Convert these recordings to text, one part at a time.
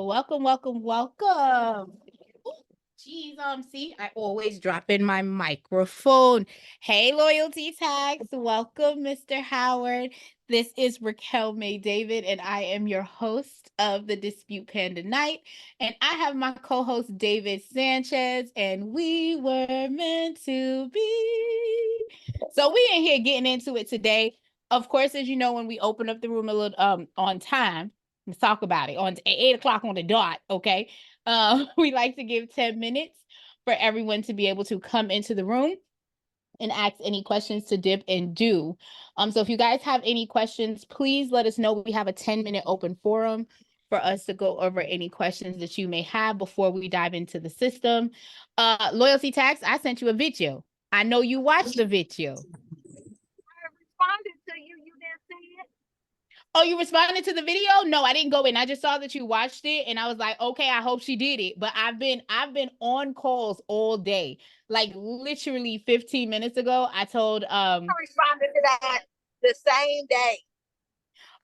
welcome, welcome, welcome. Geez, see, I always drop in my microphone. Hey, loyalty tags. Welcome, Mr. Howard. This is Raquel May David, and I am your host of the Dispute Panda Night. And I have my co-host David Sanchez, and we were meant to be. So we in here getting into it today. Of course, as you know, when we open up the room a little on time, let's talk about it on 8 o'clock on the dot. Okay. We like to give 10 minutes for everyone to be able to come into the room and ask any questions to Dip and Do. So if you guys have any questions, please let us know. We have a 10-minute open forum for us to go over any questions that you may have before we dive into the system. Loyalty tax, I sent you a video. I know you watched the video. I responded to you. You didn't see it? Oh, you responded to the video? No, I didn't go in. I just saw that you watched it and I was like, okay, I hope she did it. But I've been on calls all day. Like literally 15 minutes ago, I told I responded to that the same day.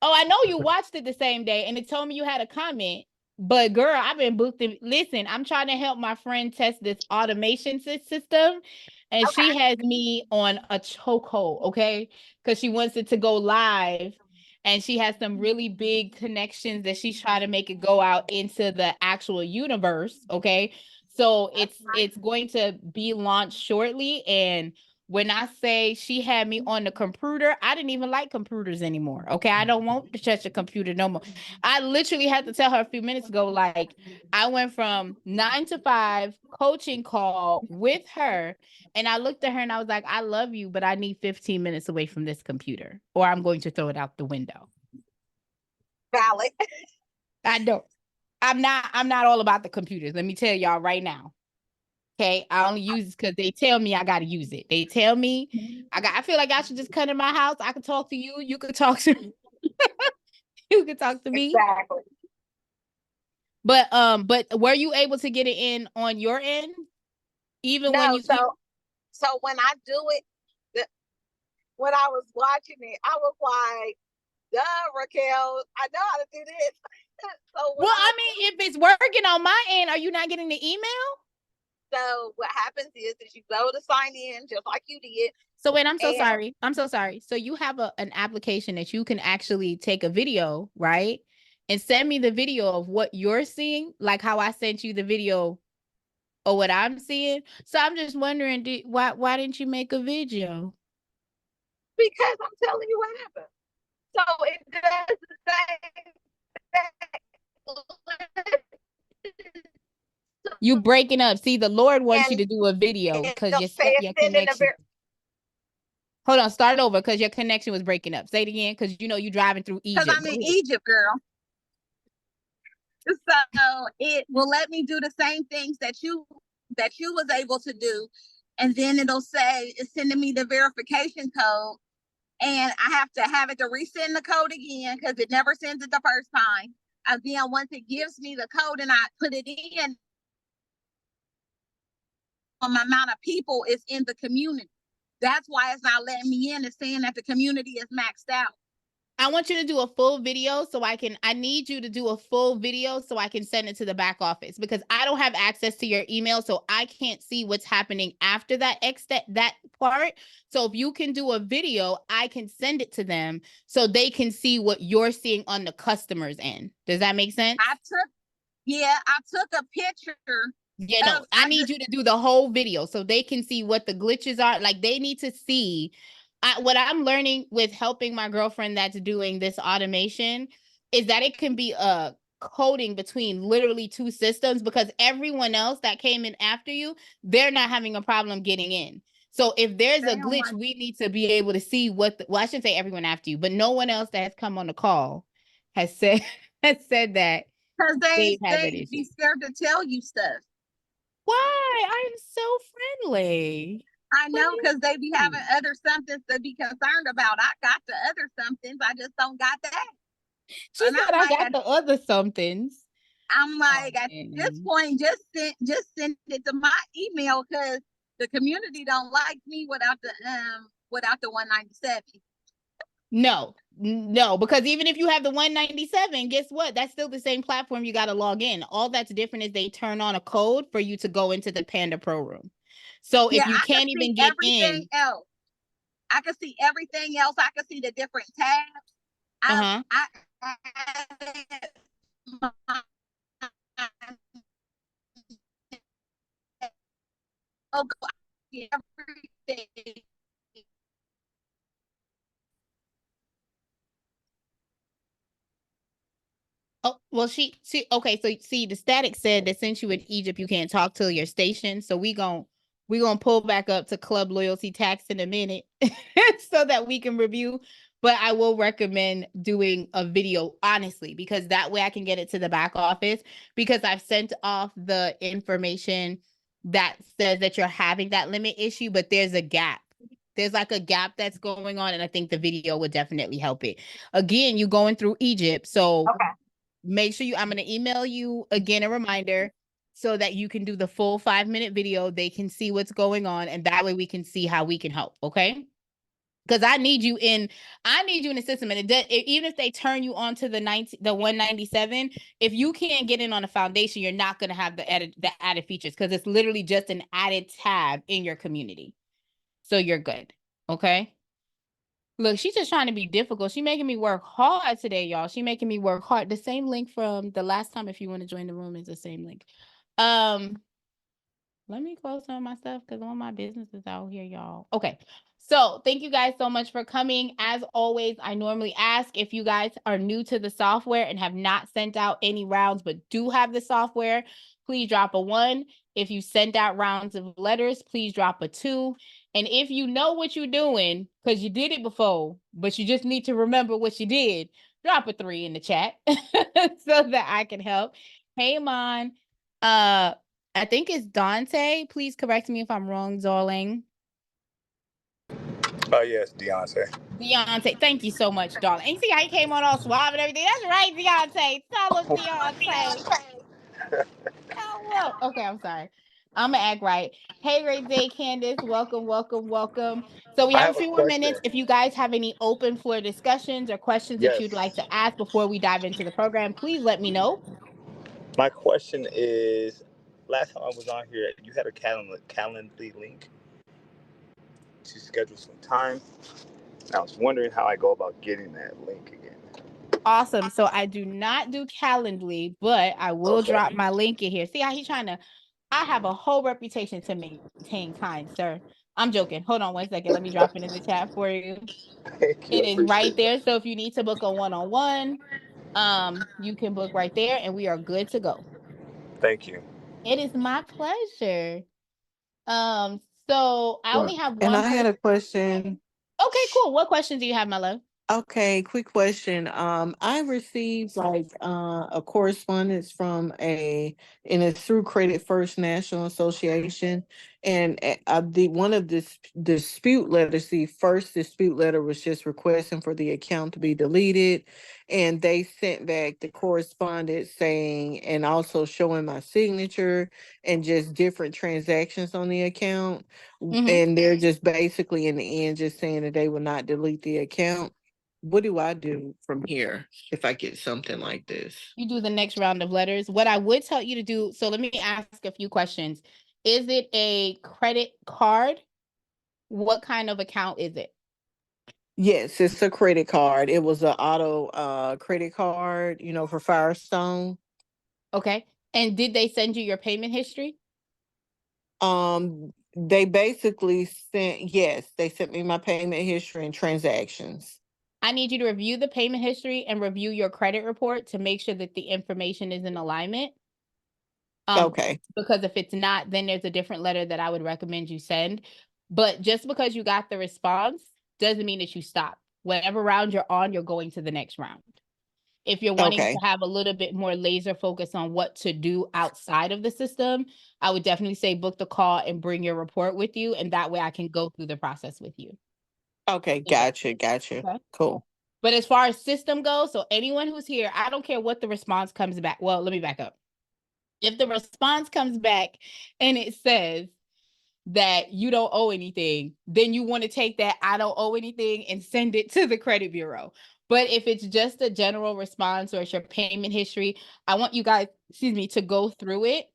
Oh, I know you watched it the same day and it told me you had a comment. But girl, I've been booked. Listen, I'm trying to help my friend test this automation system. And she has me on a chokehold, okay? Because she wants it to go live. And she has some really big connections that she's trying to make it go out into the actual universe, okay? So it's going to be launched shortly. And when I say she had me on the computer, I didn't even like computers anymore. Okay. I don't want to touch a computer no more. I literally had to tell her a few minutes ago, like, I went from 9 to 5 coaching call with her. And I looked at her and I was like, I love you, but I need 15 minutes away from this computer or I'm going to throw it out the window. Valid. I don't. I'm not all about the computers. Let me tell y'all right now. Okay, I only use it because they tell me I gotta use it. They tell me I feel like I should just come in my house. I can talk to you. You can talk to me. You can talk to me. Exactly. But were you able to get it in on your end? Even no, when you so when I do it, when I was watching it, I was like, duh, Raquel, I know how to do this. Well, I mean, if it's working on my end, are you not getting the email? So what happens is you go to sign in just like you did. So wait, I'm so sorry. I'm so sorry. So you have an application that you can actually take a video, right? And send me the video of what you're seeing, like how I sent you the video or what I'm seeing. So I'm just wondering, why didn't you make a video? Because I'm telling you what happened. So it does the same. You breaking up. See, the Lord wants you to do a video because your connection. Hold on, start over because your connection was breaking up. Say it again because you know you're driving through Egypt. Because I'm in Egypt, girl. So it will let me do the same things that you was able to do. And then it'll say it's sending me the verification code. And I have to have it to resend the code again because it never sends it the first time. And then once it gives me the code and I put it in, the amount of people is in the community. That's why it's not letting me in. It's saying that the community is maxed out. I want you to do a full video I need you to do a full video so I can send it to the back office because I don't have access to your email. So I can't see what's happening after that part. So if you can do a video, I can send it to them so they can see what you're seeing on the customer's end. Does that make sense? I took a picture. Yeah, no, I need you to do the whole video so they can see what the glitches are. Like they need to see what I'm learning with helping my girlfriend that's doing this automation is that it can be a coding between literally two systems because everyone else that came in after you, they're not having a problem getting in. So if there's a glitch, we need to be able to see well, I shouldn't say everyone after you, but no one else that has come on the call has said that. Because they be scared to tell you stuff. Why? I'm so friendly. I know, because they be having other somethings to be concerned about. I got the other somethings. I just don't got that. She said I got the other somethings. I'm like, at this point, just send it to my email because the community don't like me without the 197. No, no, because even if you have the 197, guess what? That's still the same platform you got to log in. All that's different is they turn on a code for you to go into the Panda Pro room. So Yeah, if you I can can't see even get everything in, else. I can see everything else. I can see the different tabs. uh-huh. I added my logo, everything. Oh, well, okay, so see, the static said that since you in Egypt, you can't talk to your station. So we gonna pull back up to Club Loyalty Tax in a minute so that we can review. But I will recommend doing a video, honestly, because that way I can get it to the back office because I've sent off the information that says that you're having that limit issue, but there's a gap. There's like a gap that's going on, and I think the video would definitely help it. Again, you going through Egypt, so Okay. make sure I'm going to email you again a reminder so that you can do the full 5-minute video. They can see what's going on, and that way we can see how we can help. Okay. Because I need you in the system. And even if they turn you on to the 197, if you can't get in on the foundation, you're not going to have the added features because it's literally just an added tab in your community. So you're good. Okay. Look, she's just trying to be difficult. She making me work hard today, y'all. She making me work hard. The same link from the last time, if you want to join the room, is the same link. Um, Let me close some of my stuff because all my business is out here, y'all. Okay. So thank you guys so much for coming. As always, I normally ask if you guys are new to the software and have not sent out any rounds, but do have the software, please drop a 1. If you sent out rounds of letters, please drop a 2. And if you know what you're doing, because you did it before, but you just need to remember what you did, drop a 3 in the chat so that I can help. Hey, Mon. I think it's Dante. Please correct me if I'm wrong, darling. Oh, yes, Deontay. Deontay. Thank you so much, darling. And you see how he came on all suave and everything? That's right, Deontay. Tell him, Deontay. Oh, well. Okay, I'm sorry. I'm going to act right. Hey, great day, Candace. Welcome, welcome, welcome. So we I have a have a few more question. minutes. If you guys have any open floor discussions or questions that you'd like Yes. to ask before we dive into the program, please let me know. My question is, last time I was on here, you had a Calendly link to schedule some time. And I was wondering how I go about getting that link again. Awesome. So I do not do Calendly, but I will Okay. drop my link in here. See how he's trying to. I have a whole reputation to maintain, kind sir. I'm joking. Hold on 1 second. Let me drop it in the chat for you. Thank you. It I is right appreciate there. that. So if you need to book a one-on-one, you can book right there, and we are good to go. Thank you. It is my pleasure. Um, so I only have And one I had person. a question. Okay, cool. What questions do you have, my love? Okay, quick question. I received like a correspondence from and it's through Credit First National Association, and the one of this dispute letters. The first dispute letter was just requesting for the account to be deleted, and they sent back the correspondence saying, and also showing my signature and just different transactions on the account, Mm-hmm. and they're just basically in the end just saying that they will not delete the account. What do I do from here if I get something like this? You do the next round of letters. What I would tell you to do, so let me ask a few questions. Is it a credit card? What kind of account is it? Yes, it's a credit card. It was an auto credit card, for Firestone. Okay. And did they send you your payment history? They basically they sent me my payment history and transactions. I need you to review the payment history and review your credit report to make sure that the information is in alignment. Okay. Because if it's not, then there's a different letter that I would recommend you send. But just because you got the response doesn't mean that you stop. Whatever round you're on, you're going to the next round. If you're wanting Okay. to have a little bit more laser focus on what to do outside of the system, I would definitely say book the call and bring your report with you. And that way I can go through the process with you. Okay. Yeah. Gotcha. Okay. Cool. But as far as system goes, so anyone who's here, I don't care what the response comes back. Well, let me back up. If the response comes back and it says, that you don't owe anything, then you want to take that I don't owe anything and send it to the credit bureau. But if it's just a general response or it's your payment history, I want you guys, to go through it,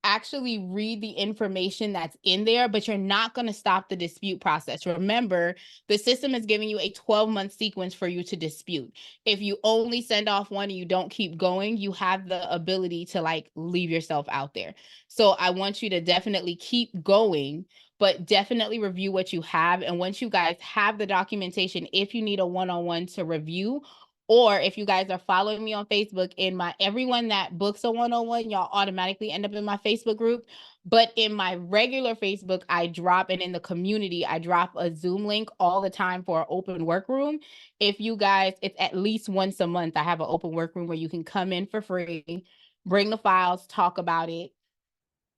actually read the information that's in there, but you're not going to stop the dispute process. Remember, the system is giving you a 12-month sequence for you to dispute. If you only send off one and you don't keep going, you have the ability to like leave yourself out there. So I want you to definitely keep going, but definitely review what you have. And once you guys have the documentation, if you need a one-on-one to review, or if you guys are following me on Facebook, in my everyone that books a one-on-one, y'all automatically end up in my Facebook group. But in my regular Facebook, I drop, and in the community, I drop a Zoom link all the time for an open workroom. If you guys, it's at least once a month, I have an open workroom where you can come in for free, bring the files, talk about it,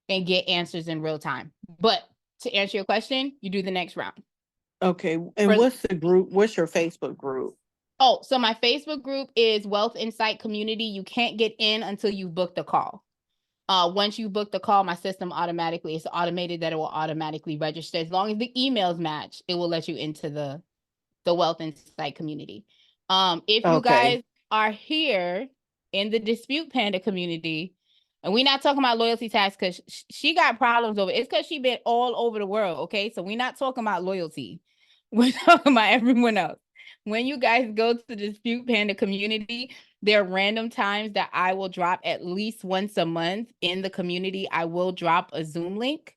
and get answers in real time. But to answer your question, you do the next round. Okay. And what's the group? What's your Facebook group? Oh, so my Facebook group is Wealth Insight Community. You can't get in until you've booked a call. Once you book the call, my system automatically, it's automated that it will automatically register. As long as the emails match, it will let you into the Wealth Insight community. If you guys are here in the Dispute Panda community, and we're not talking about loyalty tax because she got problems over it. It's because she been all over the world, okay? So we're not talking about loyalty. We're talking about everyone else. When you guys go to the Dispute Panda community, there are random times that I will drop at least once a month in the community. I will drop a Zoom link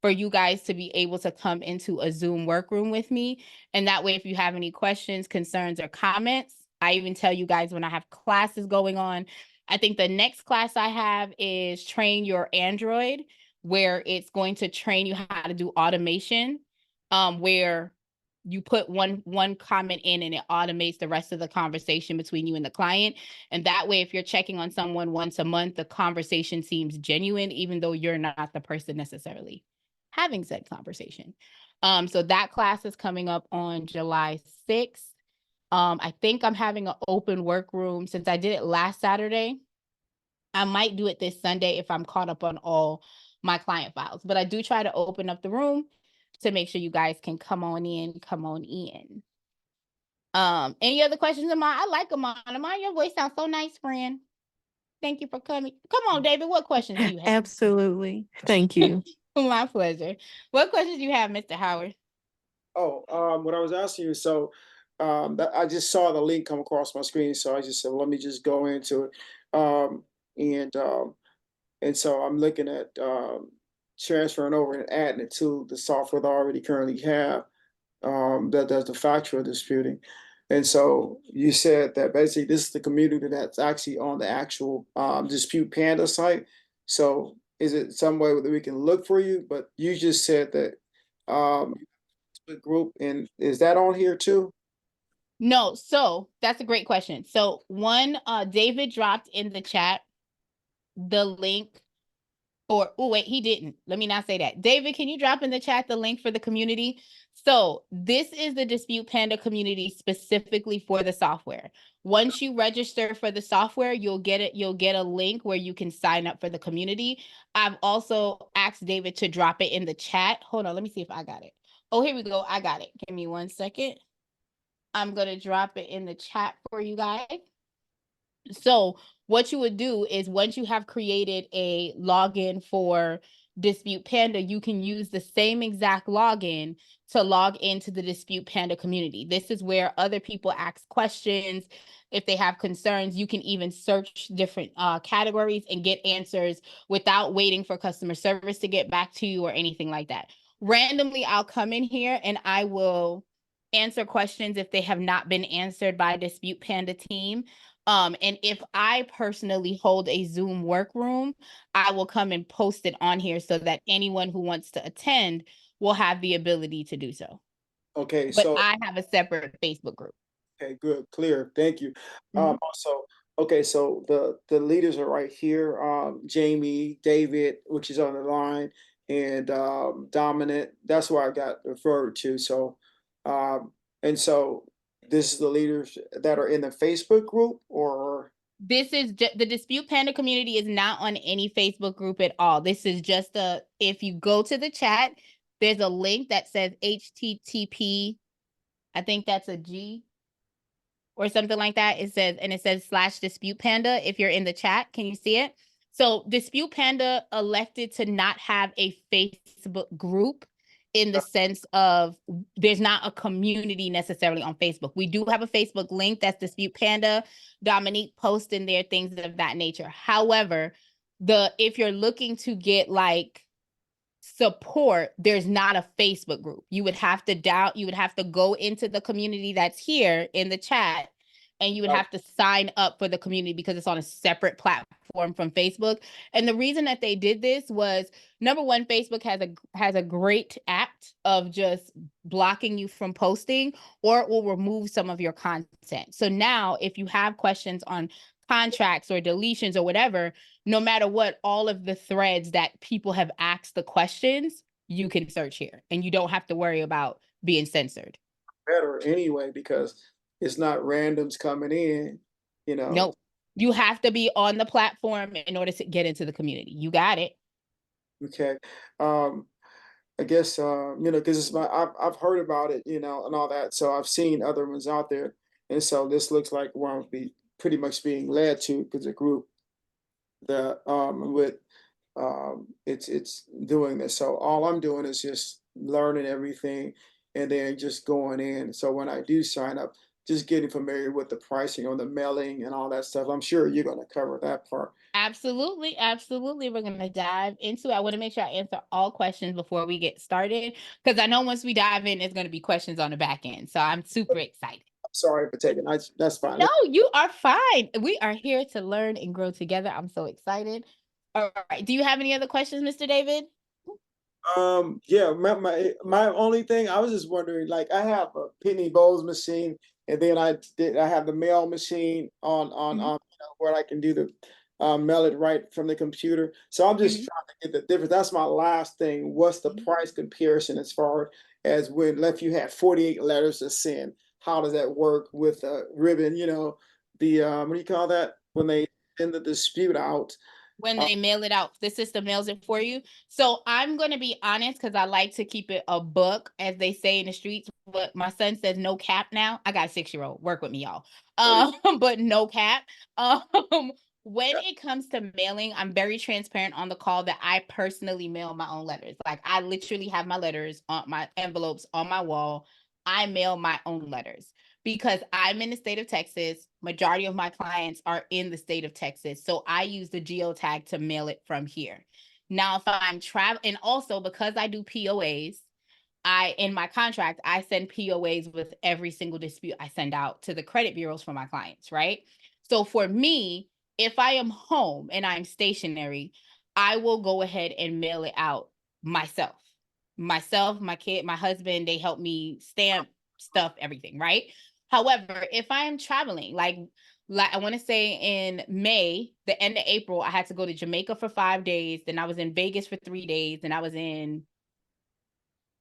for you guys to be able to come into a Zoom workroom with me. And that way, if you have any questions, concerns, or comments, I even tell you guys when I have classes going on. I think the next class I have is Train Your Android, where it's going to train you how to do automation, where you put one comment in and it automates the rest of the conversation between you and the client. And that way, if you're checking on someone once a month, the conversation seems genuine, even though you're not the person necessarily having said conversation. So that class is coming up on July 6th. I think I'm having an open workroom since I did it last Saturday. I might do it this Sunday if I'm caught up on all my client files, but I do try to open up the room to make sure you guys can come on in. Any other questions, Amon? I like Amon. Amon, your voice sounds so nice, friend. Thank you for coming. Come on, David. What questions do you have? Absolutely. Thank you. My pleasure. What questions do you have, Mr. Howard? Oh, what I was asking you, so that I just saw the link come across my screen, so I just said, let me just go into it. Um, and so I'm looking at transferring over and adding it to the software that I already currently have that does the factual disputing. And so you said that basically this is the community that's actually on the actual Dispute Panda site. So is it some way that we can look for you? But you just said that group, and is that on here too? No, so that's a great question. So David dropped in the chat the link for, oh wait, he didn't. Let me not say that. David, can you drop in the chat the link for the community? So this is the Dispute Panda community specifically for the software. Once you register for the software, you'll get a link where you can sign up for the community. I've also asked David to drop it in the chat. Hold on, let me see if I got it. Oh, here we go. I got it. Give me 1 second. I'm going to drop it in the chat for you guys. So what you would do is once you have created a login for Dispute Panda, you can use the same exact login to log into the Dispute Panda community. This is where other people ask questions. If they have concerns, you can even search different categories and get answers without waiting for customer service to get back to you or anything like that. Randomly, I'll come in here and I will answer questions if they have not been answered by Dispute Panda team. And if I personally hold a Zoom workroom, I will come and post it on here so that anyone who wants to attend will have the ability to do so. Okay, But so I have a separate Facebook group. okay, good, clear, thank you. Mhm. Also, okay, so the leaders are right here. Jamie, David, which is on the line, and Dominant. That's where I got referred to. So, and so this is the leaders that are in the Facebook group, or This is the Dispute Panda community is not on any Facebook group at all. This is just if you go to the chat, there's a link that says HTTP. I think that's a G or something like that. It says /Dispute Panda. If you're in the chat, can you see it? So Dispute Panda elected to not have a Facebook group in the sense of there's not a community necessarily on Facebook. We do have a Facebook link that's Dispute Panda. Dominique posts in there things of that nature. However, if you're looking to get like support, there's not a Facebook group. You would have to go into the community that's here in the chat, and you would have to sign up for the community because it's on a separate platform from Facebook. And the reason that they did this was, number one, Facebook has a great act of just blocking you from posting, or it will remove some of your content. So now if you have questions on contracts or deletions or whatever, no matter what, all of the threads that people have asked the questions, you can search here and you don't have to worry about being censored. Better anyway, because it's not randoms coming in, Nope. You have to be on the platform in order to get into the community. You got it. Okay. I guess because it's I've heard about it, and all that. So I've seen other ones out there, and so this looks like where I'm be pretty much being led to, because a group that with it's doing this. So all I'm doing is just learning everything and then just going in. So when I do sign up, just getting familiar with the pricing on the mailing and all that stuff. I'm sure you're going to cover that part. Absolutely. Absolutely. We're going to dive into it. I want to make sure I answer all questions before we get started, because I know once we dive in, it's going to be questions on the back end. So I'm super excited. Sorry for taking that's fine. No, you are fine. We are here to learn and grow together. I'm so excited. All right. Do you have any other questions, Mr. David? Yeah, my only thing, I was just wondering, like, I have a Pitney Bowes machine, and then I have the mail machine on where I can do the mail it right from the computer. So I'm just trying to get the difference. That's my last thing. What's the price comparison as far as when if you had 48 letters to send? How does that work with a ribbon? The what do you call that when they send the dispute out? When they mail it out, the system mails it for you. So I'm going to be honest, because I like to keep it a book, as they say in the streets. But my son says no cap now. I got a 6-year-old. Work with me, y'all. But no cap. When it comes to mailing, I'm very transparent on the call that I personally mail my own letters. Like, I literally have my letters on my envelopes on my wall. I mail my own letters because I'm in the state of Texas. Majority of my clients are in the state of Texas. So I use the geotag to mail it from here. Now, if I'm traveling, and also because I do POAs, in my contract, I send POAs with every single dispute I send out to the credit bureaus for my clients, right? So for me, if I am home and I'm stationary, I will go ahead and mail it out myself. Myself, my kid, my husband, they help me stamp stuff, everything, right? However, if I am traveling, like I want to say in May, the end of April, I had to go to Jamaica for 5 days. Then I was in Vegas for 3 days. Then I was in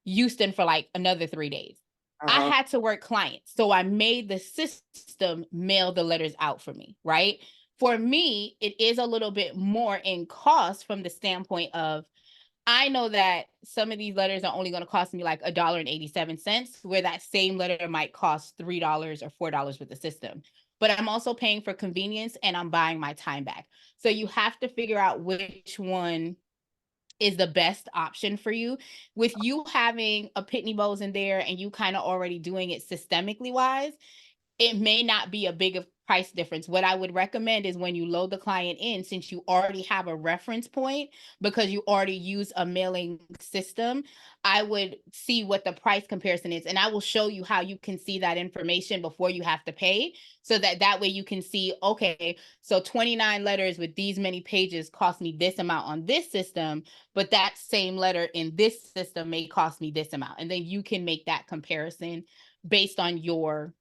Houston for like another 3 days. I had to work clients. So I made the system mail the letters out for me, right? For me, it is a little bit more in cost from the standpoint of, I know that some of these letters are only going to cost me like $1.87, where that same letter might cost $3 or $4 with the system. But I'm also paying for convenience and I'm buying my time back. So you have to figure out which one is the best option for you. With you having a Pitney Bowes in there and you kind of already doing it systemically wise, it may not be a big price difference. What I would recommend is when you load the client in, since you already have a reference point because you already use a mailing system, I would see what the price comparison is. And I will show you how you can see that information before you have to pay, so that way you can see, okay, so 29 letters with these many pages cost me this amount on this system, but that same letter in this system may cost me this amount. And then you can make that comparison based on your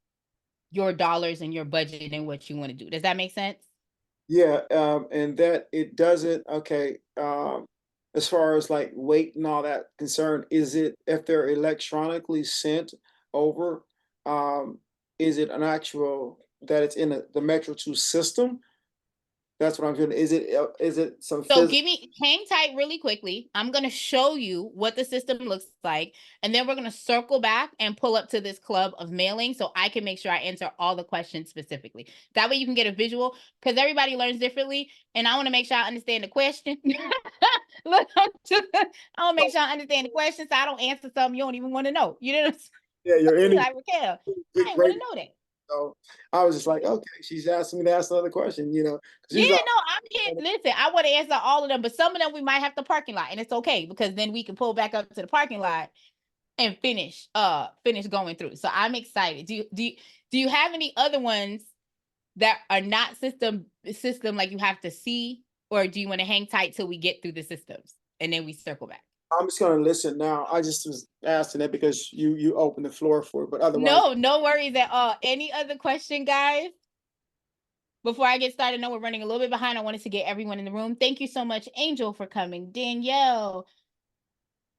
dollars and your budget and what you want to do. Does that make sense? Yeah, and that it doesn't, okay, as far as like weight and all that concerned, is it if they're electronically sent over, is it an actual that it's in the Metro 2 system? That's what I'm feeling. Is it some So physical? hang tight really quickly. I'm going to show you what the system looks like. And then we're going to circle back and pull up to this club of mailing so I can make sure I answer all the questions specifically. That way you can get a visual because everybody learns differently. And I want to make sure I understand the question. Look, I want to make sure I understand the question so I don't answer something you don't even want to know. You know what I'm saying? Yeah, your energy Like, Raquel, I is didn't want great. to know that. So I was just like, okay, she's asking me to ask another question, you know, because Yeah, usually no, I'm here. Listen, I want to answer all of them, but some of them we might have to parking lot, and it's okay because then we can pull back up to the parking lot and finish going through. So I'm excited. Do you have any other ones that are not system like you have to see, or do you want to hang tight till we get through the systems and then we circle back? I'm just gonna listen now. I just was asking that because you opened the floor for it, but otherwise, No, no worries at all. Any other question, guys? Before I get started, I know we're running a little bit behind. I wanted to get everyone in the room. Thank you so much, Angel, for coming. Danielle,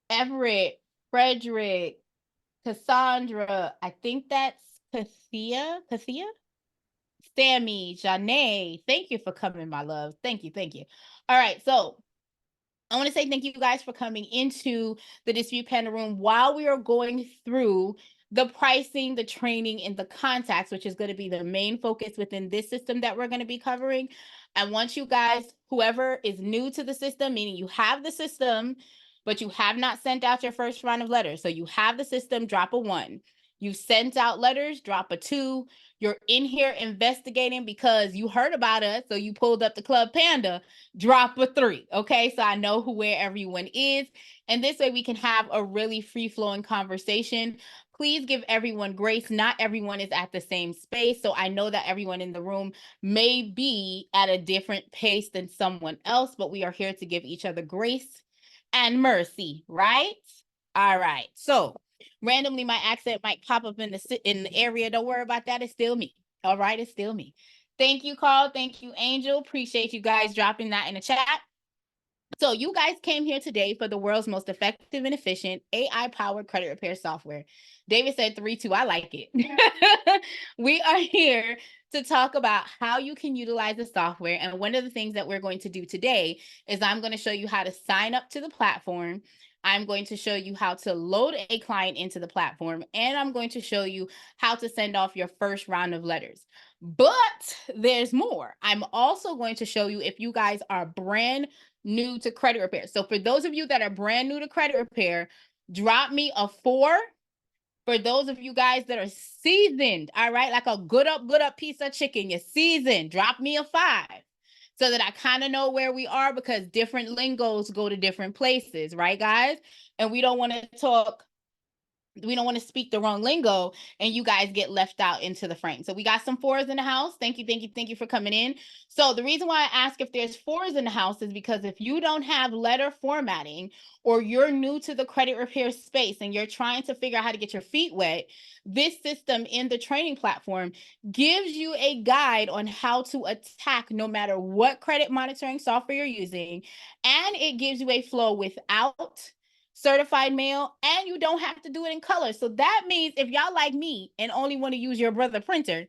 Everett, Frederick, Cassandra, I think that's Kathia, Sammy, Janae. Thank you for coming, my love. Thank you, thank you. All right, so I want to say thank you guys for coming into the Dispute Panda room while we are going through the pricing, the training, and the contacts, which is going to be the main focus within this system that we're going to be covering. I want you guys, whoever is new to the system, meaning you have the system, but you have not sent out your first round of letters. So you have the system, drop a 1. You sent out letters, drop a 2. You're in here investigating because you heard about us, so you pulled up the Club Panda, drop a 3. Okay, so I know where everyone is, and this way we can have a really free-flowing conversation. Please give everyone grace. Not everyone is at the same space, so I know that everyone in the room may be at a different pace than someone else, but we are here to give each other grace and mercy, right? All right, so randomly my accent might pop up in the area. Don't worry about that. It's still me. All right, it's still me. Thank you, Carl. Thank you, Angel. Appreciate you guys dropping that in the chat. So you guys came here today for the world's most effective and efficient AI-powered credit repair software. David said 3-2. I like it. We are here to talk about how you can utilize the software. And one of the things that we're going to do today is I'm going to show you how to sign up to the platform. I'm going to show you how to load a client into the platform, and I'm going to show you how to send off your first round of letters. But there's more. I'm also going to show you if you guys are brand new to credit repair. So for those of you that are brand new to credit repair, drop me a 4. For those of you guys that are seasoned, all right, like a good up piece of chicken, you're seasoned, drop me a 5 so that I kind of know where we are because different lingos go to different places, right, guys? And we don't want to speak the wrong lingo and you guys get left out into the frame. So we got some 4s in the house. Thank you for coming in. So the reason why I ask if there's 4s in the house is because if you don't have letter formatting or you're new to the credit repair space and you're trying to figure out how to get your feet wet, this system in the training platform gives you a guide on how to attack no matter what credit monitoring software you're using. And it gives you a flow without certified mail, and you don't have to do it in color. So that means if y'all like me and only want to use your brother printer,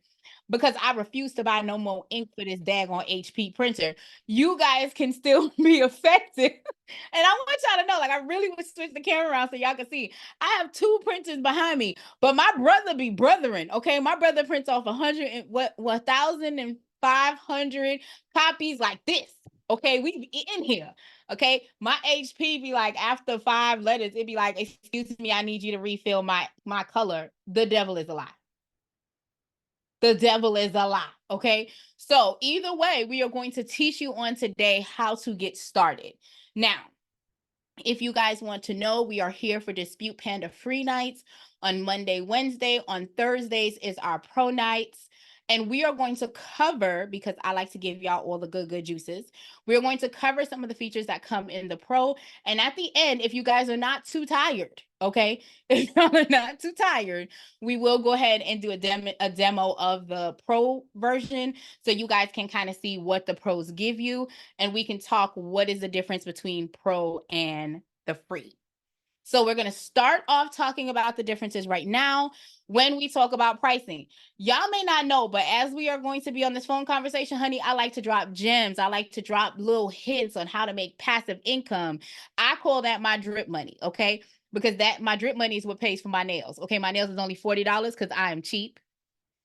because I refuse to buy no more ink for this daggone HP printer, you guys can still be effective. And I want y'all to know, like, I really would switch the camera around so y'all can see. I have 2 printers behind me, but my brother be brothering. Okay, my brother prints off 1,500 copies like this. Okay, we be in here. Okay, my HP be like after 5 letters, it'd be like, excuse me, I need you to refill my color. The devil is a lie. The devil is a lie. Okay, so either way, we are going to teach you on today how to get started. Now, if you guys want to know, we are here for Dispute Panda free nights on Monday, Wednesday. On Thursdays is our pro nights. And we are going to cover, because I like to give y'all all the good juices, we're going to cover some of the features that come in the pro. And at the end, if you guys are not too tired, okay, if y'all are not too tired, we will go ahead and do a demo of the pro version so you guys can kind of see what the pros give you. And we can talk what is the difference between pro and the free. So we're going to start off talking about the differences right now when we talk about pricing. Y'all may not know, but as we are going to be on this phone conversation, honey, I like to drop gems. I like to drop little hints on how to make passive income. I call that my drip money, okay? Because that my drip money is what pays for my nails. Okay, my nails is only $40 because I am cheap.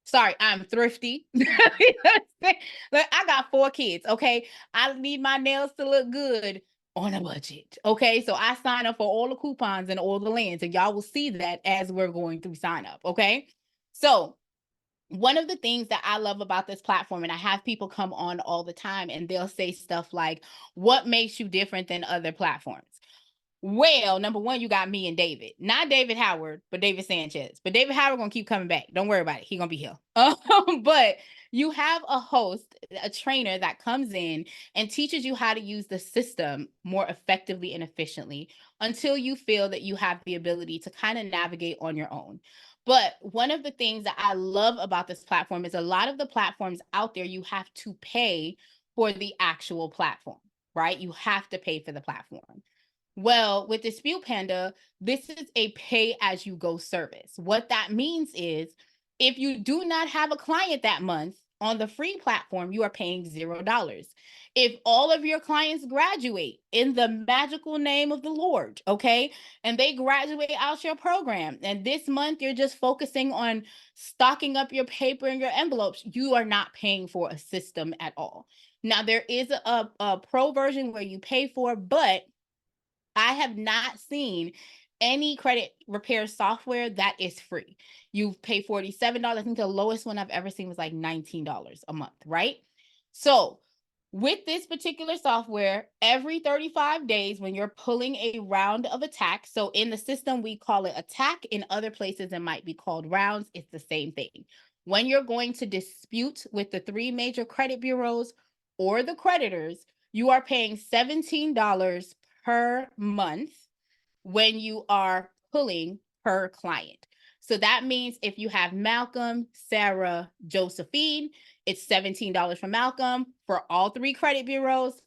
Sorry, I'm thrifty. Look, I got 4 kids, okay? I need my nails to look good on a budget, okay? So I sign up for all the coupons and all the lands, and y'all will see that as we're going through sign up, okay? So one of the things that I love about this platform, and I have people come on all the time, and they'll say stuff like, what makes you different than other platforms? Well, number one, you got me and David. Not David Howard, but David Sanchez. But David Howard gonna keep coming back. Don't worry about it. He gonna be here. But you have a host, a trainer that comes in and teaches you how to use the system more effectively and efficiently until you feel that you have the ability to kind of navigate on your own. But one of the things that I love about this platform is a lot of the platforms out there, you have to pay for the actual platform, right? You have to pay for the platform. Well, with Dispute Panda, this is a pay-as-you-go service. What that means is if you do not have a client that month on the free platform, you are paying $0. If all of your clients graduate in the magical name of the Lord, okay, and they graduate out your program, and this month you're just focusing on stocking up your paper and your envelopes, you are not paying for a system at all. Now, there is a pro version where you pay for, but I have not seen any credit repair software that is free. You pay $47. I think the lowest one I've ever seen was like $19 a month, right? So with this particular software, every 35 days when you're pulling a round of attack, so in the system, we call it attack. In other places, it might be called rounds. It's the same thing. When you're going to dispute with the 3 major credit bureaus or the creditors, you are paying $17 per month when you are pulling per client. So that means if you have Malcolm, Sarah, Josephine, it's $17 for Malcolm. For all 3 credit bureaus,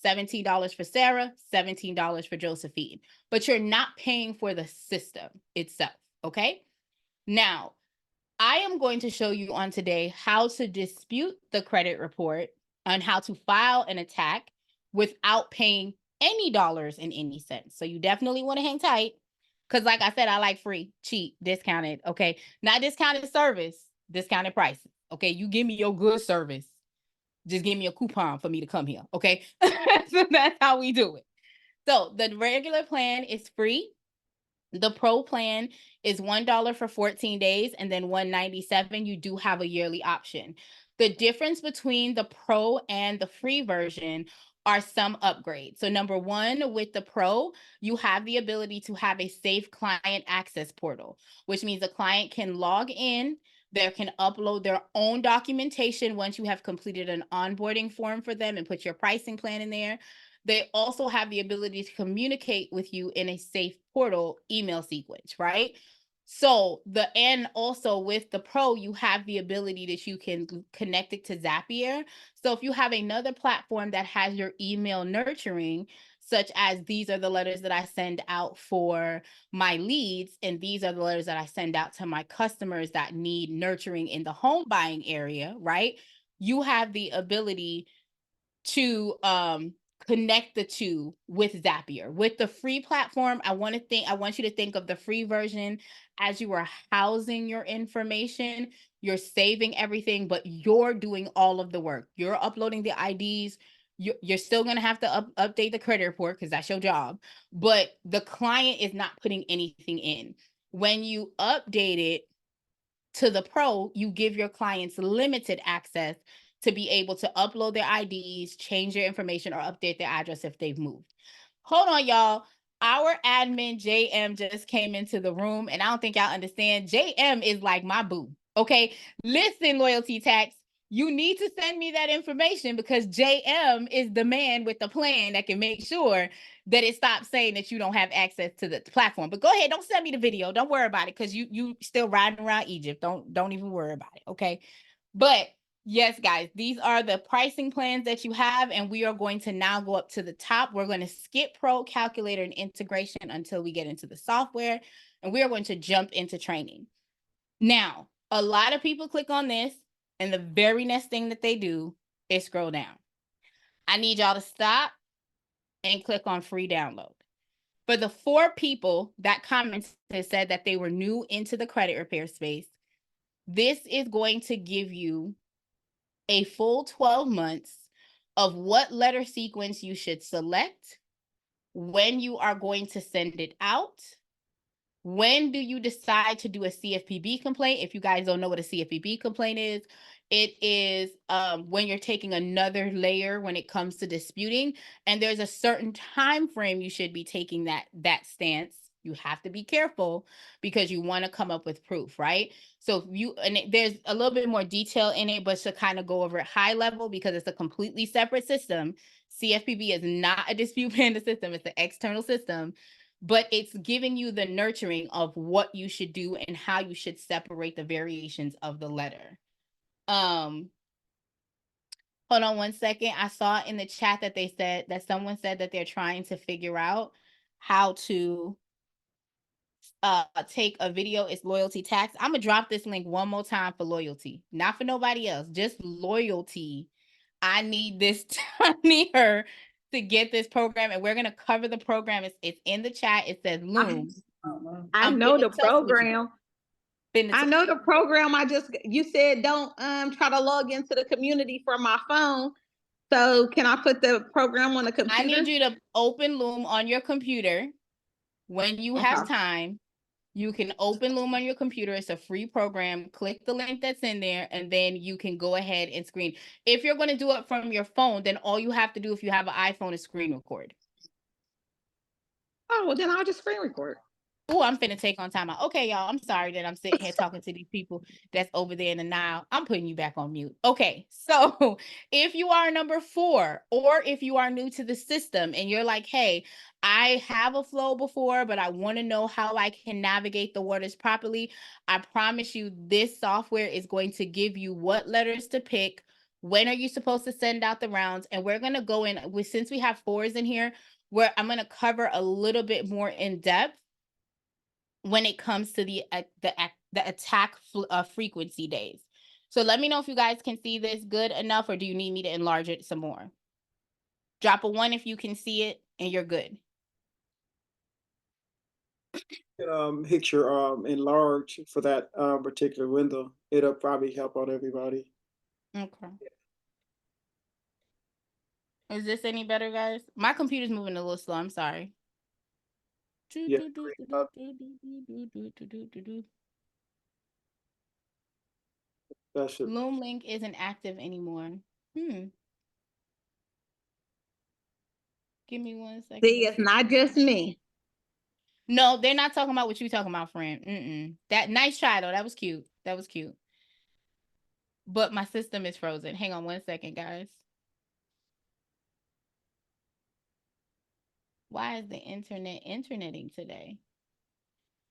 $17 for Sarah, $17 for Josephine. But you're not paying for the system itself, okay? Now, I am going to show you on today how to dispute the credit report and how to file an attack without paying any dollars in any cents. So you definitely want to hang tight because like I said, I like free, cheap, discounted, okay? Not discounted service, discounted prices, okay? You give me your good service, just give me a coupon for me to come here, okay? So that's how we do it. So the regular plan is free. The pro plan is $1 for 14 days and then $197. You do have a yearly option. The difference between the pro and the free version are some upgrades. So number one, with the pro, you have the ability to have a safe client access portal, which means the client can log in, they can upload their own documentation once you have completed an onboarding form for them and put your pricing plan in there. They also have the ability to communicate with you in a safe portal email sequence, right? So and also with the pro, you have the ability that you can connect it to Zapier. So if you have another platform that has your email nurturing, such as these are the letters that I send out for my leads, and these are the letters that I send out to my customers that need nurturing in the home buying area, right? You have the ability to connect the two with Zapier. With the free platform, I want you to think of the free version as you are housing your information, you're saving everything, but you're doing all of the work. You're uploading the IDs. You're still going to have to update the credit report because that's your job, but the client is not putting anything in. When you update it to the pro, you give your clients limited access to be able to upload their IDs, change their information, or update their address if they've moved. Hold on, y'all. Our admin, JM, just came into the room, and I don't think y'all understand. JM is like my boo, okay? Listen, Loyalty Tax, you need to send me that information because JM is the man with the plan that can make sure that it stops saying that you don't have access to the platform. But go ahead, don't send me the video. Don't worry about it because you still riding around Egypt. Don't even worry about it, okay? But Yes, guys, these are the pricing plans that you have, and we are going to now go up to the top. We're going to skip Pro, Calculator, and Integration until we get into the software, and we are going to jump into training. Now, a lot of people click on this, and the very next thing that they do is scroll down. I need y'all to stop and click on free download. For the 4 people that commented said that they were new into the credit repair space, this is going to give you a full 12 months of what letter sequence you should select, when you are going to send it out, when do you decide to do a CFPB complaint. If you guys don't know what a CFPB complaint is, it is when you're taking another layer when it comes to disputing, and there's a certain time frame you should be taking that stance. You have to be careful because you want to come up with proof, right? So there's a little bit more detail in it, but to kind of go over it high level because it's a completely separate system. CFPB is not a Dispute Panda system, it's an external system, but it's giving you the nurturing of what you should do and how you should separate the variations of the letter. Hold on one second. I saw in the chat that they said that someone said that they're trying to figure out how to take a video. It's loyalty tax. I'm gonna drop this link one more time for loyalty, not for nobody else, just loyalty. I need this. I need her to get this program, and we're gonna cover the program. It's in the chat. It says Loom. I I'm know finna the test with you. program. Finna I test. know the program. You said don't try to log into the community from my phone. So can I put the program on the computer? I need you to open Loom on your computer when you have time. You can open Loom on your computer. It's a free program. Click the link that's in there, and then you can go ahead and screen. If you're going to do it from your phone, then all you have to do if you have an iPhone is screen record. Oh, well, then I'll just screen record. Oh, I'm finna take on time out. Okay, y'all, I'm sorry that I'm sitting here talking to these people that's over there in the Nile. I'm putting you back on mute. Okay, so if you are number 4, or if you are new to the system and you're like, hey, I have a flow before, but I want to know how I can navigate the waters properly, I promise you this software is going to give you what letters to pick, when are you supposed to send out the rounds, and we're going to go in, since we have 4s in here, where I'm going to cover a little bit more in depth when it comes to the attack frequency days. So let me know if you guys can see this good enough, or do you need me to enlarge it some more? Drop a 1 if you can see it and you're good. Hit your enlarge for that particular window. It'll probably help out everybody. Okay. Is this any better, guys? My computer's moving a little slow. I'm sorry. Yeah. Loom link isn't active anymore. Give me 1 second. See, it's not just me. No, they're not talking about what you talking about, friend. That nice try though. That was cute. That was cute. But my system is frozen. Hang on 1 second, guys. Why is the interneting today?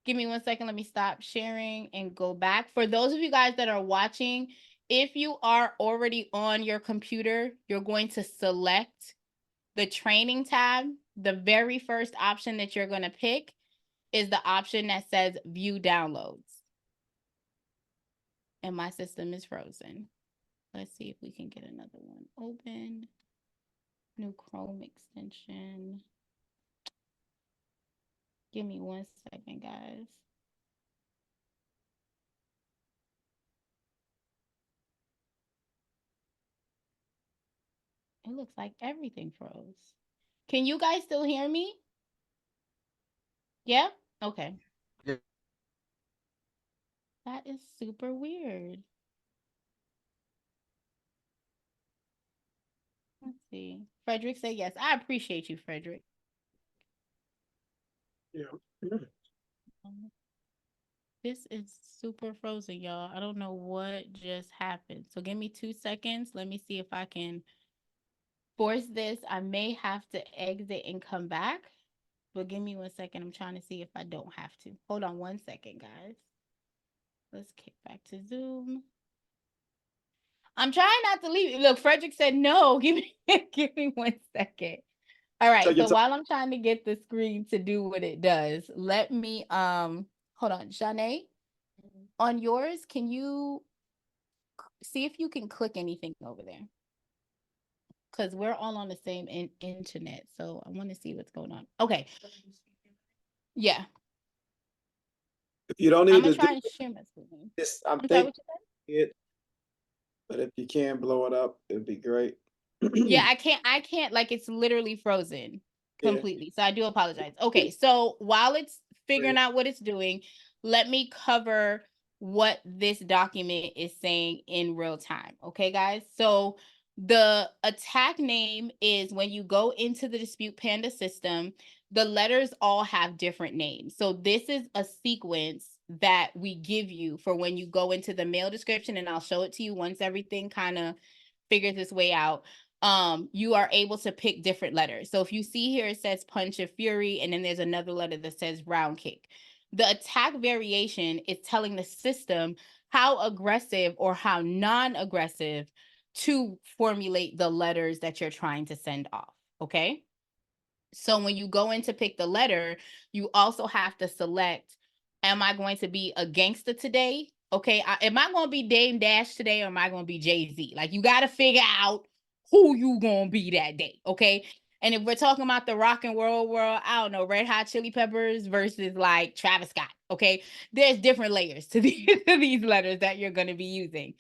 Give me 1 second. Let me stop sharing and go back. For those of you guys that are watching, if you are already on your computer, you're going to select the training tab. The very first option that you're going to pick is the option that says view downloads. And my system is frozen. Let's see if we can get another one open. New Chrome extension. Give me 1 second, guys. It looks like everything froze. Can you guys still hear me? Yeah? Okay. Yeah. That is super weird. Let's see. Frederick said yes. I appreciate you, Frederick. Yeah. This is super frozen, y'all. I don't know what just happened. So give me 2 seconds. Let me see if I can force this. I may have to exit and come back. But give me 1 second. I'm trying to see if I don't have to. Hold on 1 second, guys. Let's kick back to Zoom. I'm trying not to leave. Look, Frederick said no. Give me 1 second. All right. So while I'm trying to get the screen to do what it does, let me hold on. Janae, on yours, can you see if you can click anything over there? Because we're all on the same internet. So I want to see what's going on. Okay. Yeah. If you don't I'm need gonna to try do and share my screen. this, I'm sorry, what you said? it, but if you can blow it up, it'd be great. Yeah, I can't, like, it's literally frozen completely. So I do apologize. Okay, so while it's figuring out what it's doing, let me cover what this document is saying in real time. Okay, guys? So the attack name is when you go into the Dispute Panda system, the letters all have different names. So this is a sequence that we give you for when you go into the mail description, and I'll show it to you once everything kind of figures its way out. You are able to pick different letters. So if you see here, it says Punch of Fury, and then there's another letter that says Round Kick. The attack variation is telling the system how aggressive or how non-aggressive to formulate the letters that you're trying to send off, okay? So when you go in to pick the letter, you also have to select, am I going to be a gangster today? Okay, am I going to be Dame Dash today, or am I going to be Jay-Z? Like, you got to figure out who you going to be that day, okay? And if we're talking about the rock and roll world, I don't know, Red Hot Chili Peppers versus like Travis Scott, okay? There's different layers to these letters that you're going to be using.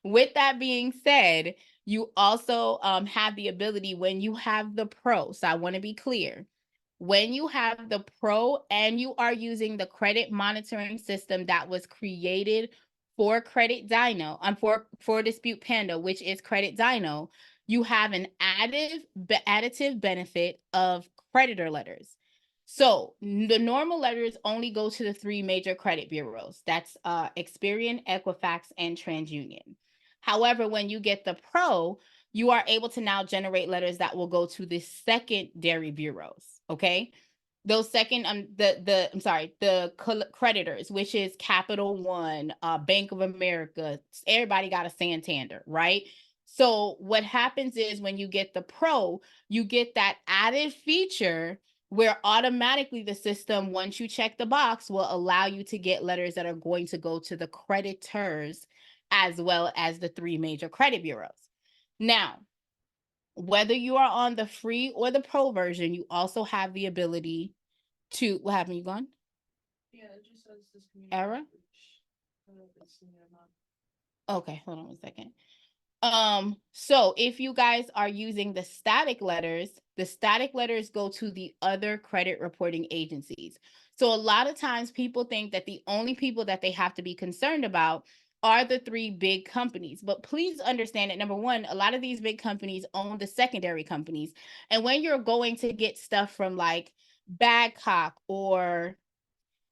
With that being said, you also have the ability when you have the pro. So I want to be clear. When you have the pro and you are using the credit monitoring system that was created for Credit Dino, for Dispute Panda, which is Credit Dino, you have an additive benefit of creditor letters. So the normal letters only go to the 3 major credit bureaus. That's Experian, Equifax, and TransUnion. However, when you get the pro, you are able to now generate letters that will go to the secondary bureaus. Okay. Those second, the creditors, which is Capital One, Bank of America, everybody got a Santander, right? So what happens is when you get the pro, you get that added feature where automatically the system, once you check the box, will allow you to get letters that are going to go to the creditors as well as the 3 major credit bureaus. Now, whether you are on the free or the pro version, you also have the ability to, what happened? You gone? Yeah, it just says this Error? Okay, hold on 1 second. So if you guys are using the static letters go to the other credit reporting agencies. So a lot of times people think that the only people that they have to be concerned about are the 3 big companies. But please understand that, number one, a lot of these big companies own the secondary companies. And when you're going to get stuff from like Badcock or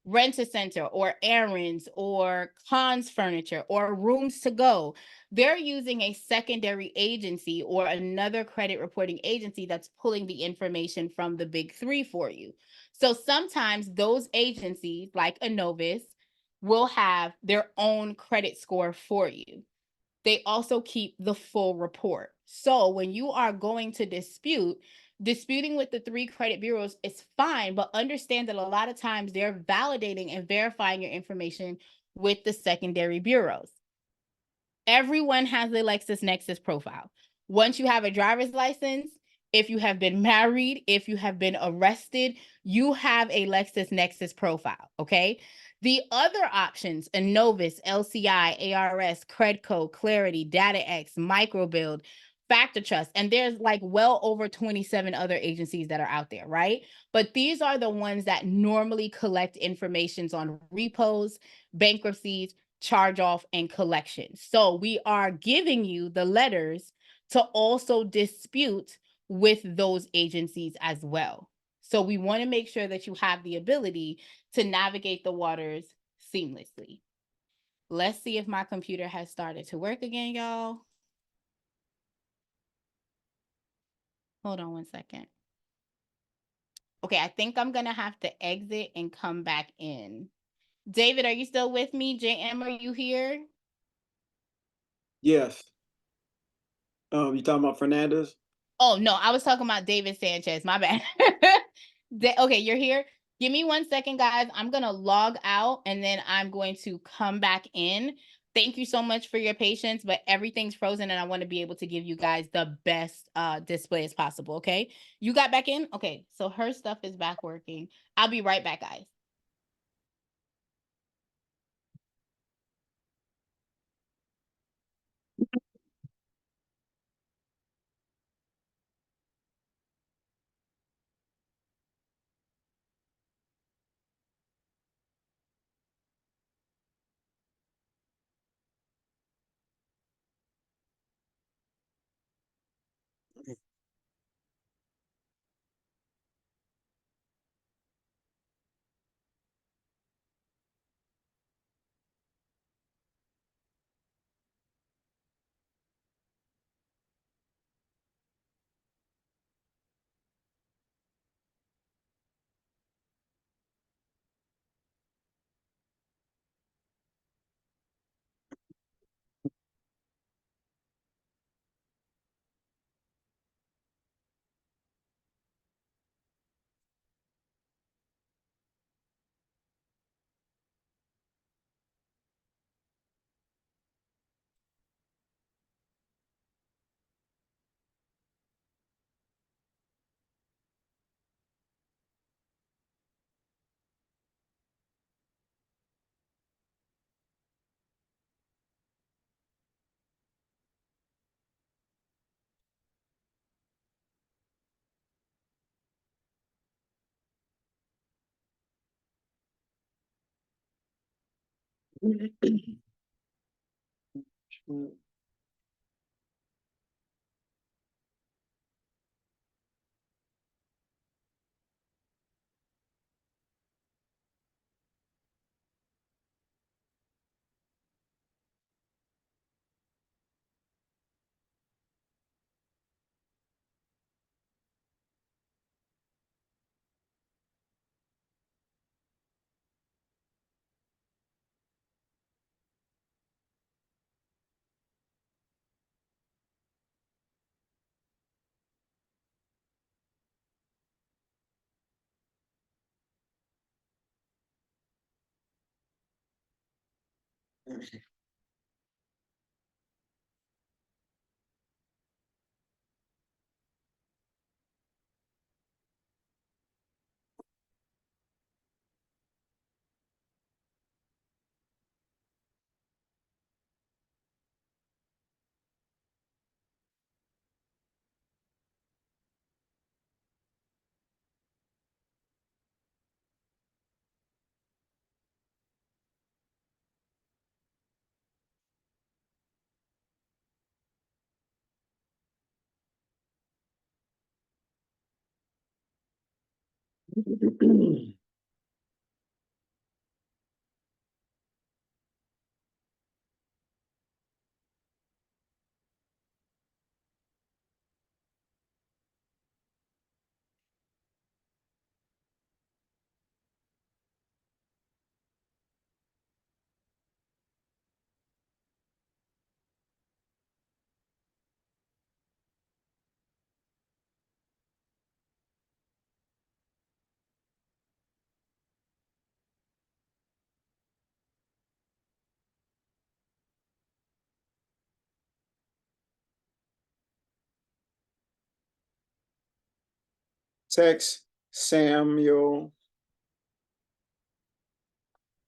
Rent-A-Center or Aaron's or Conn's Furniture or Rooms to Go, they're using a secondary agency or another credit reporting agency that's pulling the information from the big 3 for you. So sometimes those agencies, like Inovis, will have their own credit score for you. They also keep the full report. So when you are going to disputing with the 3 credit bureaus is fine, but understand that a lot of times they're validating and verifying your information with the secondary bureaus. Everyone has a LexisNexis profile. Once you have a driver's license, if you have been married, if you have been arrested, you have a LexisNexis profile, okay? The other options, Innovis, LCI, ARS, Credco, Clarity, DataX, Microbuild, Factor Trust, and there's like well over 27 other agencies that are out there, right? But these are the ones that normally collect informations on repos, bankruptcies, charge off, and collection. So we are giving you the letters to also dispute with those agencies as well. So we want to make sure that you have the ability to navigate the waters seamlessly. Let's see if my computer has started to work again, y'all. Hold on 1 second. Okay, I think I'm going to have to exit and come back in. David, are you still with me? JM, are you here? Yes. You talking about Fernandez? Oh no, I was talking about David Sanchez. My bad. Okay, you're here. Give me 1 second, guys. I'm gonna log out and then I'm going to come back in. Thank you so much for your patience, but everything's frozen and I want to be able to give you guys the best display as possible. Okay, you got back in. Okay, so her stuff is back working. I'll be right back, guys. Text Samuel.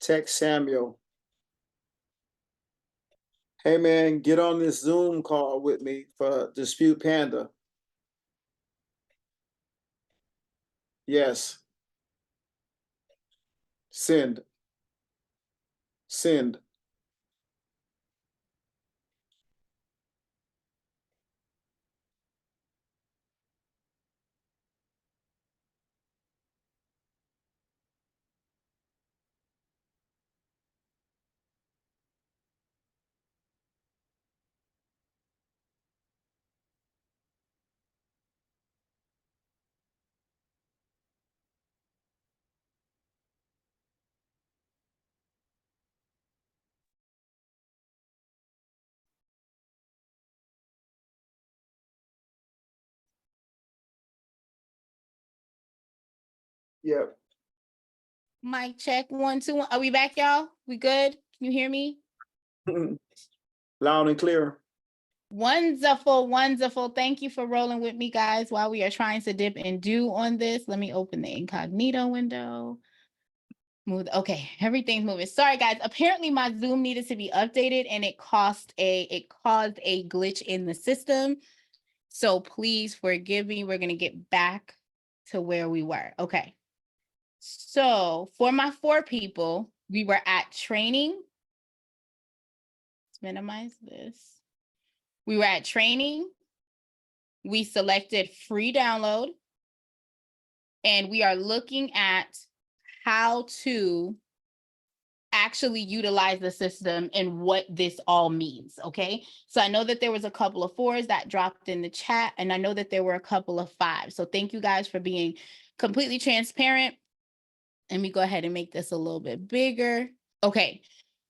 Text Samuel. Hey man, get on this Zoom call with me for Dispute Panda. Yes. Send. Send. Yep. Mic check, 1, 2, 1. Are we back, y'all? We good? Can you hear me? Loud and clear. Wonderful, wonderful. Thank you for rolling with me, guys, while we are trying to dip and do on this. Let me open the incognito window. Move. Okay, everything's moving. Sorry, guys. Apparently, my Zoom needed to be updated, and it caused a glitch in the system. So please forgive me. We're gonna get back to where we were. Okay. So for my 4 people, we were at training. Let's minimize this. We were at training. We selected free download. And we are looking at how to actually utilize the system and what this all means, okay? So I know that there was a couple of 4s that dropped in the chat, and I know that there were a couple of 5s. So thank you guys for being completely transparent. Let me go ahead and make this a little bit bigger. Okay,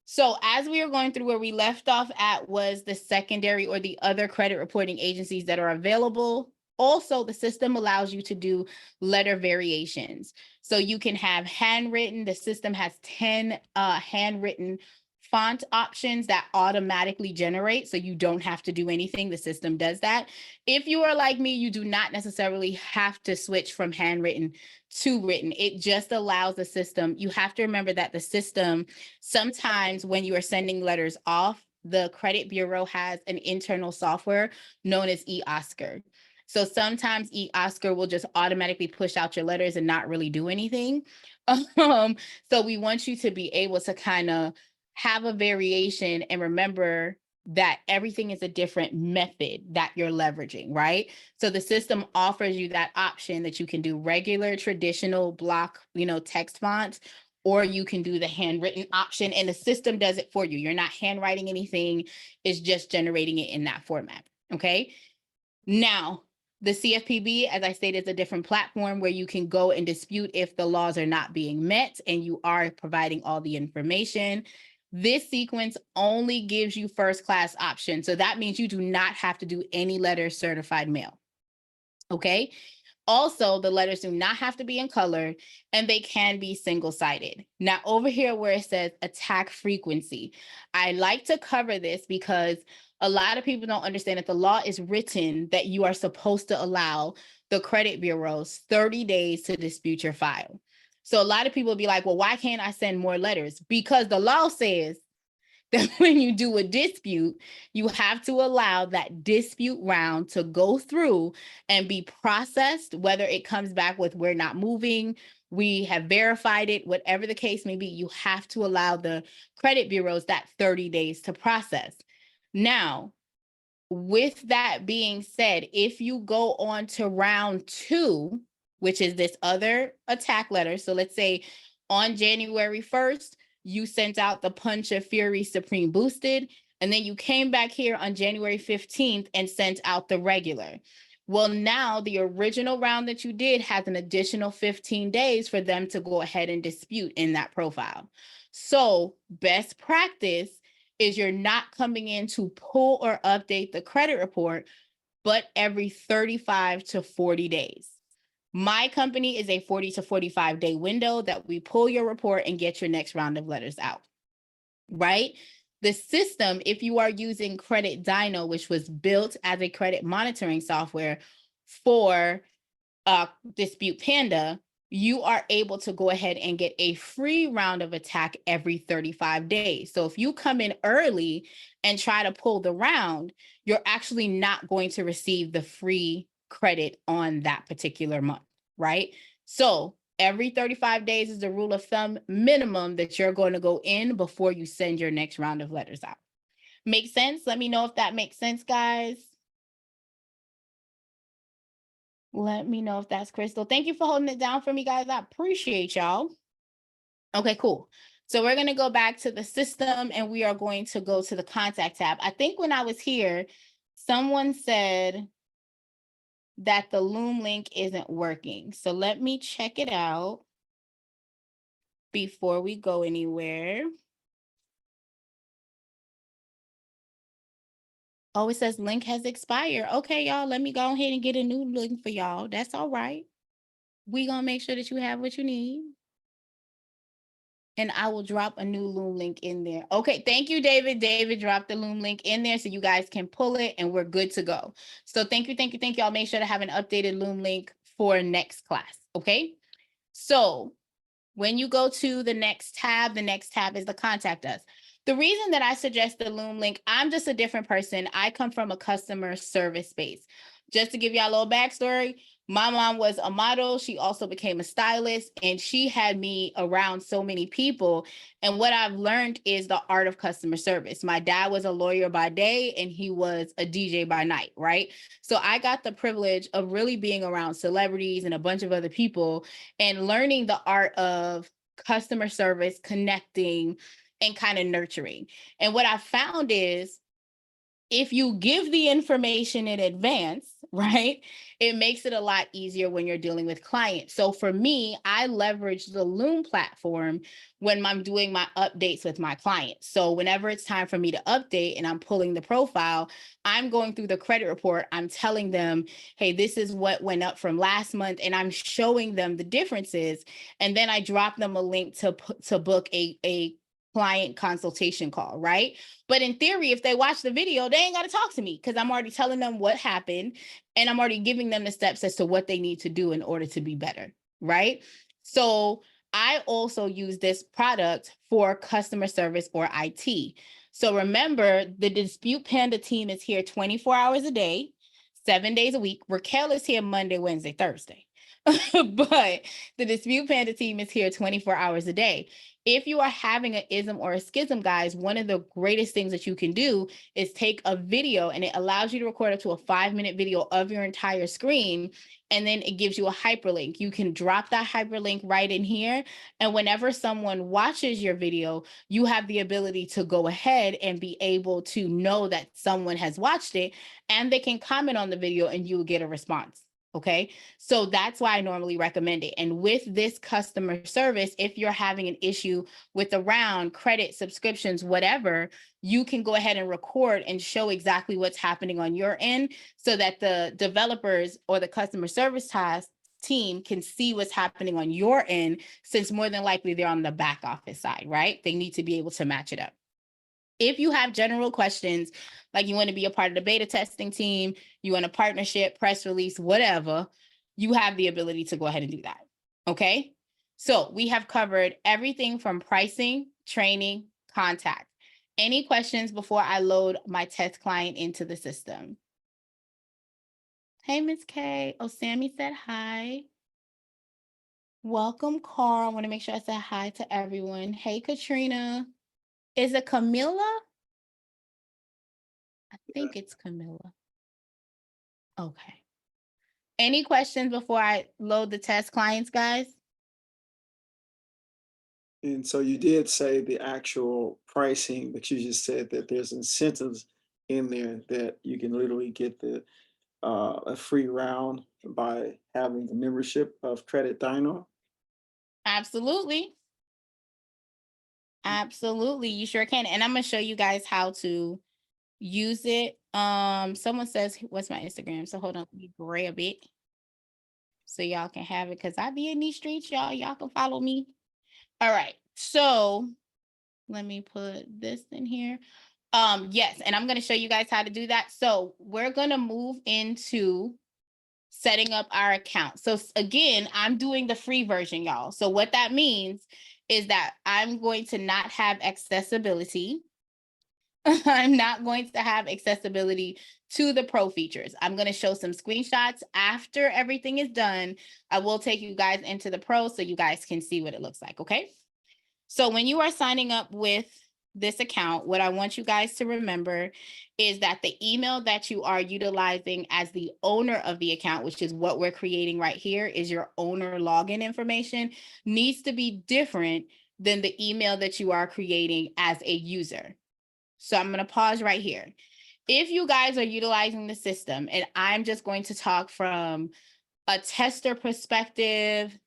so as we are going through, where we left off at was the secondary or the other credit reporting agencies that are available. Also, the system allows you to do letter variations. So you can have handwritten. The system has 10 handwritten font options that automatically generate, so you don't have to do anything. The system does that. If you are like me, you do not necessarily have to switch from handwritten to written. It just allows the system. You have to remember that the system, sometimes when you are sending letters off, the credit bureau has an internal software known as eOscar. So sometimes eOscar will just automatically push out your letters and not really do anything. So we want you to be able to kind of have a variation and remember that everything is a different method that you're leveraging, right? So the system offers you that option that you can do regular traditional block, text fonts, or you can do the handwritten option, and the system does it for you. You're not handwriting anything, it's just generating it in that format, okay? Now, the CFPB, as I stated, is a different platform where you can go and dispute if the laws are not being met and you are providing all the information. This sequence only gives you first class option. So that means you do not have to do any letters certified mail. Okay. Also, the letters do not have to be in color, and they can be single-sided. Now, over here where it says attack frequency, I like to cover this because a lot of people don't understand that the law is written that you are supposed to allow the credit bureaus 30 days to dispute your file. So a lot of people be like, well, why can't I send more letters? Because the law says that when you do a dispute, you have to allow that dispute round to go through and be processed, whether it comes back with we're not moving, we have verified it, whatever the case may be, you have to allow the credit bureaus that 30 days to process. Now, with that being said, if you go on to round 2, which is this other attack letter, so let's say on January 1st, you sent out the Punch of Fury Supreme Boosted, and then you came back here on January 15th and sent out the regular. Well, now the original round that you did has an additional 15 days for them to go ahead and dispute in that profile. So best practice is you're not coming in to pull or update the credit report, but every 35 to 40 days. My company is a 40 to 45 day window that we pull your report and get your next round of letters out, right? The system, if you are using Credit Dyno, which was built as a credit monitoring software for Dispute Panda, you are able to go ahead and get a free round of attack every 35 days. So if you come in early and try to pull the round, you're actually not going to receive the free credit on that particular month, right? So every 35 days is the rule of thumb minimum that you're going to go in before you send your next round of letters out. Make sense? Let me know if that makes sense, guys. Let me know if that's Crystal. Thank you for holding it down for me, guys. I appreciate y'all. Okay, cool. So we're going to go back to the system and we are going to go to the contact tab. I think when I was here, someone said that the Loom link isn't working. So let me check it out before we go anywhere. Oh, it says link has expired. Okay, y'all, let me go ahead and get a new link for y'all. That's all right. we're going to make sure that you have what you need. And I will drop a new Loom link in there. Okay, thank you, David. David dropped the Loom link in there so you guys can pull it and we're good to go. So thank you, thank you, thank you. I'll make sure to have an updated Loom link for next class, okay? So when you go to the next tab is the contact us. The reason that I suggest the Loom link, I'm just a different person. I come from a customer service space. Just to give y'all a little backstory, my mom was a model. She also became a stylist, and she had me around so many people. And what I've learned is the art of customer service. My dad was a lawyer by day, and he was a DJ by night, right? So I got the privilege of really being around celebrities and a bunch of other people and learning the art of customer service, connecting, and kind of nurturing. And what I found is if you give the information in advance, right, it makes it a lot easier when you're dealing with clients. So for me, I leverage the Loom platform when I'm doing my updates with my clients. So whenever it's time for me to update and I'm pulling the profile, I'm going through the credit report. I'm telling them, hey, this is what went up from last month, and I'm showing them the differences. And then I drop them a link to book a client consultation call, right? But in theory, if they watch the video, they ain't got to talk to me because I'm already telling them what happened and I'm already giving them the steps as to what they need to do in order to be better, right? So I also use this product for customer service or IT. So remember, the Dispute Panda team is here 24 hours a day, 7 days a week. Raquel is here Monday, Wednesday, Thursday. But the Dispute Panda team is here 24 hours a day. If you are having an ism or a schism, guys, one of the greatest things that you can do is take a video, and it allows you to record up to a 5-minute video of your entire screen. And then it gives you a hyperlink. You can drop that hyperlink right in here. And whenever someone watches your video, you have the ability to go ahead and be able to know that someone has watched it, and they can comment on the video and you will get a response. Okay, so that's why I normally recommend it. And with this customer service, if you're having an issue with around credit, subscriptions, whatever, you can go ahead and record and show exactly what's happening on your end so that the developers or the customer service task team can see what's happening on your end, since more than likely they're on the back office side, right? They need to be able to match it up. If you have general questions, like you want to be a part of the beta testing team, you want a partnership, press release, whatever, you have the ability to go ahead and do that. Okay. So we have covered everything from pricing, training, contact. Any questions before I load my test client into the system? Hey, Miss K. Oh, Sammy said hi. Welcome, Carl. I want to make sure I said hi to everyone. Hey, Katrina. Is it Camilla? I think it's Camilla. Okay. Any questions before I load the test clients, guys? And so you did say the actual pricing, but you just said that there's incentives in there that you can literally get a free round by having the membership of Credit Dino. Absolutely. Absolutely. You sure can. And I'm going to show you guys how to use it. Someone says, what's my Instagram? So hold on, let me grab it so y'all can have it, because I be in these streets, y'all can follow me. All right. So let me put this in here. Yes, and I'm going to show you guys how to do that. So we're going to move into setting up our account. So again, I'm doing the free version, y'all. So what that means is that I'm going to not have accessibility. I'm not going to have accessibility to the pro features. I'm going to show some screenshots after everything is done. I will take you guys into the pro so you guys can see what it looks like, okay? So when you are signing up with this account, what I want you guys to remember is that the email that you are utilizing as the owner of the account, which is what we're creating right here, is your owner login information, needs to be different than the email that you are creating as a user. So I'm going to pause right here. If you guys are utilizing the system, and I'm just going to talk from a tester perspective,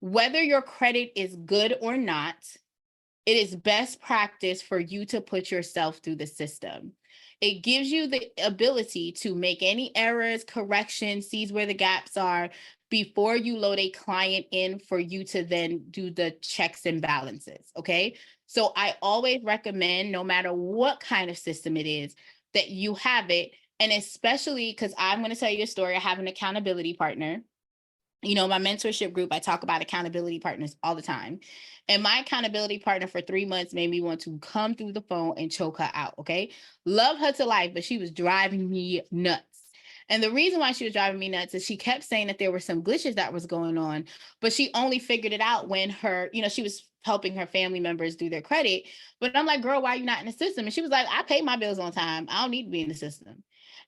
whether your credit is good or not, it is best practice for you to put yourself through the system. It gives you the ability to make any errors, corrections, sees where the gaps are, before you load a client in for you to then do the checks and balances, okay? So I always recommend, no matter what kind of system it is, that you have it. And especially because I'm going to tell you a story. I have an accountability partner. You know, my mentorship group, I talk about accountability partners all the time. And my accountability partner for 3 months made me want to come through the phone and choke her out, okay? Love her to life, but she was driving me nuts. And the reason why she was driving me nuts is she kept saying that there were some glitches that was going on, but she only figured it out when her, you know, she was helping her family members do their credit. But I'm like, girl, why are you not in the system? And she was like, I pay my bills on time. I don't need to be in the system.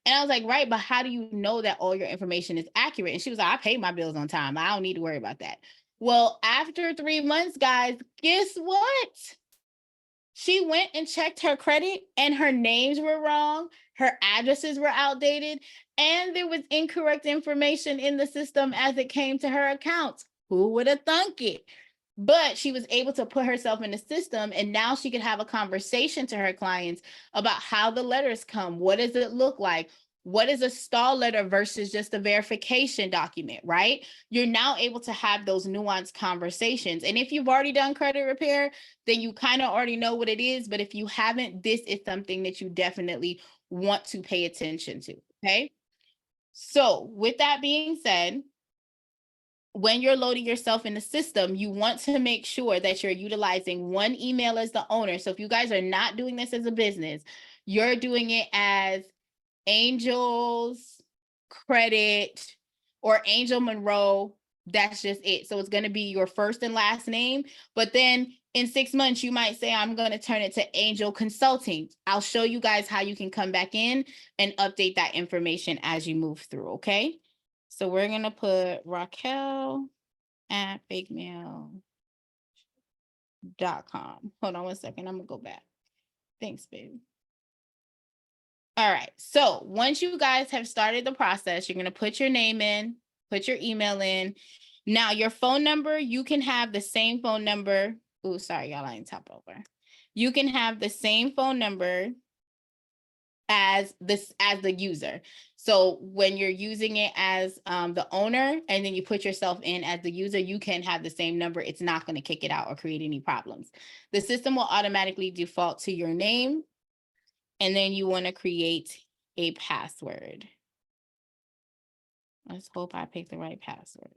And I was like, right, but how do you know that all your information is accurate? And she was like, I pay my bills on time. I don't need to worry about that. Well, after 3 months, guys, guess what? She went and checked her credit and her names were wrong. Her addresses were outdated and there was incorrect information in the system as it came to her accounts. Who would have thunk it? But she was able to put herself in the system and now she could have a conversation to her clients about how the letters come. What does it look like? What is a stall letter versus just a verification document, right? You're now able to have those nuanced conversations. And if you've already done credit repair, then you kind of already know what it is. But if you haven't, this is something that you definitely want to pay attention to, okay? So with that being said, when you're loading yourself in the system, you want to make sure that you're utilizing one email as the owner. So if you guys are not doing this as a business, you're doing it as Angels Credit or Angel Monroe. That's just it. So it's going to be your first and last name. But then in 6 months, you might say, I'm going to turn it to Angel Consulting. I'll show you guys how you can come back in and update that information as you move through. Okay. So we're going to put Raquel at fakemail.com. Hold on 1 second. I'm going to go back. Thanks, babe. All right. So once you guys have started the process, you're going to put your name in, put your email in. Now your phone number, you can have the same phone number. Oh, sorry, y'all, I didn't top over. You can have the same phone number as the user. So when you're using it as the owner and then you put yourself in as the user, you can have the same number. It's not going to kick it out or create any problems. The system will automatically default to your name. And then you want to create a password. Let's hope I picked the right password.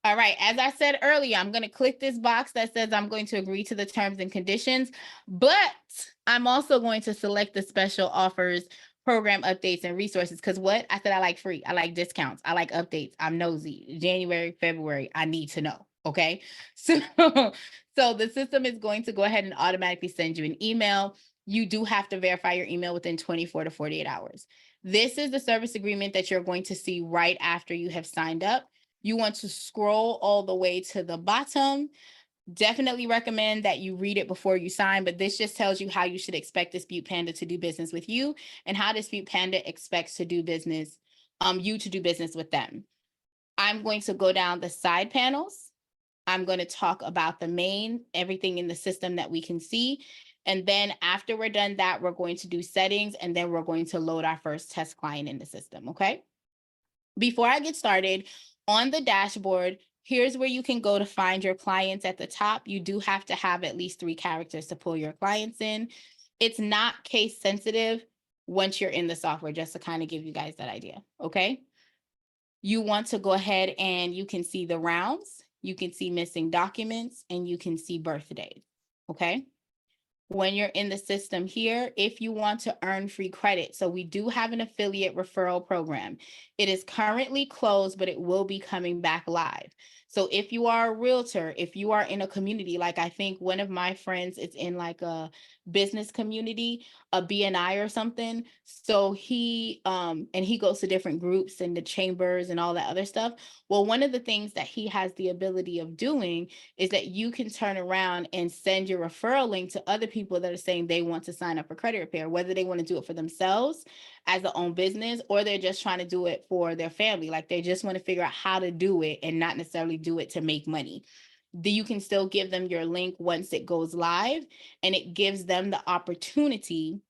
All right, as I said earlier, I'm going to click this box that says I'm going to agree to the terms and conditions, but I'm also going to select the special offers, program updates, and resources. Because what? I said I like free, I like discounts, I like updates, I'm nosy. January, February, I need to know, okay? So the system is going to go ahead and automatically send you an email. You do have to verify your email within 24 to 48 hours. This is the service agreement that you're going to see right after you have signed up. You want to scroll all the way to the bottom. Definitely recommend that you read it before you sign, but this just tells you how you should expect Dispute Panda to do business with you and how Dispute Panda expects to do business, you to do business with them. I'm going to go down the side panels. I'm going to talk about the main, everything in the system that we can see. And then after we're done that, we're going to do settings, and then we're going to load our first test client in the system, okay? Before I get started, on the dashboard, here's where you can go to find your clients at the top. You do have to have at least 3 characters to pull your clients in. It's not case sensitive once you're in the software, just to kind of give you guys that idea, okay? You want to go ahead and you can see the rounds, you can see missing documents, and you can see birthdays, okay? When you're in the system here, if you want to earn free credit. So we do have an affiliate referral program. It is currently closed, but it will be coming back live. So if you are a realtor, if you are in a community, like I think one of my friends is in like a business community, a BNI or something. So he goes to different groups and the chambers and all that other stuff. Well, one of the things that he has the ability of doing is that you can turn around and send your referral link to other people that are saying they want to sign up for credit repair, whether they want to do it for themselves as their own business, or they're just trying to do it for their family. Like they just want to figure out how to do it and not necessarily do it to make money. You can still give them your link once it goes live, and it gives them the opportunity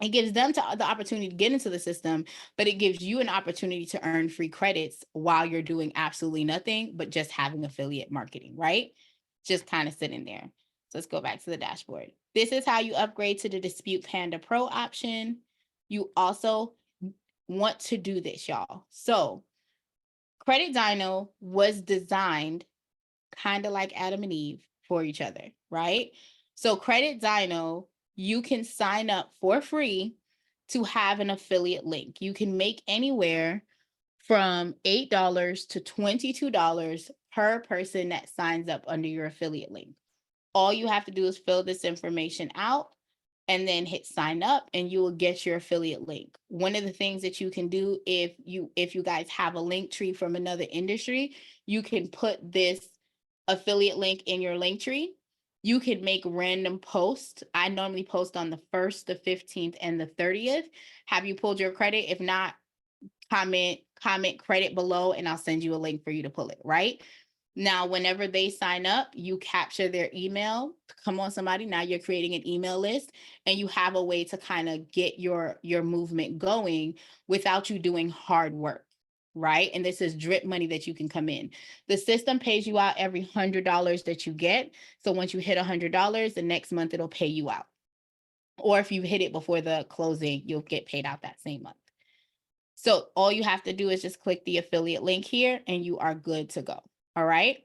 It gives them the opportunity to get into the system, but it gives you an opportunity to earn free credits while you're doing absolutely nothing, but just having affiliate marketing, right? Just kind of sitting there. So let's go back to the dashboard. This is how you upgrade to the Dispute Panda Pro option. You also want to do this, y'all. So Credit Dino was designed kind of like Adam and Eve for each other, right? So Credit Dino, you can sign up for free to have an affiliate link. You can make anywhere from $8 to $22 per person that signs up under your affiliate link. All you have to do is fill this information out and then hit sign up, and you will get your affiliate link. One of the things that you can do if you guys have a link tree from another industry, you can put this affiliate link in your link tree. You can make random posts. I normally post on the 1st, the 15th, and the 30th. Have you pulled your credit? If not, comment credit below and I'll send you a link for you to pull it, right? Now, whenever they sign up, you capture their email. Come on, somebody, now you're creating an email list and you have a way to kind of get your movement going without you doing hard work, right? And this is drip money that you can come in. The system pays you out every $100 that you get. So once you hit $100, the next month it'll pay you out. Or if you hit it before the closing, you'll get paid out that same month. So all you have to do is just click the affiliate link here and you are good to go. All right.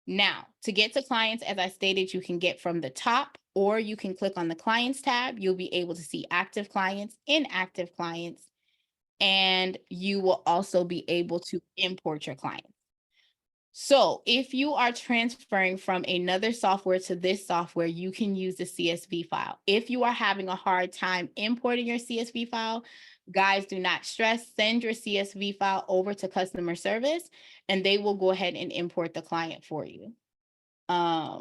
Now, to get to clients, as I stated, you can get from the top, or you can click on the clients tab. You'll be able to see active clients, inactive clients, and you will also be able to import your clients. So if you are transferring from another software to this software, you can use the CSV file. If you are having a hard time importing your CSV file, guys, do not stress. Send your CSV file over to customer service and they will go ahead and import the client for you. Yeah.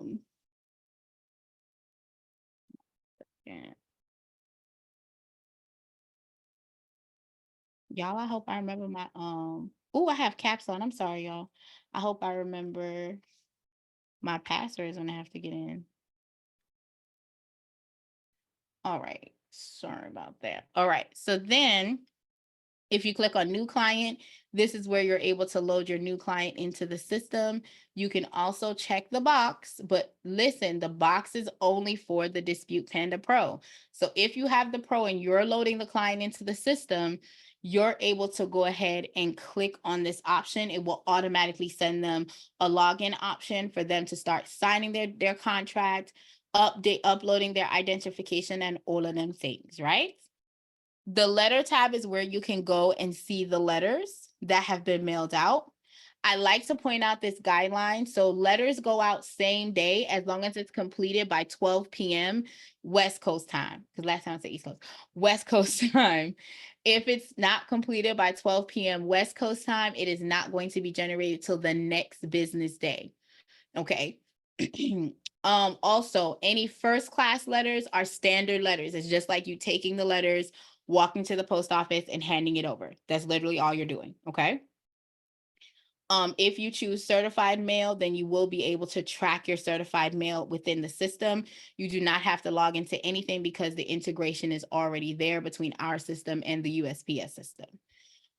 Y'all, I hope I remember my, I have caps on. I'm sorry, y'all. I hope I remember my passwords when I have to get in. All right, sorry about that. All right, so then if you click on new client, this is where you're able to load your new client into the system. You can also check the box, but listen, the box is only for the Dispute Panda Pro. So if you have the Pro and you're loading the client into the system, you're able to go ahead and click on this option. It will automatically send them a login option for them to start signing their contract, uploading their identification and all of them things, right? The letter tab is where you can go and see the letters that have been mailed out. I like to point out this guideline. So letters go out same day as long as it's completed by 12 p.m. West Coast time. Because last time I said East Coast. West Coast time. If it's not completed by 12 p.m. West Coast time, it is not going to be generated till the next business day. Okay. Also, any first class letters are standard letters. It's just like you taking the letters, walking to the post office and handing it over. That's literally all you're doing, okay? If you choose certified mail, then you will be able to track your certified mail within the system. You do not have to log into anything because the integration is already there between our system and the USPS system.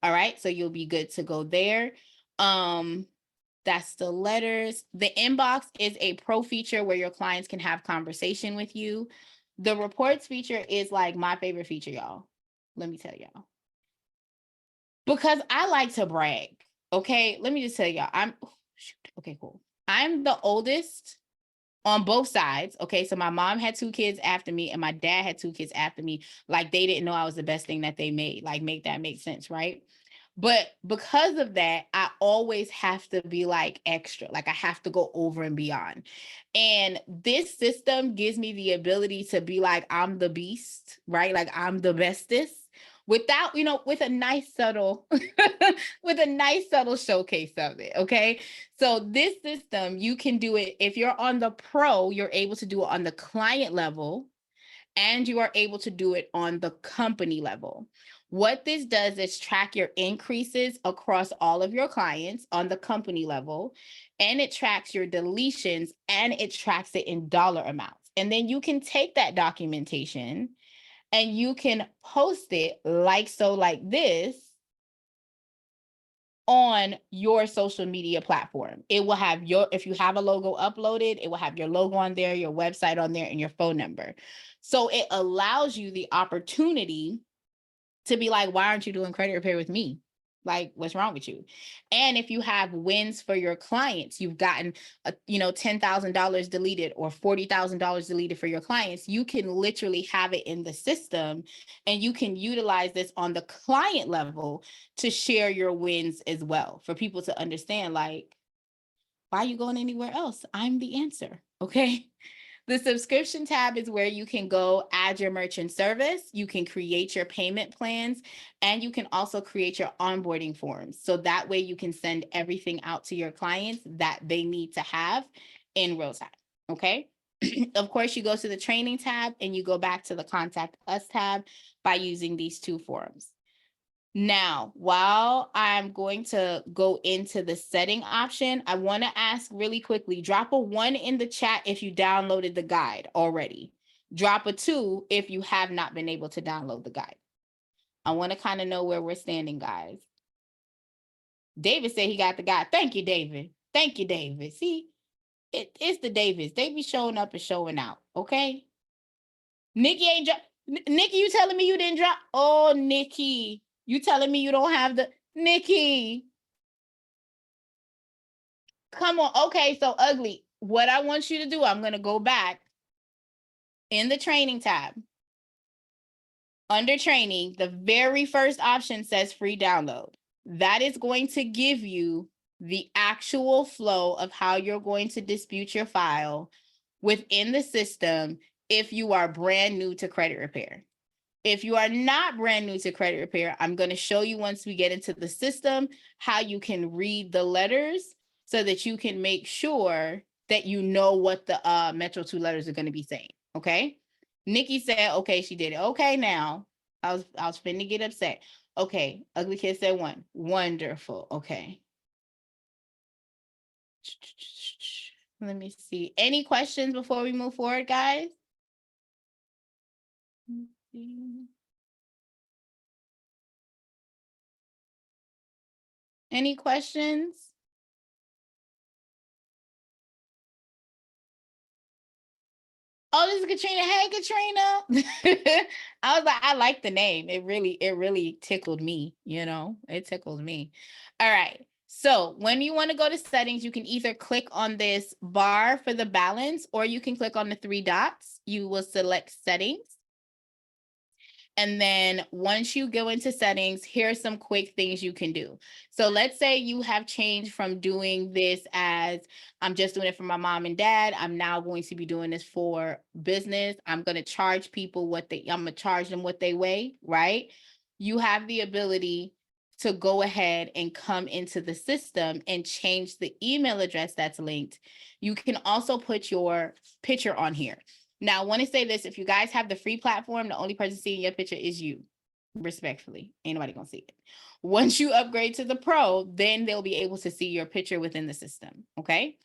All right, so you'll be good to go there. That's the letters. The inbox is a pro feature where your clients can have conversation with you. The reports feature is like my favorite feature, y'all. Let me tell y'all. Because I like to brag. Okay, let me just tell y'all. Okay, cool. I'm the oldest on both sides. Okay, so my mom had 2 kids after me and my dad had 2 kids after me. Like they didn't know I was the best thing that they made. Like make that make sense, right? But because of that, I always have to be like extra, like I have to go over and beyond. And this system gives me the ability to be like, I'm the beast, right? Like I'm the bestest without, with a nice subtle, with a nice subtle showcase of it. Okay. So this system, you can do it. If you're on the pro, you're able to do it on the client level and you are able to do it on the company level. What this does is track your increases across all of your clients on the company level, and it tracks your deletions and it tracks it in dollar amounts. And then you can take that documentation and you can post it like so, like this, on your social media platform. It will have if you have a logo uploaded, it will have your logo on there, your website on there, and your phone number. So it allows you the opportunity to be like, why aren't you doing credit repair with me? Like, what's wrong with you? And if you have wins for your clients, you've gotten, $10,000 deleted or $40,000 deleted for your clients, you can literally have it in the system, and you can utilize this on the client level to share your wins as well, for people to understand, like, why are you going anywhere else? I'm the answer, okay? The subscription tab is where you can go add your merchant service, you can create your payment plans, and you can also create your onboarding forms. So that way you can send everything out to your clients that they need to have in real time, okay? Of course, you go to the training tab and you go back to the contact us tab by using these two forms. Now, while I'm going to go into the setting option, I want to ask really quickly, drop a 1 in the chat if you downloaded the guide already. Drop a 2 if you have not been able to download the guide. I want to kind of know where we're standing, guys. David said he got the guide. Thank you, David. Thank you, David. See, it's the Davids. They be showing up and showing out, okay? Nikki ain't drop. Nikki, you telling me you didn't drop? Oh, Nikki. You telling me you don't have the Nikki? Come on. Okay, so Ugly. What I want you to do, I'm going to go back in the training tab. Under training, the very first option says free download. That is going to give you the actual flow of how you're going to dispute your file within the system if you are brand new to credit repair. If you are not brand new to credit repair, I'm going to show you once we get into the system how you can read the letters so that you can make sure that you know what the Metro 2 letters are going to be saying, okay? Nikki said, okay, she did it. Okay, now, I was finna get upset. Okay, Ugly Kid said 1. Wonderful, okay. Let me see. Any questions before we move forward, guys? Any questions? Oh, this is Katrina. Hey, Katrina. I was like, I like the name. It really tickled me, it tickled me. All right. So when you want to go to settings, you can either click on this bar for the balance, or you can click on the 3 dots. You will select settings. And then once you go into settings, here's some quick things you can do. So let's say you have changed from doing this as I'm just doing it for my mom and dad. I'm now going to be doing this for business. I'm going to charge people I'm going to charge them what they weigh, right? You have the ability to go ahead and come into the system and change the email address that's linked. You can also put your picture on here. Now, I want to say this, if you guys have the free platform, the only person seeing your picture is you, respectfully. Ain't nobody gonna see it. Once you upgrade to the pro, then they'll be able to see your picture within the system, okay?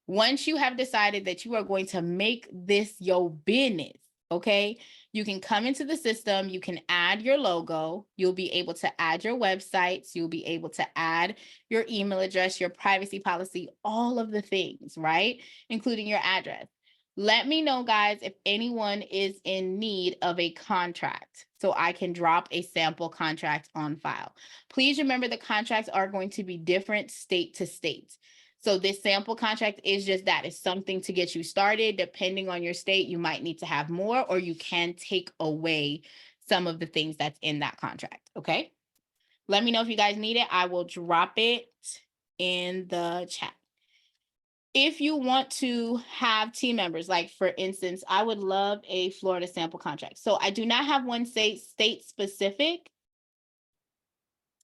Once you have decided that you are going to make this your business, okay, you can come into the system, you can add your logo, you'll be able to add your websites, you'll be able to add your email address, your privacy policy, all of the things, right? Including your address. Let me know, guys, if anyone is in need of a contract so I can drop a sample contract on file. Please remember the contracts are going to be different state to state. So this sample contract is just that. It's something to get you started. Depending on your state, you might need to have more, or you can take away some of the things that's in that contract, okay? Let me know if you guys need it. I will drop it in the chat. If you want to have team members, like for instance, I would love a Florida sample contract. So I do not have one state specific.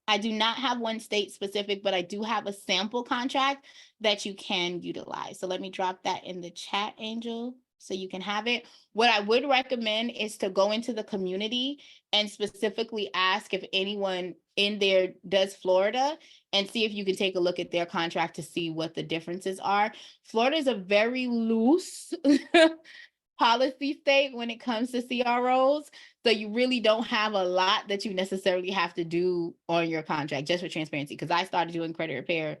I do not have one state specific, but I do have a sample contract that you can utilize. So let me drop that in the chat, Angel, so you can have it. What I would recommend is to go into the community and specifically ask if anyone in there does Florida, and see if you can take a look at their contract to see what the differences are. Florida is a very loose policy state when it comes to CROs. So you really don't have a lot that you necessarily have to do on your contract, just for transparency. Because I started doing credit repair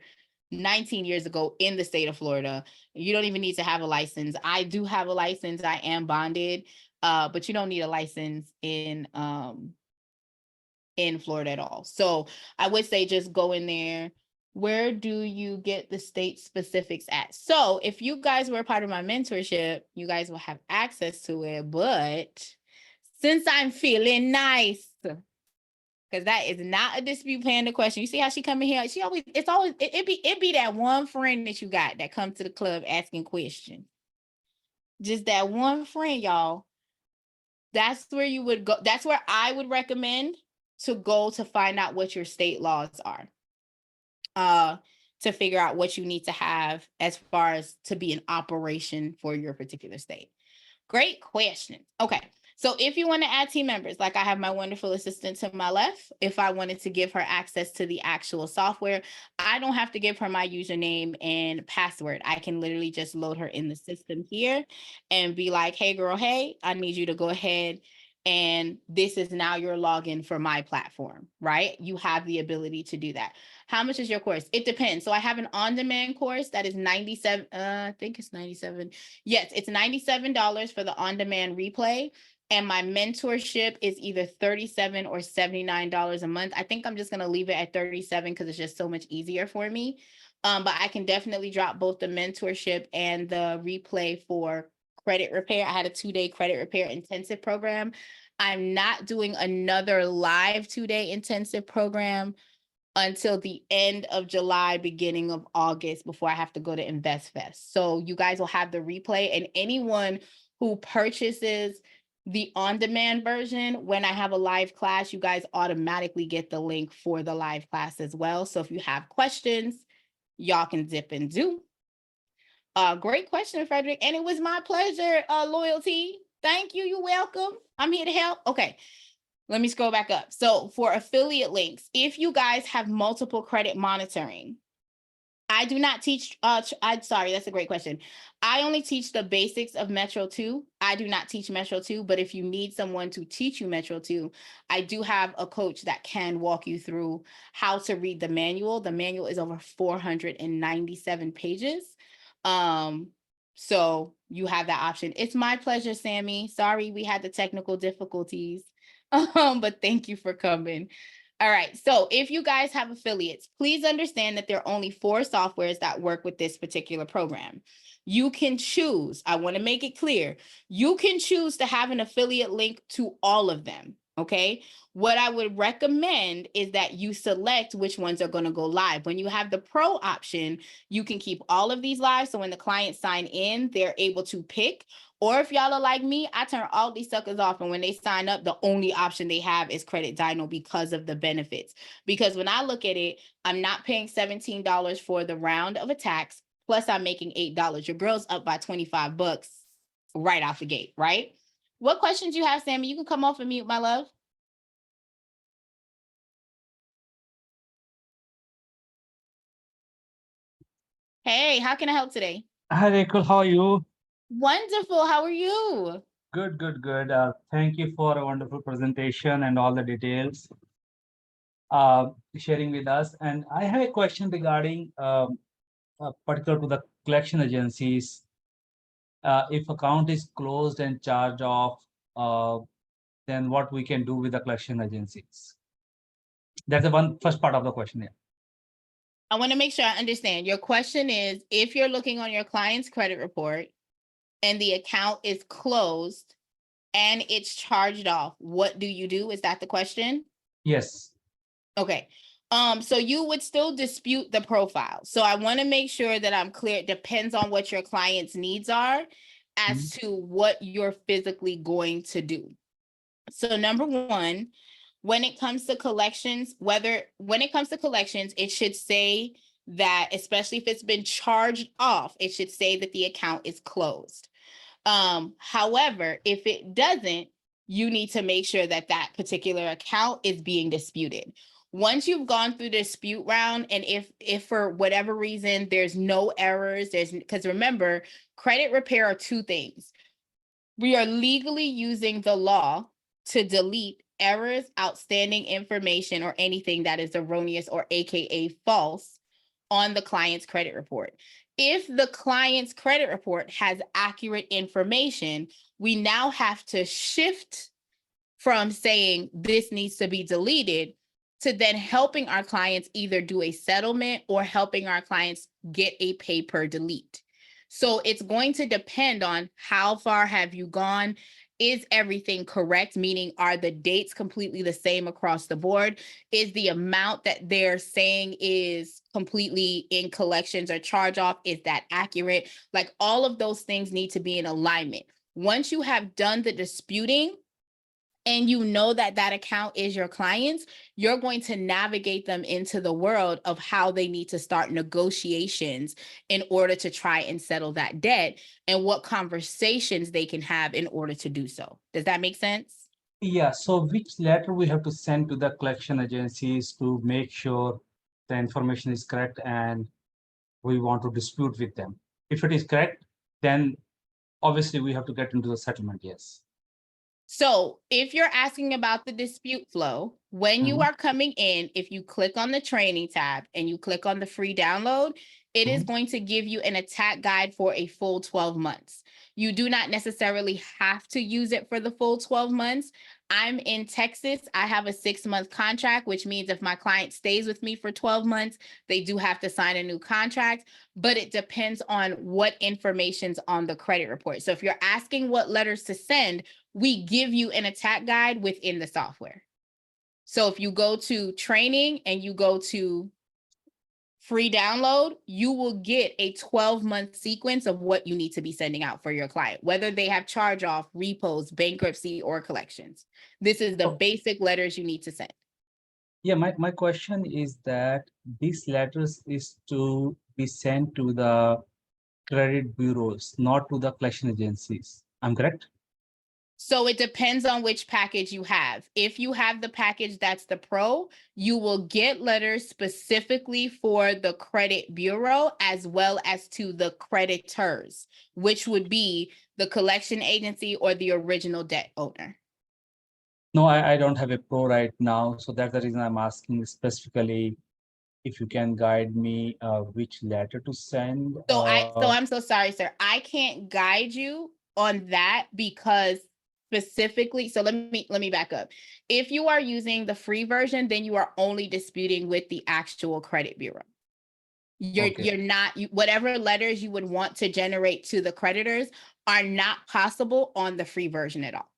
19 years ago in the state of Florida. You don't even need to have a license. I do have a license. I am bonded, but you don't need a license in Florida at all. So I would say just go in there. Where do you get the state specifics at? So if you guys were a part of my mentorship, you guys will have access to it. But since I'm feeling nice, because that is not a Dispute Panda question. You see how she come in here? She always, it's always, it be that one friend that you got that comes to the club asking questions. Just that one friend, y'all. That's where you would go. That's where I would recommend to go to find out what your state laws are. To figure out what you need to have as far as to be in operation for your particular state. Great question. Okay. So if you want to add team members, like I have my wonderful assistant to my left, if I wanted to give her access to the actual software, I don't have to give her my username and password. I can literally just load her in the system here and be like, hey girl, hey, I need you to go ahead and this is now your login for my platform, right? You have the ability to do that. How much is your course? It depends. So I have an on-demand course that is 97, I think it's 97. Yes, it's $97 for the on-demand replay. And my mentorship is either $37 or $79 a month. I think I'm just gonna leave it at 37 because it's just so much easier for me. But I can definitely drop both the mentorship and the replay for credit repair. I had a 2-day credit repair intensive program. I'm not doing another live 2-day intensive program until the end of July, beginning of August, before I have to go to InvestFest. So you guys will have the replay, and anyone who purchases the on-demand version, when I have a live class, you guys automatically get the link for the live class as well. So if you have questions, y'all can zip and do. Great question, Frederick. And it was my pleasure, Loyalty. Thank you. You're welcome. I'm here to help. Okay. Let me scroll back up. So for affiliate links, if you guys have multiple credit monitoring, I do not teach, I'm sorry, that's a great question. I only teach the basics of Metro 2. I do not teach Metro 2, but if you need someone to teach you Metro 2, I do have a coach that can walk you through how to read the manual. The manual is over 497 pages. So you have that option. It's my pleasure, Sammy. Sorry, we had the technical difficulties, but thank you for coming. All right, so if you guys have affiliates, please understand that there are only 4 softwares that work with this particular program. You can choose, I want to make it clear, you can choose to have an affiliate link to all of them, okay? What I would recommend is that you select which ones are going to go live. When you have the pro option, you can keep all of these live, so when the clients sign in, they're able to pick. Or if y'all are like me, I turn all these suckers off. And when they sign up, the only option they have is Credit Dino because of the benefits. Because when I look at it, I'm not paying $17 for the round of attacks, plus I'm making $8. Your girl's up by 25 bucks right out the gate, right? What questions you have, Sammy? You can come off and mute, my love. Hey, how can I help today? Hi, Rekul, how are you? Wonderful. How are you? Good, good, good. Thank you for a wonderful presentation and all the details sharing with us. And I have a question regarding particular to the collection agencies. If account is closed and charged off, then what we can do with the collection agencies? That's the first part of the question. Yeah. I want to make sure I understand. Your question is, if you're looking on your client's credit report and the account is closed and it's charged off, what do you do? Is that the question? Yes. Okay. So you would still dispute the profile. So I want to make sure that I'm clear. It depends on what your client's needs are as to what you're physically going to do. So number one, when it comes to collections, it should say that, especially if it's been charged off, it should say that the account is closed. However, if it doesn't, you need to make sure that that particular account is being disputed. Once you've gone through the dispute round, and if for whatever reason there's no errors, because remember, credit repair are 2 things. We are legally using the law to delete errors, outstanding information, or anything that is erroneous or AKA false on the client's credit report. If the client's credit report has accurate information, we now have to shift from saying this needs to be deleted to then helping our clients either do a settlement or helping our clients get a pay per delete. So it's going to depend on how far have you gone? Is everything correct? Meaning, are the dates completely the same across the board? Is the amount that they're saying is completely in collections or charge off, is that accurate? Like, all of those things need to be in alignment. Once you have done the disputing, and you know that that account is your client's, you're going to navigate them into the world of how they need to start negotiations in order to try and settle that debt, and what conversations they can have in order to do so. Does that make sense? Yeah, so which letter we have to send to the collection agencies to make sure the information is correct and we want to dispute with them? If it is correct, then obviously we have to get into the settlement, yes. So if you're asking about the dispute flow, when you are coming in, if you click on the training tab and you click on the free download, it is going to give you an attack guide for a full 12 months. You do not necessarily have to use it for the full 12 months. I'm in Texas. I have a 6-month contract, which means if my client stays with me for 12 months, they do have to sign a new contract, but it depends on what information's on the credit report. So if you're asking what letters to send, we give you an attack guide within the software. So if you go to training and you go to free download, you will get a 12-month sequence of what you need to be sending out for your client, whether they have charge off, repos, bankruptcy, or collections. This is the basic letters you need to send. Yeah, my question is that these letters is to be sent to the credit bureaus, not to the collection agencies. I'm correct? So it depends on which package you have. If you have the package that's the pro, you will get letters specifically for the credit bureau as well as to the creditors, which would be the collection agency or the original debt owner. No, I don't have a pro right now. So that's the reason I'm asking specifically if you can guide me which letter to send. So I'm so sorry, sir. I can't guide you on that because specifically, so let me back up. If you are using the free version, then you are only disputing with the actual credit bureau. You're not, whatever letters you would want to generate to the creditors are not possible on the free version at all.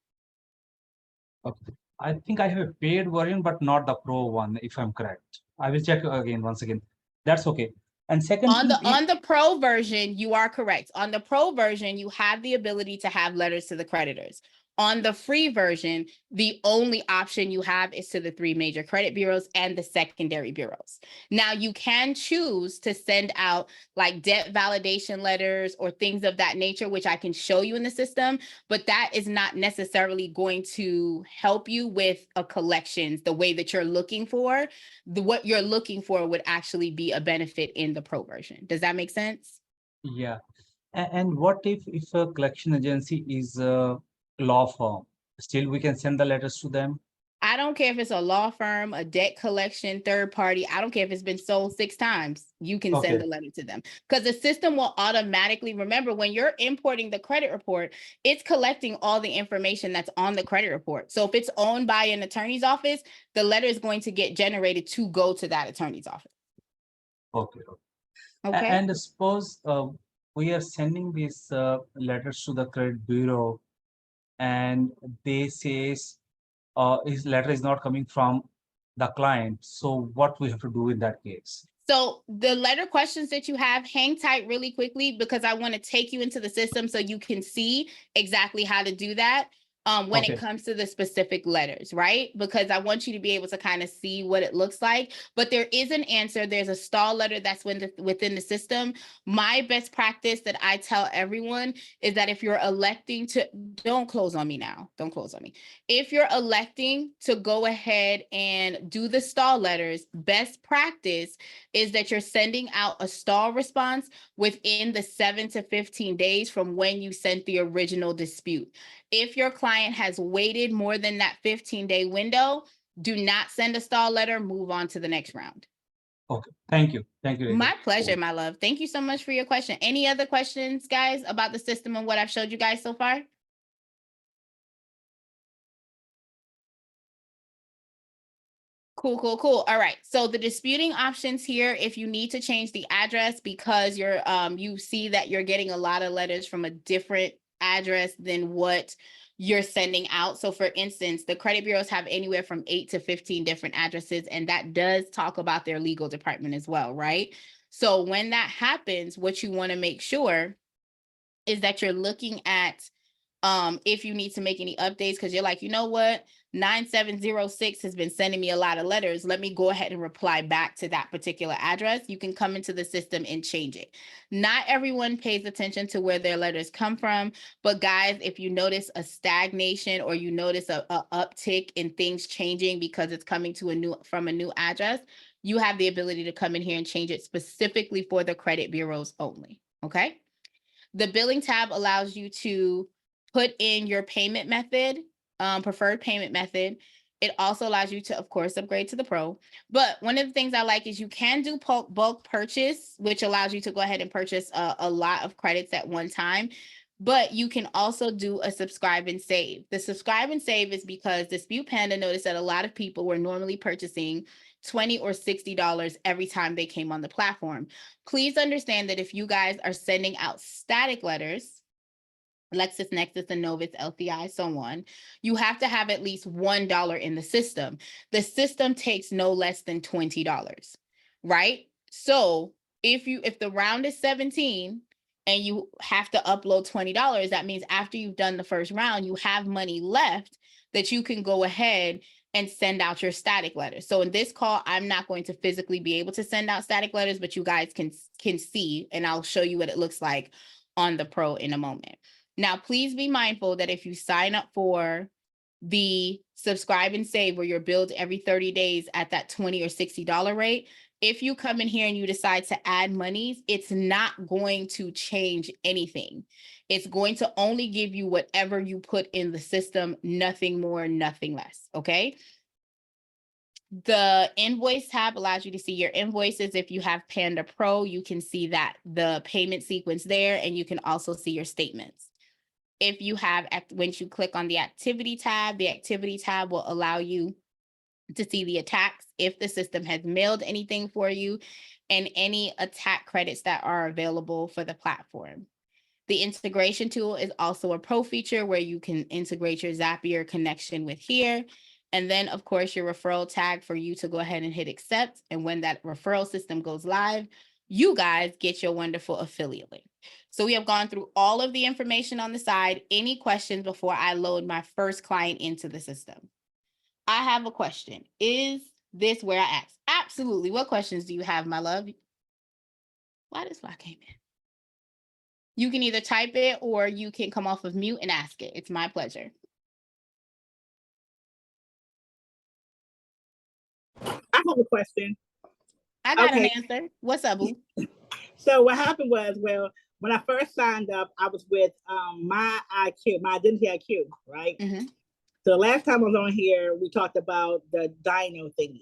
Okay. I think I have a paid version, but not the pro one, if I'm correct. I will check again once again. That's okay. And second On thing, the pro version, you are correct. On the pro version, you have the ability to have letters to the creditors. On the free version, the only option you have is to the 3 major credit bureaus and the secondary bureaus. Now, you can choose to send out like debt validation letters or things of that nature, which I can show you in the system, but that is not necessarily going to help you with a collections the way that you're looking for. What you're looking for would actually be a benefit in the pro version. Does that make sense? yeah. And what if a collection agency is a law firm? Still, we can send the letters to them? I don't care if it's a law firm, a debt collection, third party. I don't care if it's been sold 6 times. You can send the letter to them because the system will automatically, remember, when you're importing the credit report, it's collecting all the information that's on the credit report. So if it's owned by an attorney's office, the letter is going to get generated to go to that attorney's office. Okay. Okay. And suppose we are sending these letters to the credit bureau and they says his letter is not coming from the client. So what we have to do in that case? So the letter questions that you have, hang tight really quickly because I want to take you into the system so you can see exactly how to do that. when Okay. it comes to the specific letters, right? Because I want you to be able to kind of see what it looks like. But there is an answer. There's a stall letter that's within the system. My best practice that I tell everyone is that if you're electing to, don't close on me now. Don't close on me. If you're electing to go ahead and do the stall letters, best practice is that you're sending out a stall response within the 7 to 15 days from when you sent the original dispute. If your client has waited more than that 15-day window, do not send a stall letter, move on to the next round. Okay. Thank you. Thank you. My pleasure, my love. Thank you so much for your question. Any other questions, guys, about the system and what I've showed you guys so far? Cool, cool, cool. All right. So the disputing options here, if you need to change the address because you're you see that you're getting a lot of letters from a different address than what you're sending out. So for instance, the credit bureaus have anywhere from 8 to 15 different addresses, and that does talk about their legal department as well, right? So when that happens, what you want to make sure is that you're looking at if you need to make any updates, because you're like, you know what, 9706 has been sending me a lot of letters. Let me go ahead and reply back to that particular address. You can come into the system and change it. Not everyone pays attention to where their letters come from, but guys, if you notice a stagnation or you notice a uptick in things changing because it's coming to from a new address, you have the ability to come in here and change it specifically for the credit bureaus only. Okay. The billing tab allows you to put in your payment method, preferred payment method. It also allows you to, of course, upgrade to the Pro. But one of the things I like is you can do bulk purchase, which allows you to go ahead and purchase a lot of credits at one time. But you can also do a subscribe and save. The subscribe and save is because Dispute Panda noticed that a lot of people were normally purchasing $20 or $60 every time they came on the platform. Please understand that if you guys are sending out static letters, LexisNexis, and Novus, LCI, so on, you have to have at least $1 in the system. The system takes no less than $20, right? So if the round is 17 and you have to upload $20, that means after you've done the first round, you have money left that you can go ahead and send out your static letters. So in this call, I'm not going to physically be able to send out static letters, but you guys can see, and I'll show you what it looks like on the Pro in a moment. Now, please be mindful that if you sign up for the subscribe and save where you're billed every 30 days at that $20 or $60 rate, if you come in here and you decide to add monies, it's not going to change anything. It's going to only give you whatever you put in the system, nothing more, nothing less, okay? The invoice tab allows you to see your invoices. If you have Panda Pro, you can see that the payment sequence there, and you can also see your statements. If you have, once you click on the activity tab will allow you to see the attacks, if the system has mailed anything for you, and any attack credits that are available for the platform. The integration tool is also a pro feature where you can integrate your Zapier connection with here. And then, of course, your referral tag for you to go ahead and hit accept. And when that referral system goes live, you guys get your wonderful affiliate link. So we have gone through all of the information on the side. Any questions before I load my first client into the system? I have a question. Is this where I ask? Absolutely. What questions do you have, my love? Why this fly came in? You can either type it or you can come off of mute and ask it. It's my pleasure. I have a question. I got an answer. What's up, boo? So what happened was, well, when I first signed up, I was with my IQ, my Identity IQ, right? Mm-hmm. So the last time I was on here, we talked about the Dino thingy.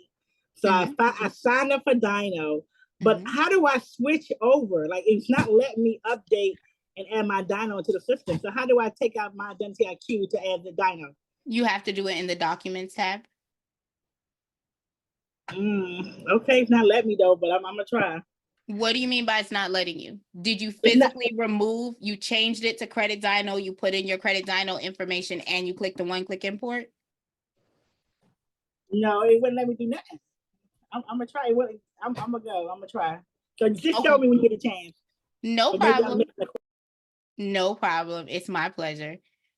So I signed up for Dino, but how do I switch over? Like, it's not letting me update and add my Dino into the system. So how do I take out my Identity IQ to add the Dino? You have to do it in the Documents tab. Okay, it's not letting me though, but I'm gonna try. What do you mean by it's not letting you? Did you physically remove, you changed it to Credit Dino, you put in your Credit Dino information and you click the one-click import? No, it wouldn't let me do nothing. I'm gonna try it. I'm gonna go. I'm gonna try. So just show me when you get a chance. No problem. No problem. It's my pleasure.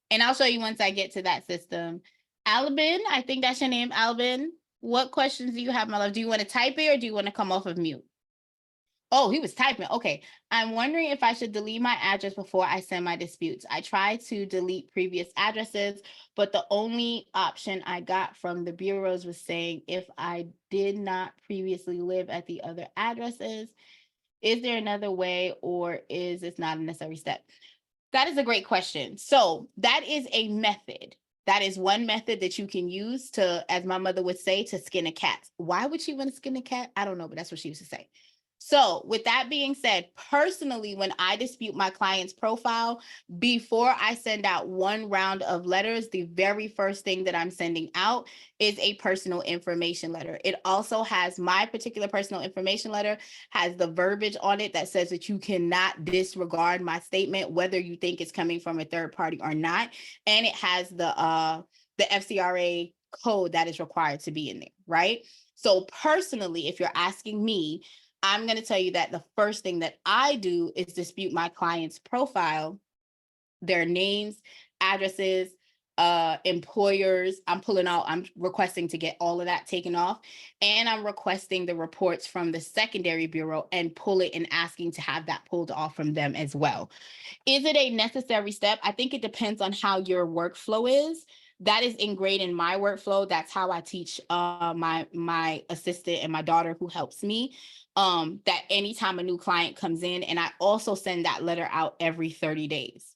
And I'll show you once I get to that system. Albin, I think that's your name, Albin. What questions do you have, my love? Do you want to type it or do you want to come off of mute? Oh, he was typing. Okay. I'm wondering if I should delete my address before I send my disputes. I tried to delete previous addresses, but the only option I got from the bureaus was saying if I did not previously live at the other addresses, is there another way or is this not a necessary step? That is a great question. So that is a method. That is one method that you can use to, as my mother would say, to skin a cat. Why would she want to skin a cat? I don't know, but that's what she used to say. So with that being said, personally, when I dispute my client's profile, before I send out one round of letters, the very first thing that I'm sending out is a personal information letter. It also has my particular personal information letter, has the verbiage on it that says that you cannot disregard my statement, whether you think it's coming from a third party or not. And it has the FCRA code that is required to be in there, right? So personally, if you're asking me, I'm going to tell you that the first thing that I do is dispute my client's profile, their names, addresses, employers. I'm requesting to get all of that taken off. And I'm requesting the reports from the secondary bureau and pull it and asking to have that pulled off from them as well. Is it a necessary step? I think it depends on how your workflow is. That is ingrained in my workflow. That's how I teach my assistant and my daughter who helps me. That anytime a new client comes in, and I also send that letter out every 30 days.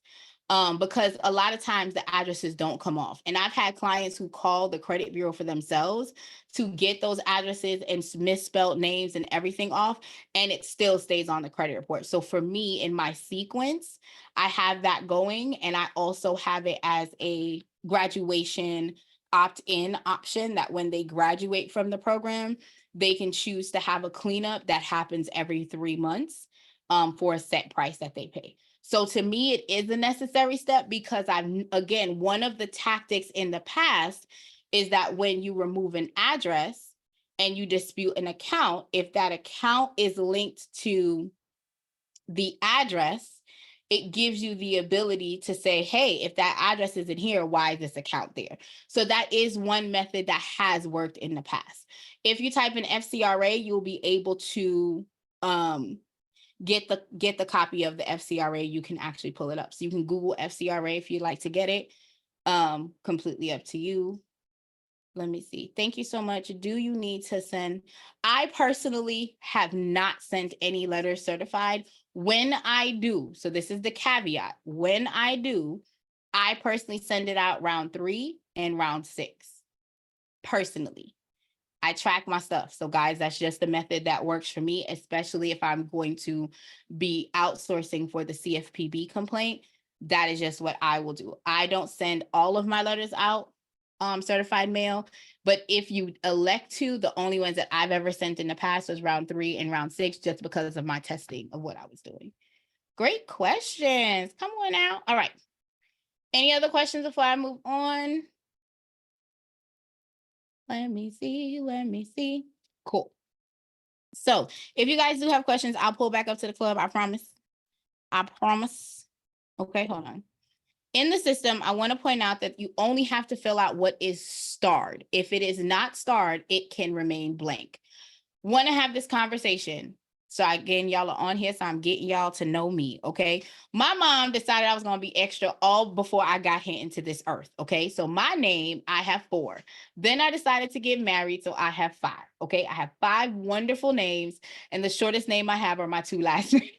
Because a lot of times the addresses don't come off. And I've had clients who call the credit bureau for themselves to get those addresses and misspelled names and everything off, and it still stays on the credit report. So for me, in my sequence, I have that going, and I also have it as a graduation opt-in option that when they graduate from the program, they can choose to have a cleanup that happens every 3 months for a set price that they pay. So to me, it is a necessary step because again, one of the tactics in the past is that when you remove an address and you dispute an account, if that account is linked to the address, it gives you the ability to say, hey, if that address isn't here, why is this account there? So that is one method that has worked in the past. If you type in FCRA, you'll be able to get the copy of the FCRA. You can actually pull it up. So you can Google FCRA if you'd like to get it. Completely up to you. Let me see. Thank you so much. Do you need to send? I personally have not sent any letters certified. When I do, so this is the caveat. When I do, I personally send it out round 3 and round 6. Personally, I track my stuff. So guys, that's just the method that works for me, especially if I'm going to be outsourcing for the CFPB complaint. That is just what I will do. I don't send all of my letters out certified mail, but if you elect to, the only ones that I've ever sent in the past was round 3 and round 6, just because of my testing of what I was doing. Great questions. Come on out. All right. Any other questions before I move on? Let me see. Cool. So if you guys do have questions, I'll pull back up to the club. I promise. Okay, hold on. In the system, I want to point out that you only have to fill out what is starred. If it is not starred, it can remain blank. Want to have this conversation. So again, y'all are on here, so I'm getting y'all to know me, okay? My mom decided I was going to be extra all before I got here into this earth, okay? So my name, I have 4. Then I decided to get married, so I have 5, okay? I have 5 wonderful names, and the shortest name I have are my 2 last names,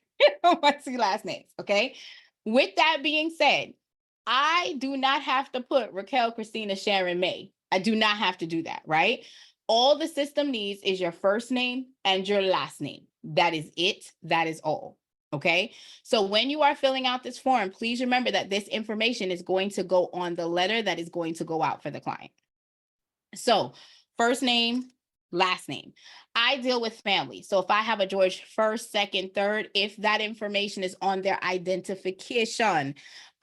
my 2 last names, okay? With that being said, I do not have to put Raquel, Christina, Sharon, May. I do not have to do that, right? All the system needs is your first name and your last name. That is it. That is all. Okay. So when you are filling out this form, please remember that this information is going to go on the letter that is going to go out for the client. So first name, last name. I deal with family. So if I have a George first, second, third, if that information is on their identification,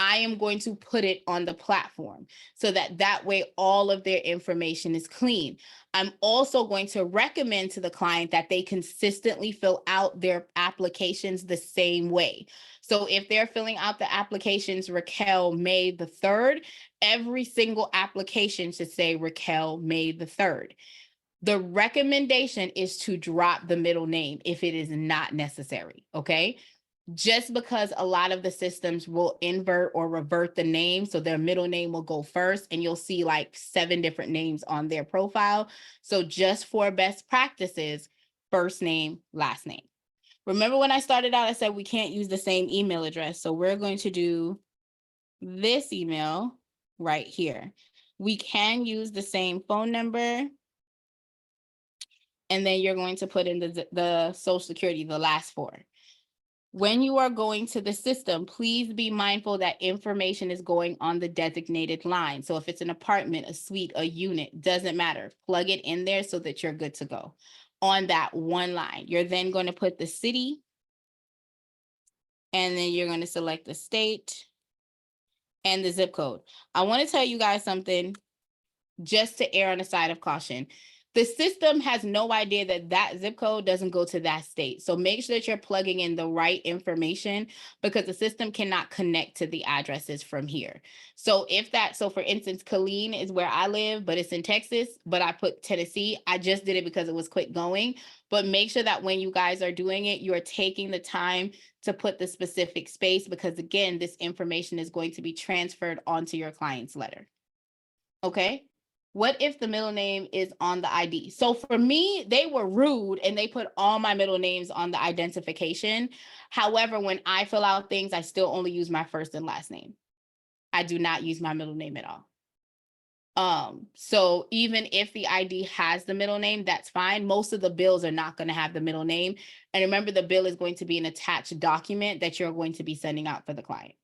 I am going to put it on the platform so that way all of their information is clean. I'm also going to recommend to the client that they consistently fill out their applications the same way. So if they're filling out the applications Raquel May the 3rd, every single application should say Raquel May the 3rd. The recommendation is to drop the middle name if it is not necessary, okay? Just because a lot of the systems will invert or revert the name, so their middle name will go first, and you'll see like 7 different names on their profile. So just for best practices, first name, last name. Remember when I started out, I said we can't use the same email address. So we're going to do this email right here. We can use the same phone number. And then you're going to put in the social security, the last 4. When you are going to the system, please be mindful that information is going on the designated line. So if it's an apartment, a suite, a unit, doesn't matter. Plug it in there so that you're good to go on that one line. You're then going to put the city, and then you're going to select the state and the zip code. I want to tell you guys something just to err on the side of caution. The system has no idea that that zip code doesn't go to that state. So make sure that you're plugging in the right information, because the system cannot connect to the addresses from here. So so for instance, Colleen is where I live, but it's in Texas, but I put Tennessee. I just did it because it was quick going, but make sure that when you guys are doing it, you're taking the time to put the specific space, because again, this information is going to be transferred onto your client's letter. Okay. What if the middle name is on the ID? So for me, they were rude and they put all my middle names on the identification. However, when I fill out things, I still only use my first and last name. I do not use my middle name at all. So even if the ID has the middle name, that's fine. Most of the bills are not going to have the middle name. And remember, the bill is going to be an attached document that you're going to be sending out for the client.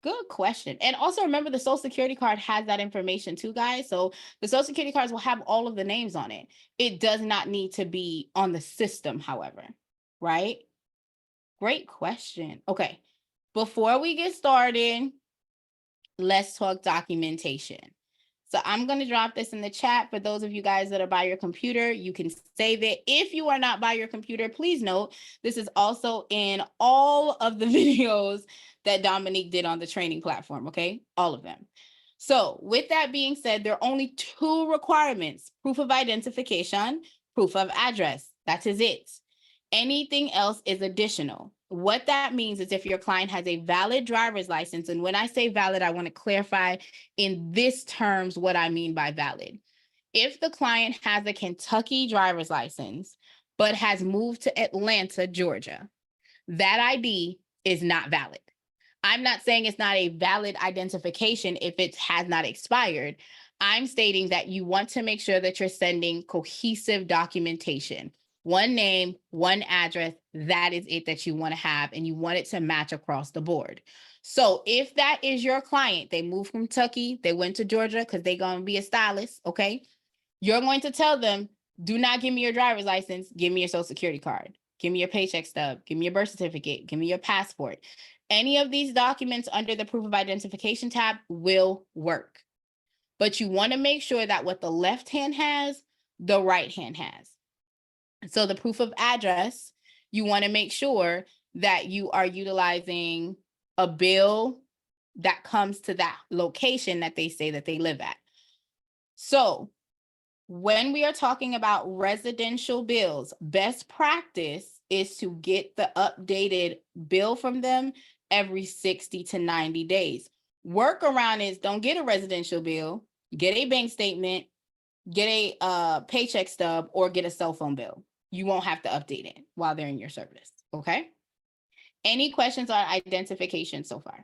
Good question. And also remember, the social security card has that information too, guys. So the social security cards will have all of the names on it. It does not need to be on the system, however, right? Great question. Okay. Before we get started, let's talk documentation. So I'm going to drop this in the chat. For those of you guys that are by your computer, you can save it. If you are not by your computer, please note, this is also in all of the videos that Dominique did on the training platform, okay? All of them. So with that being said, there are only 2 requirements: proof of identification, proof of address. That is it. Anything else is additional. What that means is if your client has a valid driver's license, and when I say valid, I want to clarify in this terms what I mean by valid. If the client has a Kentucky driver's license, but has moved to Atlanta, Georgia, that ID is not valid. I'm not saying it's not a valid identification if it has not expired. I'm stating that you want to make sure that you're sending cohesive documentation. One name, one address, that is it that you want to have, and you want it to match across the board. So if that is your client, they moved from Kentucky, they went to Georgia because they're going to be a stylist, okay? You're going to tell them, do not give me your driver's license, give me your social security card, give me your paycheck stub, give me your birth certificate, give me your passport. Any of these documents under the proof of identification tab will work. But you want to make sure that what the left hand has, the right hand has. So the proof of address, you want to make sure that you are utilizing a bill that comes to that location that they say that they live at. So when we are talking about residential bills, best practice is to get the updated bill from them every 60 to 90 days. Workaround is don't get a residential bill, get a bank statement, get a paycheck stub, or get a cell phone bill. You won't have to update it while they're in your service, okay? Any questions on identification so far?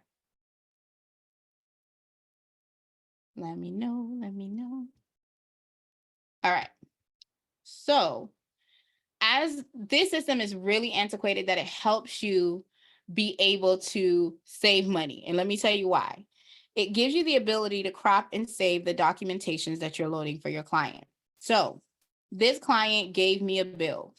Let me know, let me know. All right, so as this system is really antiquated, that it helps you be able to save money. And let me tell you why. It gives you the ability to crop and save the documentations that you're loading for your client. So this client gave me a bill.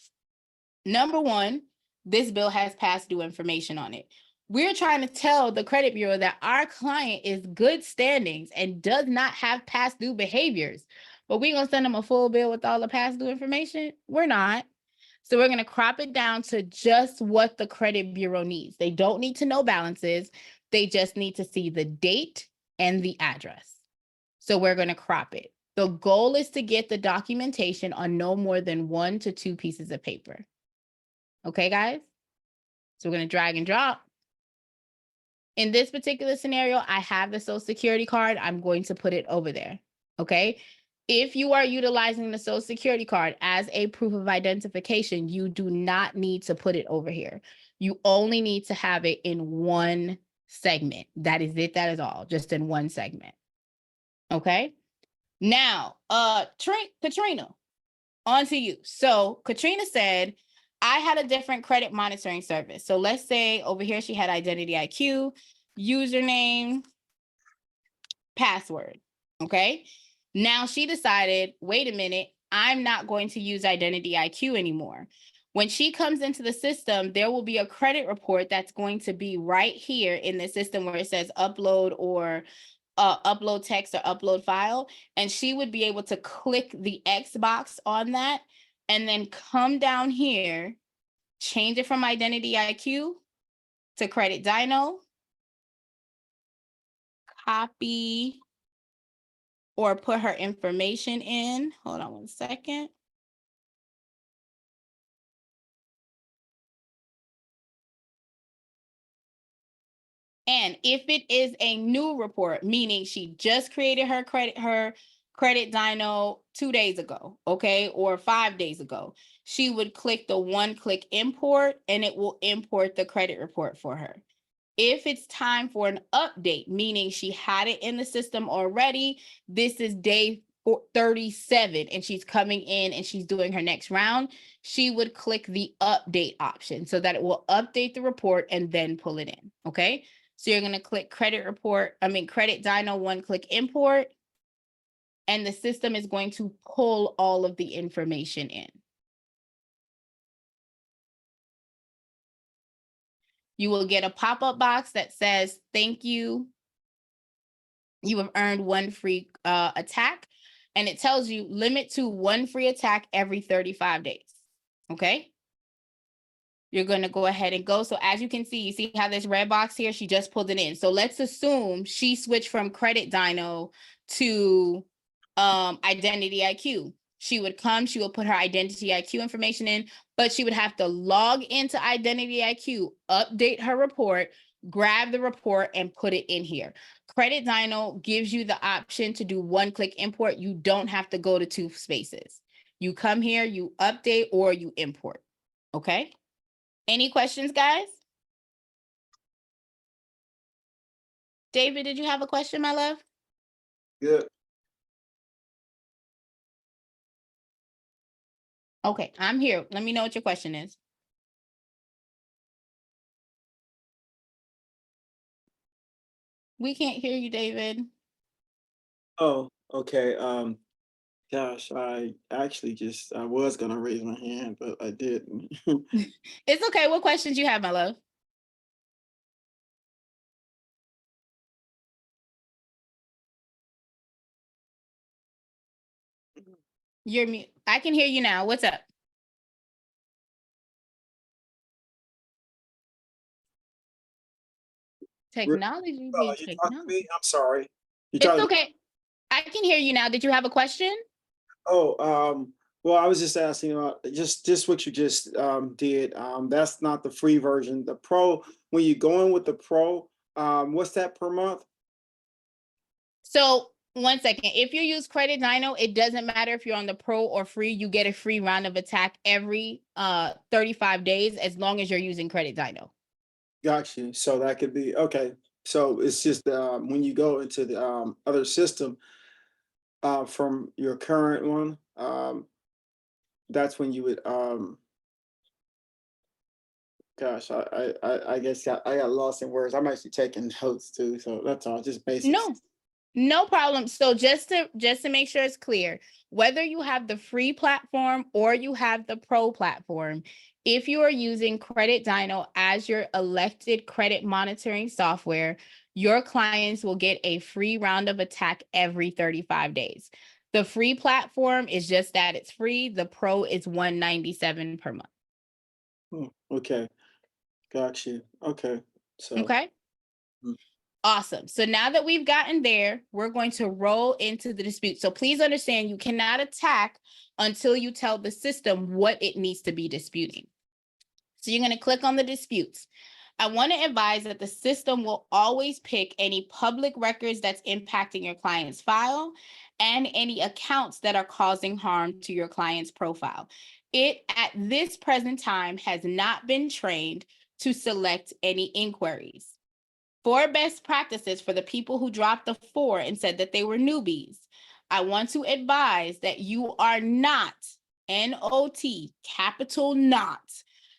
Number one, this bill has past due information on it. We're trying to tell the credit bureau that our client is good standings and does not have past due behaviors. But we're going to send them a full bill with all the past due information? We're not. So we're going to crop it down to just what the credit bureau needs. They don't need to know balances. They just need to see the date and the address. So we're going to crop it. The goal is to get the documentation on no more than 1 to 2 pieces of paper. Okay, guys? So we're going to drag and drop. In this particular scenario, I have the Social Security card. I'm going to put it over there. Okay? If you are utilizing the Social Security card as a proof of identification, you do not need to put it over here. You only need to have it in one segment. That is it. That is all. Just in one segment. Okay? Now, Katrina, on to you. So Katrina said, I had a different credit monitoring service. So let's say over here, she had Identity IQ, username, password. Okay. Now she decided, wait a minute, I'm not going to use Identity IQ anymore. When she comes into the system, there will be a credit report that's going to be right here in the system where it says upload or upload text or upload file. And she would be able to click the X box on that and then come down here, change it from Identity IQ to Credit Dyno, copy or put her information in. Hold on 1 second. And if it is a new report, meaning she just created her credit dyno 2 days ago, okay, or 5 days ago, she would click the one-click import and it will import the credit report for her. If it's time for an update, meaning she had it in the system already, this is day 37 and she's coming in and she's doing her next round, she would click the update option so that it will update the report and then pull it in, okay? So you're going to click credit dyno one-click import, and the system is going to pull all of the information in. You will get a pop-up box that says, thank you. You have earned 1 free attack, and it tells you limit to 1 free attack every 35 days, okay? You're going to go ahead and go. So as you can see, you see how this red box here, she just pulled it in. So let's assume she switched from Credit Dyno to Identity IQ. She would come, she will put her Identity IQ information in, but she would have to log into Identity IQ, update her report, grab the report and put it in here. Credit Dyno gives you the option to do one-click import. You don't have to go to 2 spaces. You come here, you update or you import, okay? Any questions, guys? David, did you have a question, my love? Good. Okay, I'm here. Let me know what your question is. We can't hear you, David. Oh, okay. Gosh, I actually I was gonna raise my hand, but I didn't. It's okay. What questions you have, my love? You're mute. I can hear you now. What's up? Technology Oh, be you talking to technology. me? I'm sorry. It's okay. I can hear you now. Did you have a question? Oh, well, I was just asking about just what you just did. That's not the free version. The pro, when you go in with the pro, what's that per month? So 1 second. If you use Credit Dyno, it doesn't matter if you're on the pro or free. You get a free round of attack every 35 days as long as you're using Credit Dyno. Got you. So that could be okay. So it's just when you go into the other system from your current one, that's when you would gosh, I guess I got lost in words. I'm actually taking notes too, so that's all. Just basics. No, No problem. So just to make sure it's clear, whether you have the free platform or you have the pro platform, if you are using Credit Dyno as your elected credit monitoring software, your clients will get a free round of attack every 35 days. The free platform is just that it's free. The pro is $197 per month. Okay, got you. Okay, so Okay. Awesome. So now that we've gotten there, we're going to roll into the dispute. So please understand, you cannot attack until you tell the system what it needs to be disputing. So you're going to click on the disputes. I want to advise that the system will always pick any public records that's impacting your client's file and any accounts that are causing harm to your client's profile. It, at this present time, has not been trained to select any inquiries. For best practices for the people who dropped the 4 and said that they were newbies, I want to advise that you are not, N-O-T, capital not,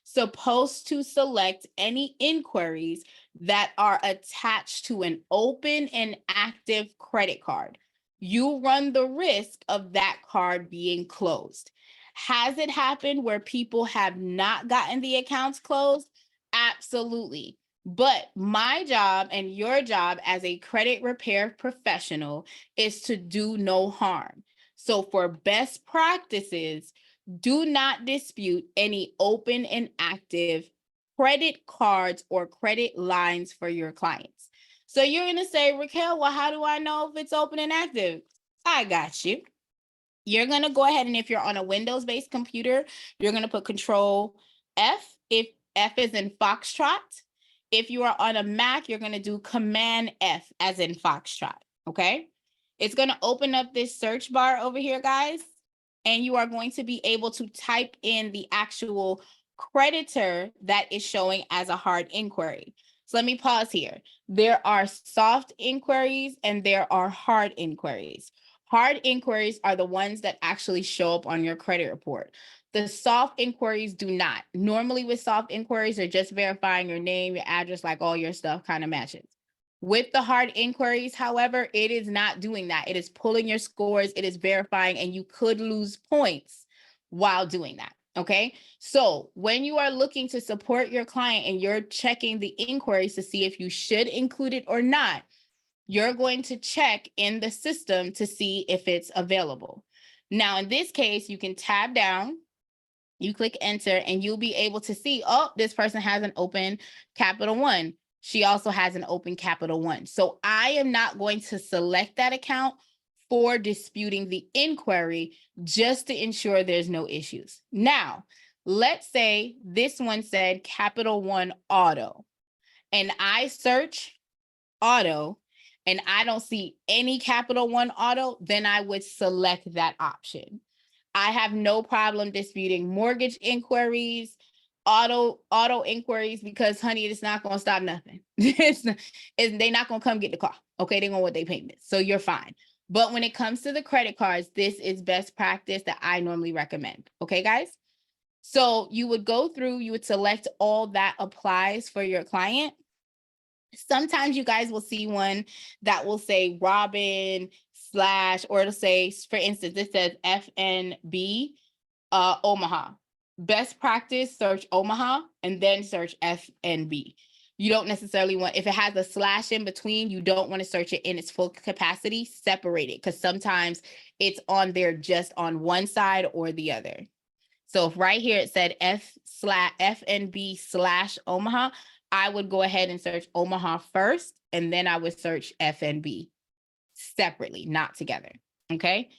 supposed to select any inquiries that are attached to an open and active credit card. You run the risk of that card being closed. Has it happened where people have not gotten the accounts closed? Absolutely. But my job and your job as a credit repair professional is to do no harm. So for best practices, do not dispute any open and active credit cards or credit lines for your clients. So you're going to say, Raquel, well, how do I know if it's open and active? I got you. You're going to go ahead and if you're on a Windows-based computer, you're going to put Control F, if F is in Foxtrot. If you are on a Mac, you're going to do Command F as in Foxtrot, okay? It's going to open up this search bar over here, guys, and you are going to be able to type in the actual creditor that is showing as a hard inquiry. So let me pause here. There are soft inquiries and there are hard inquiries. Hard inquiries are the ones that actually show up on your credit report. The soft inquiries do not. Normally with soft inquiries, they're just verifying your name, your address, like all your stuff kind of matches. With the hard inquiries, however, it is not doing that. It is pulling your scores, it is verifying, and you could lose points while doing that, okay? So when you are looking to support your client and you're checking the inquiries to see if you should include it or not, you're going to check in the system to see if it's available. Now, in this case, you can tab down, you click enter, and you'll be able to see, oh, this person has an open Capital One. She also has an open Capital One. So I am not going to select that account for disputing the inquiry just to ensure there's no issues. Now, let's say this one said Capital One Auto, and I search auto and I don't see any Capital One Auto, then I would select that option. I have no problem disputing mortgage inquiries, auto inquiries, because honey, it's not going to stop nothing. They're not going to come get the car. Okay, they're going to want their payments. So you're fine. But when it comes to the credit cards, this is best practice that I normally recommend. Okay, guys? So you would go through, you would select all that applies for your client. Sometimes you guys will see one that will say Robin / or it'll say, for instance, it says FNB Omaha. Best practice, search Omaha and then search FNB. You don't necessarily want, if it has a / in between, you don't want to search it in its full capacity, separate it, because sometimes it's on there just on one side or the other. So if right here it said FNB / Omaha, I would go ahead and search Omaha first, and then I would search FNB separately, not together, okay?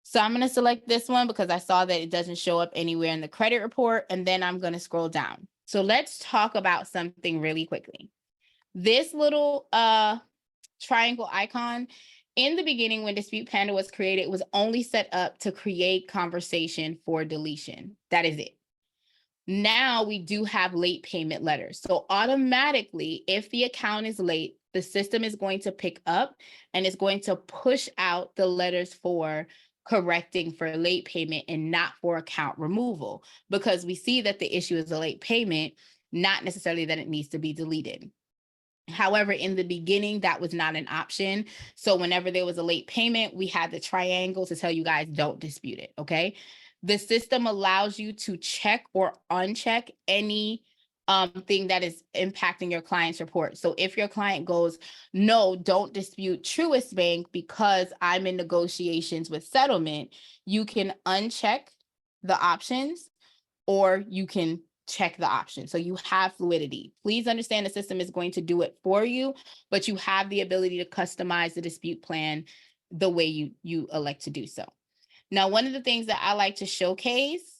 So I'm gonna select this one because I saw that it doesn't show up anywhere in the credit report, and then I'm gonna scroll down. So let's talk about something really quickly. This little triangle icon, in the beginning when Dispute Panda was created, it was only set up to create conversation for deletion. That is it. Now we do have late payment letters. So automatically, if the account is late, the system is going to pick up and it's going to push out the letters for correcting for late payment and not for account removal, because we see that the issue is a late payment, not necessarily that it needs to be deleted. However, in the beginning, that was not an option. So whenever there was a late payment, we had the triangle to tell you guys don't dispute it, okay? The system allows you to check or uncheck any thing that is impacting your client's report. So if your client goes, no, don't dispute Truist Bank because I'm in negotiations with settlement, you can uncheck the options or you can check the option. So you have fluidity. Please understand the system is going to do it for you, but you have the ability to customize the dispute plan the way you elect to do so. Now, one of the things that I like to showcase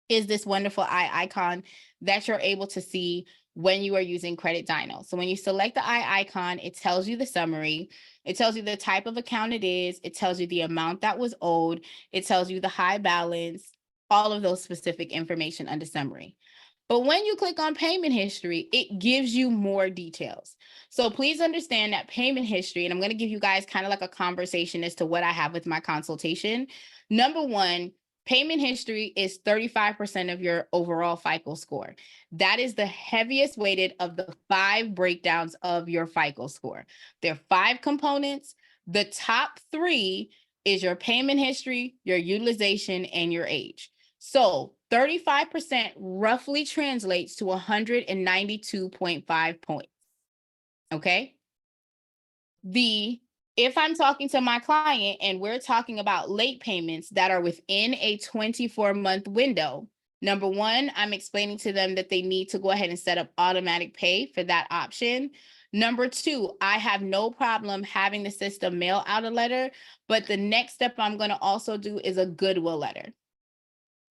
is this wonderful eye icon that you're able to see when you are using Credit Dyno. So when you select the eye icon, it tells you the summary. It tells you the type of account it is. It tells you the amount that was owed. It tells you the high balance, all of those specific information under summary. But when you click on payment history, it gives you more details. So please understand that payment history, and I'm going to give you guys kind of like a conversation as to what I have with my consultation. Number one, payment history is 35% of your overall FICO score. That is the heaviest weighted of the 5 breakdowns of your FICO score. There are 5 components. The top 3 is your payment history, your utilization, and your age. So 35% roughly translates to 192.5 points. Okay. If I'm talking to my client and we're talking about late payments that are within a 24-month window, number one, I'm explaining to them that they need to go ahead and set up automatic pay for that option. Number two, I have no problem having the system mail out a letter, but the next step I'm going to also do is a goodwill letter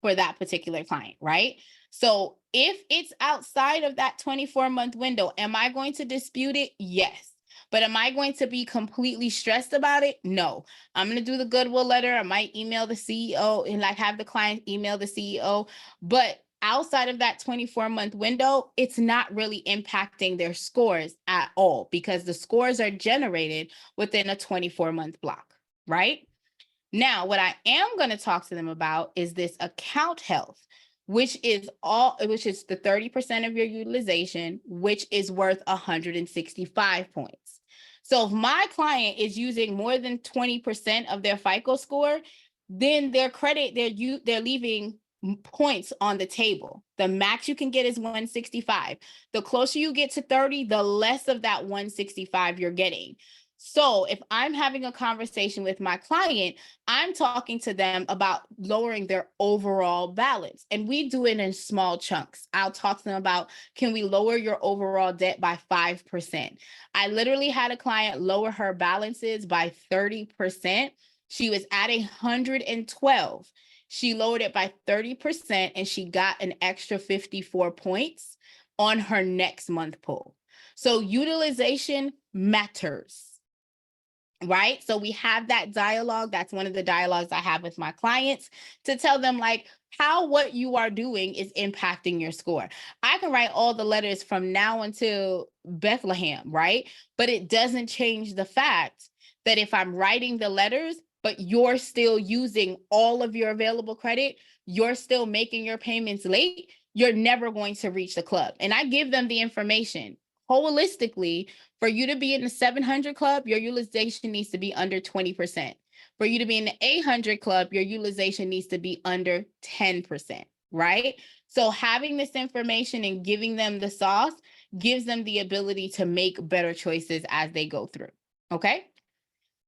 for that particular client, right? So if it's outside of that 24-month window, am I going to dispute it? Yes. But am I going to be completely stressed about it? No. I'm going to do the goodwill letter. I might email the CEO and like have the client email the CEO. But outside of that 24-month window, it's not really impacting their scores at all because the scores are generated within a 24-month block, right? Now, what I am going to talk to them about is this account health, which is the 30% of your utilization, which is worth 165 points. So if my client is using more than 20% of their FICO score, then their credit, they're leaving points on the table. The max you can get is 165. The closer you get to 30, the less of that 165 you're getting. So if I'm having a conversation with my client, I'm talking to them about lowering their overall balance. And we do it in small chunks. I'll talk to them about, can we lower your overall debt by 5%? I literally had a client lower her balances by 30%. She was at 112. She lowered it by 30% and she got an extra 54 points on her next month pull. So utilization matters. Right? So we have that dialogue. That's one of the dialogues I have with my clients to tell them like how what you are doing is impacting your score. I can write all the letters from now until Bethlehem, right? But it doesn't change the fact that if I'm writing the letters, but you're still using all of your available credit, you're still making your payments late, you're never going to reach the club. And I give them the information holistically. For you to be in the 700 club, your utilization needs to be under 20%. For you to be in the 800 club, your utilization needs to be under 10%, right? So having this information and giving them the sauce gives them the ability to make better choices as they go through, okay?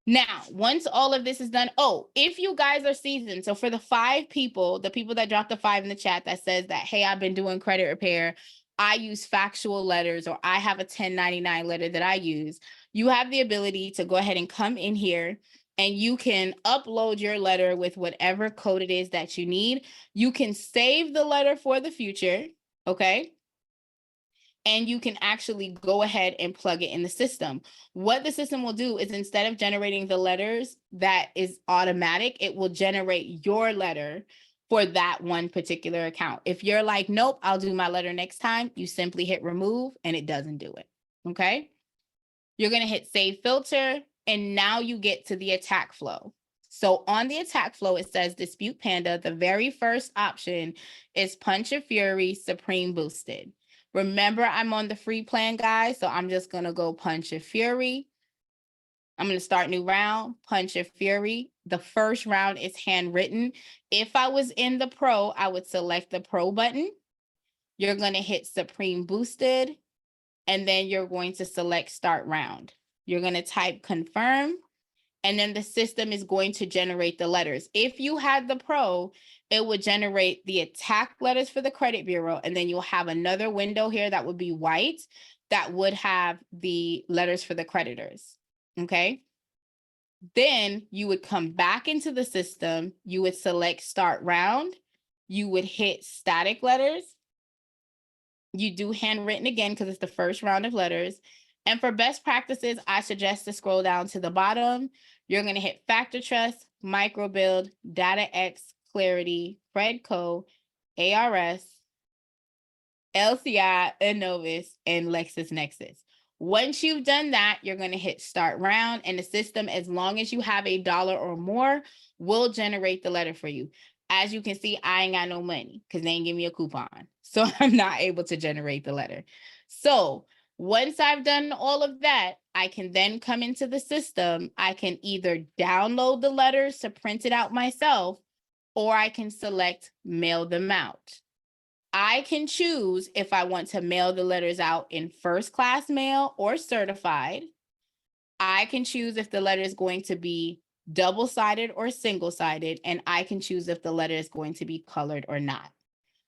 Now, once all of this is done, if you guys are seasoned, so for the 5 people, the people that dropped the 5 in the chat that says that, hey, I've been doing credit repair, I use factual letters, or I have a 1099 letter that I use, you have the ability to go ahead and come in here and you can upload your letter with whatever code it is that you need. You can save the letter for the future, okay? And you can actually go ahead and plug it in the system. What the system will do is instead of generating the letters that is automatic, it will generate your letter for that one particular account. If you're like, nope, I'll do my letter next time, you simply hit remove and it doesn't do it, okay? You're gonna hit save filter and now you get to the attack flow. So on the attack flow, it says Dispute Panda. The very first option is Punch of Fury Supreme Boosted. Remember, I'm on the free plan, guys, so I'm just gonna go Punch of Fury. I'm gonna start new round, Punch of Fury. The first round is handwritten. If I was in the pro, I would select the pro button. You're gonna hit Supreme Boosted, and then you're going to select Start Round. You're gonna type confirm, and then the system is going to generate the letters. If you had the pro, it would generate the attack letters for the credit bureau, and then you'll have another window here that would be white that would have the letters for the creditors, okay? Then you would come back into the system, you would select Start Round, you would hit static letters, you do handwritten again because it's the first round of letters. And for best practices, I suggest to scroll down to the bottom. You're going to hit Factor Trust, Microbuild, DataX, Clarity, Fredco, ARS, LCI, Innovis, and LexisNexis. Once you've done that, you're going to hit Start Round, and the system, as long as you have $1 or more, will generate the letter for you. As you can see, I ain't got no money because they ain't give me a coupon. So I'm not able to generate the letter. So once I've done all of that, I can then come into the system. I can either download the letters to print it out myself, or I can select mail them out. I can choose if I want to mail the letters out in first class mail or certified. I can choose if the letter is going to be double-sided or single-sided, and I can choose if the letter is going to be colored or not.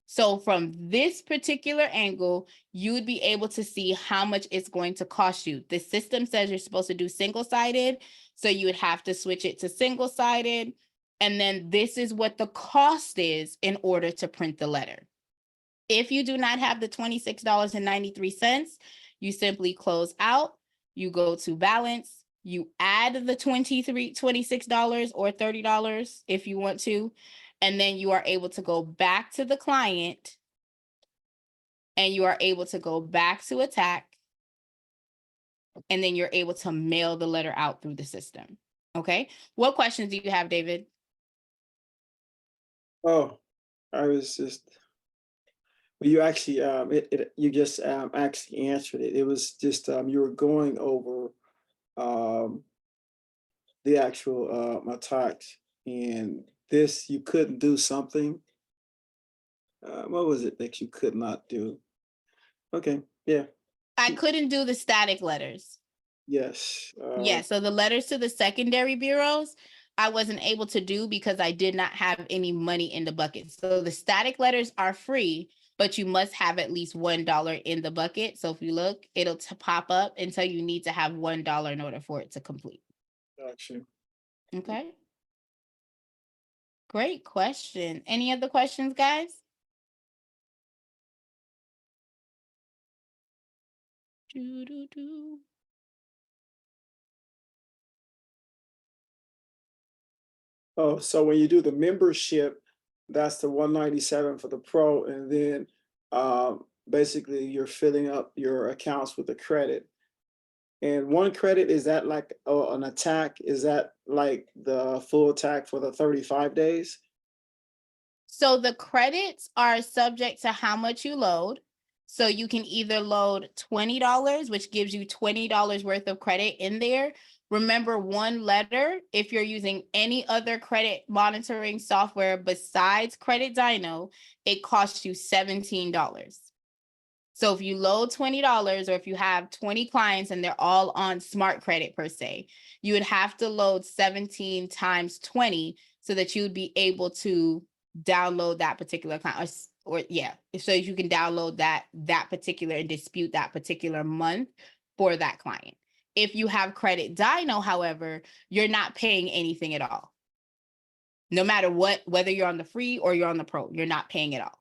So from this particular angle, you would be able to see how much it's going to cost you. The system says you're supposed to do single-sided, so you would have to switch it to single-sided. And then this is what the cost is in order to print the letter. If you do not have the $26.93, you simply close out, you go to balance, you add the $26 or $30 if you want to, and then you are able to go back to the client and you are able to go back to attack, and then you're able to mail the letter out through the system. Okay. What questions do you have, David? Oh, I was just, well, you actually, you just actually answered it. It was just, you were going over the actual attacks, and this, you couldn't do something. What was it that you could not do? Okay, yeah, I couldn't do the static letters. yes. Yeah, so the letters to the secondary bureaus, I wasn't able to do because I did not have any money in the bucket. So the static letters are free, but you must have at least $1 in the bucket. So if you look, it'll pop up until you need to have $1 in order for it to complete. Gotcha. Okay. Great question. Any other questions, guys? Doo-doo-doo. Oh, so when you do the membership, that's the 197 for the pro, and then basically you're filling up your accounts with the credit. And one credit, is that like an attack? Is that like the full attack for the 35 days? So the credits are subject to how much you load. So you can either load $20, which gives you $20 worth of credit in there. Remember, one letter, if you're using any other credit monitoring software besides Credit Dyno, it costs you $17. So if you load $20, or if you have 20 clients and they're all on smart credit per se, you would have to load 17 times 20 so that you would be able to download that particular account, or yeah, so you can download that particular and dispute that particular month for that client. If you have Credit Dyno, however, you're not paying anything at all. No matter what, whether you're on the free or you're on the pro, you're not paying at all.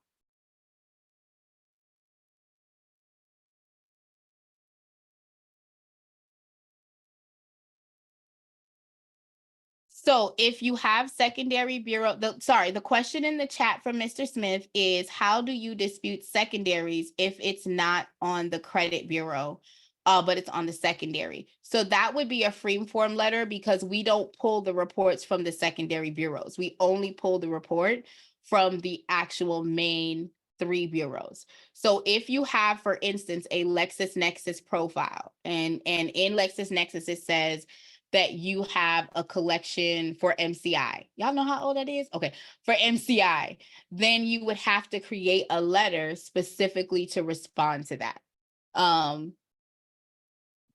So if you have secondary bureau, the question in the chat from Mr. Smith is, how do you dispute secondaries if it's not on the credit bureau, but it's on the secondary? So that would be a free form letter, because we don't pull the reports from the secondary bureaus. We only pull the report from the actual main 3 bureaus. So if you have, for instance, a LexisNexis profile, and in LexisNexis, it says that you have a collection for MCI. Y'all know how old that is? Okay, for MCI, then you would have to create a letter specifically to respond to that.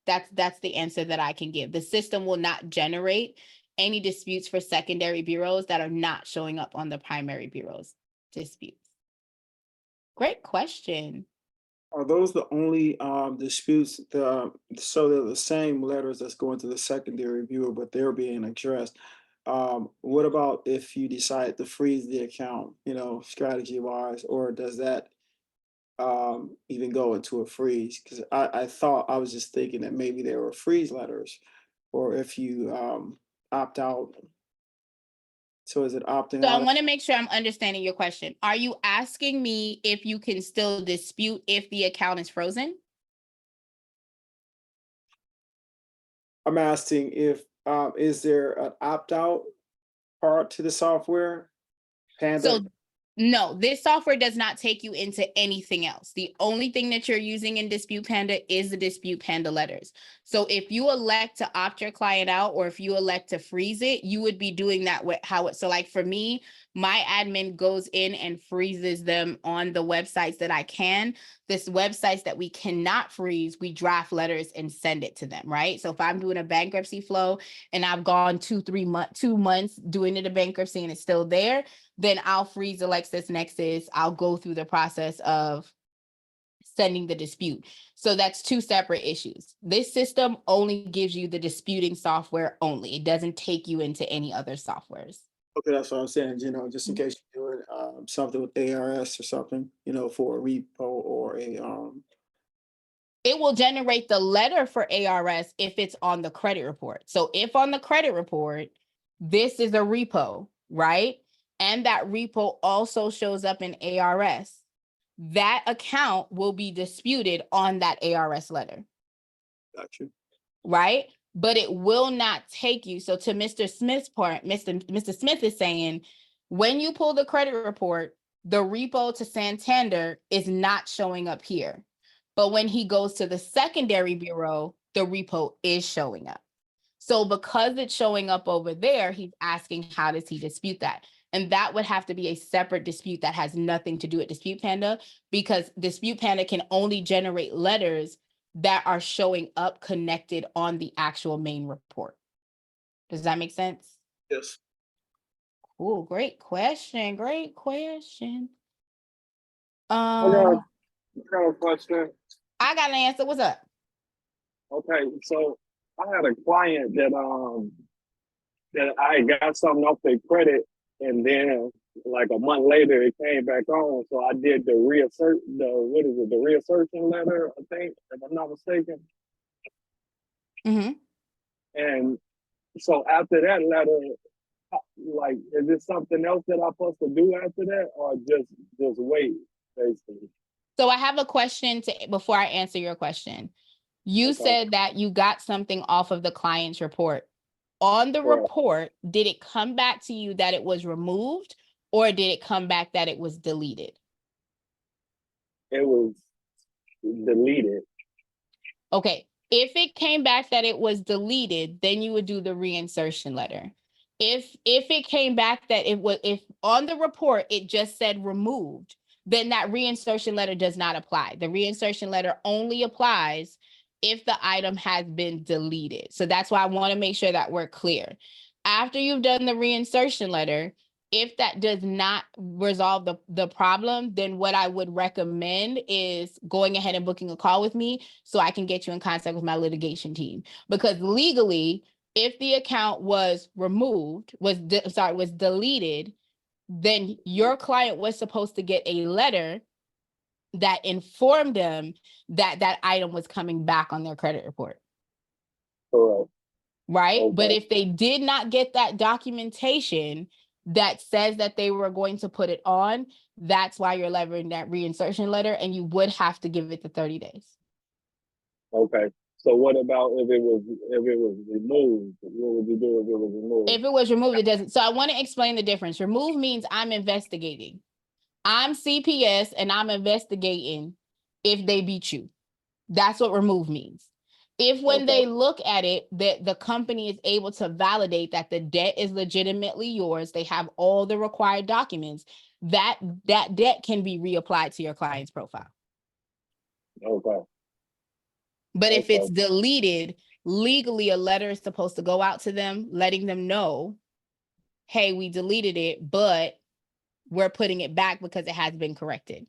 That's the answer that I can give. The system will not generate any disputes for secondary bureaus that are not showing up on the primary bureau's disputes. Great question. Are those the only disputes? So they're the same letters that's going to the secondary viewer, but they're being addressed. What about if you decide to freeze the account, strategy wise, or does that even go into a freeze? Because I was just thinking that maybe there were freeze letters, or if you opt out. So is it opting So I out? want to make sure I'm understanding your question. Are you asking me if you can still dispute if the account is frozen? I'm asking if is there an opt out part to the software? Panda. So no, this software does not take you into anything else. The only thing that you're using in Dispute Panda is the Dispute Panda letters. So if you elect to opt your client out, or if you elect to freeze it, you would be doing that with so like for me, my admin goes in and freezes them on the websites that I can. This websites that we cannot freeze, we draft letters and send it to them, right? So if I'm doing a bankruptcy flow and I've gone 2 months doing it a bankruptcy and it's still there, then I'll freeze the LexisNexis. I'll go through the process of sending the dispute. So that's 2 separate issues. This system only gives you the disputing software only. It doesn't take you into any other softwares. Okay, that's what I'm saying. Just in case you're doing something with ARS or something, for a repo or a It will generate the letter for ARS if it's on the credit report. So if on the credit report, this is a repo, right? And that repo also shows up in ARS, that account will be disputed on that ARS letter. Got you. Right? But it will not take you. So to Mr. Smith's part, Mr. Smith is saying, when you pull the credit report, the repo to Santander is not showing up here. But when he goes to the secondary bureau, the repo is showing up. So because it's showing up over there, he's asking, how does he dispute that? And that would have to be a separate dispute that has nothing to do with Dispute Panda, because Dispute Panda can only generate letters that are showing up connected on the actual main report. Does that make sense? Yes. Oh, great question. Great question. I got a question. I got an answer. What's up? Okay, so I had a client that I got something off their credit, and then like a month later it came back on. So I did the reassertion letter, I think, if I'm not mistaken. Mm-hmm. And so after that letter, like, is there something else that I'm supposed to do after that, or just wait, basically? So I have a question before I answer your question. You said that you got something off of the client's report. On the report, did it come back to you that it was removed, or did it come back that it was deleted? It was deleted. Okay. If it came back that it was deleted, then you would do the reinsertion letter. If it came back that if on the report it just said removed, then that reinsertion letter does not apply. The reinsertion letter only applies if the item has been deleted. So that's why I want to make sure that we're clear. After you've done the reinsertion letter, if that does not resolve the problem, then what I would recommend is going ahead and booking a call with me so I can get you in contact with my litigation team. Because legally, if the account was removed, was deleted, then your client was supposed to get a letter that informed them that that item was coming back on their credit report. Correct. Right? Okay. But if they did not get that documentation that says that they were going to put it on, that's why you're leveraging that reinsertion letter, and you would have to give it the 30 days. Okay. So what about if it was removed? What would you do if it was removed? If it was removed, it doesn't. So I want to explain the difference. Remove means I'm investigating. I'm CPS and I'm investigating if they beat you. That's what remove means. If when they look at it, that the company is able to validate that the debt is legitimately yours, they have all the required documents, that debt can be reapplied to your client's profile. Okay. But if Okay. it's deleted, legally a letter is supposed to go out to them, letting them know, hey, we deleted it, but we're putting it back because it has been corrected.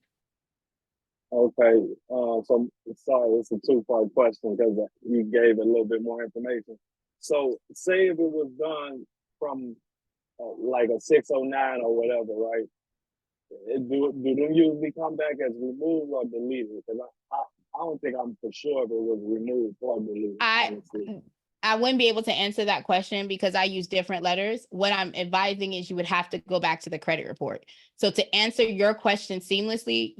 Okay. So sorry, it's a two-part question because you gave a little bit more information. So say if it was done from like a 609 or whatever, right? Do them usually come back as removed or deleted? Because I don't think I'm for sure if it was removed or deleted. Honestly. I wouldn't be able to answer that question because I use different letters. What I'm advising is you would have to go back to the credit report. So to answer your question seamlessly,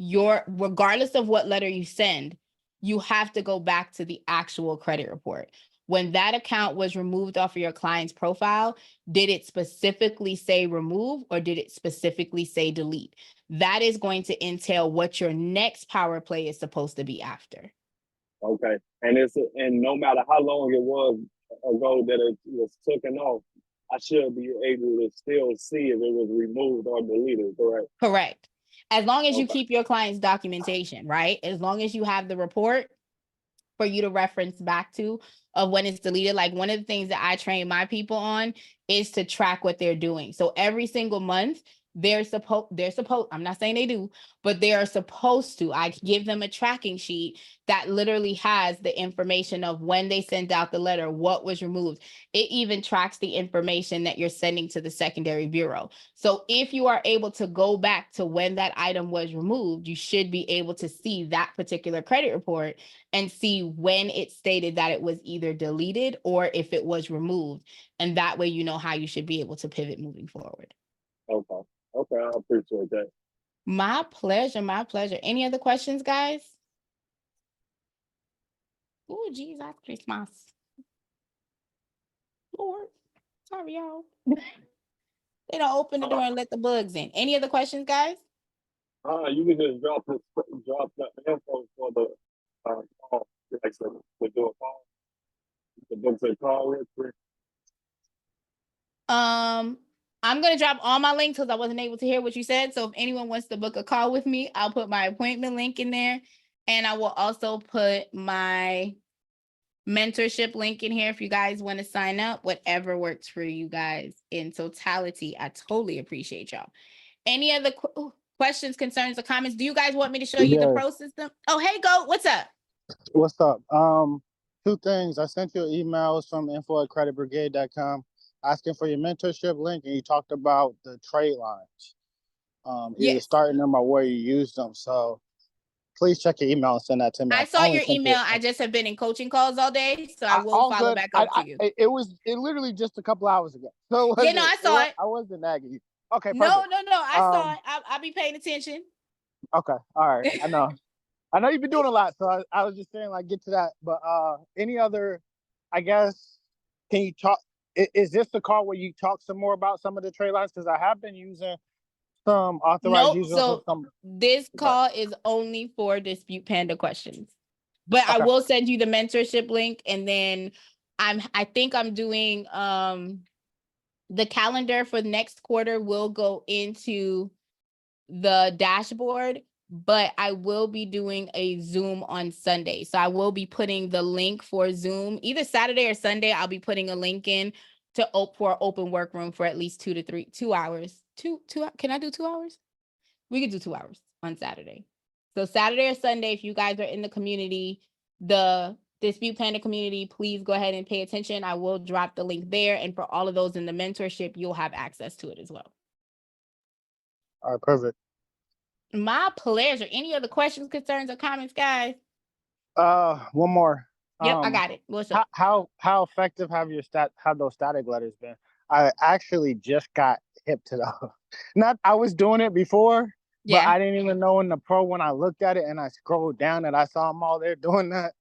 regardless of what letter you send, you have to go back to the actual credit report. When that account was removed off of your client's profile, did it specifically say remove or did it specifically say delete? That is going to entail what your next power play is supposed to be after. Okay, and no matter how long it was ago that it was taken off, I should be able to still see if it was removed or deleted, correct? Correct. As long as you keep your client's documentation, right? As long as you have the report for you to reference back to of when it's deleted. Like one of the things that I train my people on is to track what they're doing. So every single month, they're supposed, I'm not saying they do, but they are supposed to. I give them a tracking sheet that literally has the information of when they sent out the letter, what was removed. It even tracks the information that you're sending to the secondary bureau. So if you are able to go back to when that item was removed, you should be able to see that particular credit report and see when it stated that it was either deleted or if it was removed. And that way you know how you should be able to pivot moving forward. Okay. Okay, I appreciate that. My pleasure, my pleasure. Any other questions, guys? Oh, geez, that's Christmas. Lord, sorry, y'all. They don't open the door and let the bugs in. Any other questions, guys? You can just drop the info for the call. Like so we do a call. The books a call real quick. I'm going to drop all my links because I wasn't able to hear what you said. So if anyone wants to book a call with me, I'll put my appointment link in there. And I will also put my mentorship link in here if you guys want to sign up, whatever works for you guys in totality. I totally appreciate y'all. Any other questions, concerns, or comments? Do you guys want me to show you the pro system? Oh, hey, Go, what's up? What's up? Two things. I sent you emails from info@creditbrigade.com asking for your mentorship link, and you talked about the trade lines. Either starting them or where you use them. So please check your email and send that to me. I saw your email. I just have been in coaching calls all day, so I will follow back up to you. It literally just a couple hours ago. So yeah, no, I saw it. I wasn't nagging you. Okay, perfect. No, I saw it. I'll be paying attention. Okay, all right. I know you've been doing a lot, so I was just saying, like, get to that. But any other, I guess, can you talk? Is this the call where you talk some more about some of the trade lines? Because I have been using some authorized users. So this call is only for Dispute Panda questions. But okay. I will send you the mentorship link, and then I think I'm doing the calendar for next quarter will go into the dashboard, but I will be doing a Zoom on Sunday. So I will be putting the link for Zoom either Saturday or Sunday. I'll be putting a link in for open workroom for at least 2 hours. Can I do 2 hours? We could do 2 hours on Saturday. So Saturday or Sunday, if you guys are in the community, the Dispute Panda community, please go ahead and pay attention. I will drop the link there. And for all of those in the mentorship, you'll have access to it as well. All right, perfect. My pleasure. Any other questions, concerns, or comments, guys? One more. Yep, I got it. What's up? How effective have those static letters been? I actually just got hip to those. I was doing it before, but I didn't even know in the pro when I looked at it and I scrolled down and I saw them all there doing that.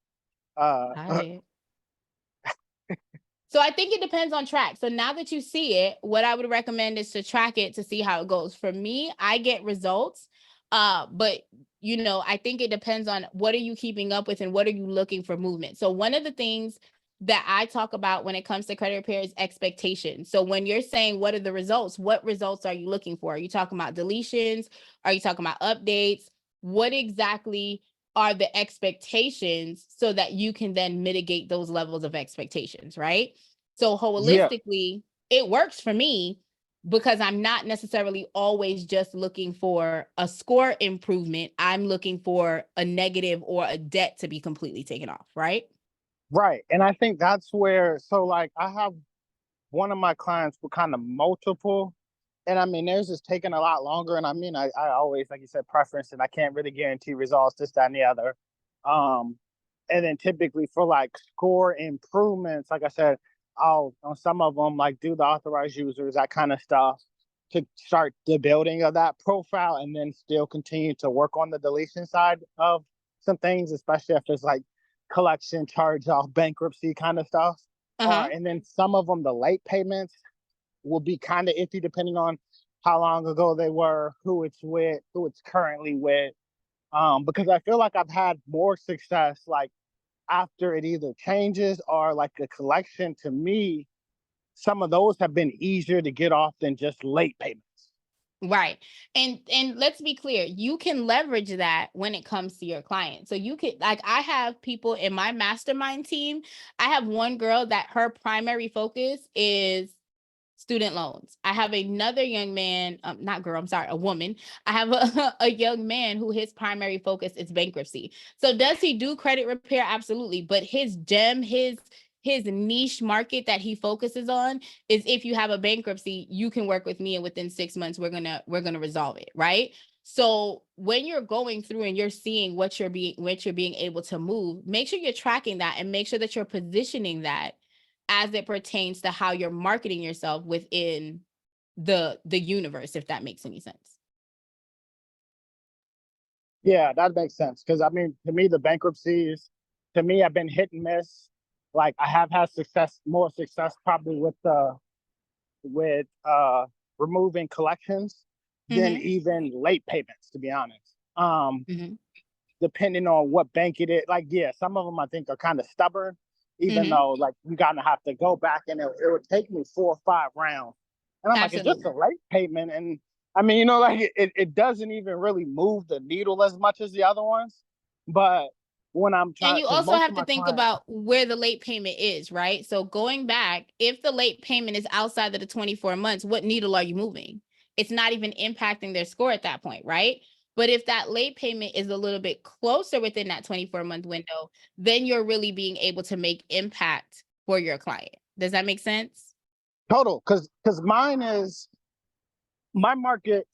So I think it depends on track. So now that you see it, what I would recommend is to track it to see how it goes. For me, I get results But you know, I think it depends on what are you keeping up with and what are you looking for movement. So one of the things that I talk about when it comes to credit repair is expectations. So when you're saying what are the results, what results are you looking for? Are you talking about deletions? Are you talking about updates? What exactly are the expectations so that you can then mitigate those levels of expectations, right? So holistically, it works for me because I'm not necessarily always just looking for a score improvement. I'm looking for a negative or a debt to be completely taken off, right? Right. And I think that's where, so like I have one of my clients with kind of multiple, and I mean, theirs is taking a lot longer. And I mean, I always, like you said, preference, and I can't really guarantee results, this, that, and the other. And then typically for like score improvements, like I said, I'll on some of them like do the authorized users, that kind of stuff to start the building of that profile, and then still continue to work on the deletion side of some things, especially if it's like collection, charge off, bankruptcy kind of stuff. And then some of them, the late payments will be kind of iffy depending on how long ago they were, who it's with, who it's currently with. Because I feel like I've had more success like after it either changes or like a collection. To me, some of those have been easier to get off than just late payments. Right. And let's be clear, you can leverage that when it comes to your client. So you could, like, I have people in my mastermind team. I have one girl that her primary focus is student loans. I have another young man, not girl, I'm sorry, a woman. I have a young man who his primary focus is bankruptcy. So does he do credit repair? Absolutely. But his gem, his niche market that he focuses on is if you have a bankruptcy, you can work with me and within 6 months, we're gonna resolve it, right? So when you're going through and you're seeing what you're being able to move, make sure you're tracking that and make sure that you're positioning that as it pertains to how you're marketing yourself within the universe, if that makes any sense. Yeah, that makes sense. Because I mean, to me, the bankruptcies, to me, I've been hit and miss. Like I have had more success probably with removing collections than even late payments, to be honest. Depending on what bank it is, like yeah, some of them I think are kind of stubborn, even though like you gotta have to go back, and it would take me 4 or 5 rounds, and I'm like, it's just a late payment. And I mean, you know, like it doesn't even really move the needle as much as the other ones. But when I'm trying, and you also have to think about where the late payment is, right? So going back, if the late payment is outside of the 24 months, what needle are you moving? It's not even impacting their score at that point, right? But if that late payment is a little bit closer within that 24-month window, then you're really being able to make impact for your client. Does that make sense? Total, because mine is my market.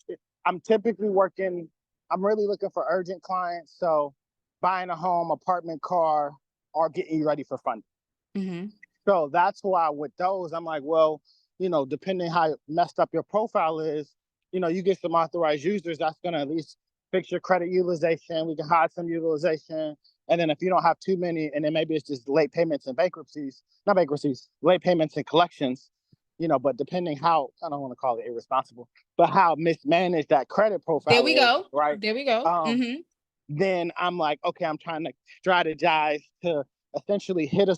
I'm typically working. I'm really looking for urgent clients. So buying a home, apartment, car, or getting you ready for funding. So that's why with those, I'm like, well, you know, depending how messed up your profile is, you know, you get some authorized users, that's going to at least fix your credit utilization. We can hide some utilization. And then if you don't have too many, and then maybe it's just late payments and late payments and collections, you know, but depending how, I don't want to call it irresponsible, but how mismanaged that credit profile there we is, go. right? There we go. Then I'm like, okay, I'm trying to strategize to essentially hit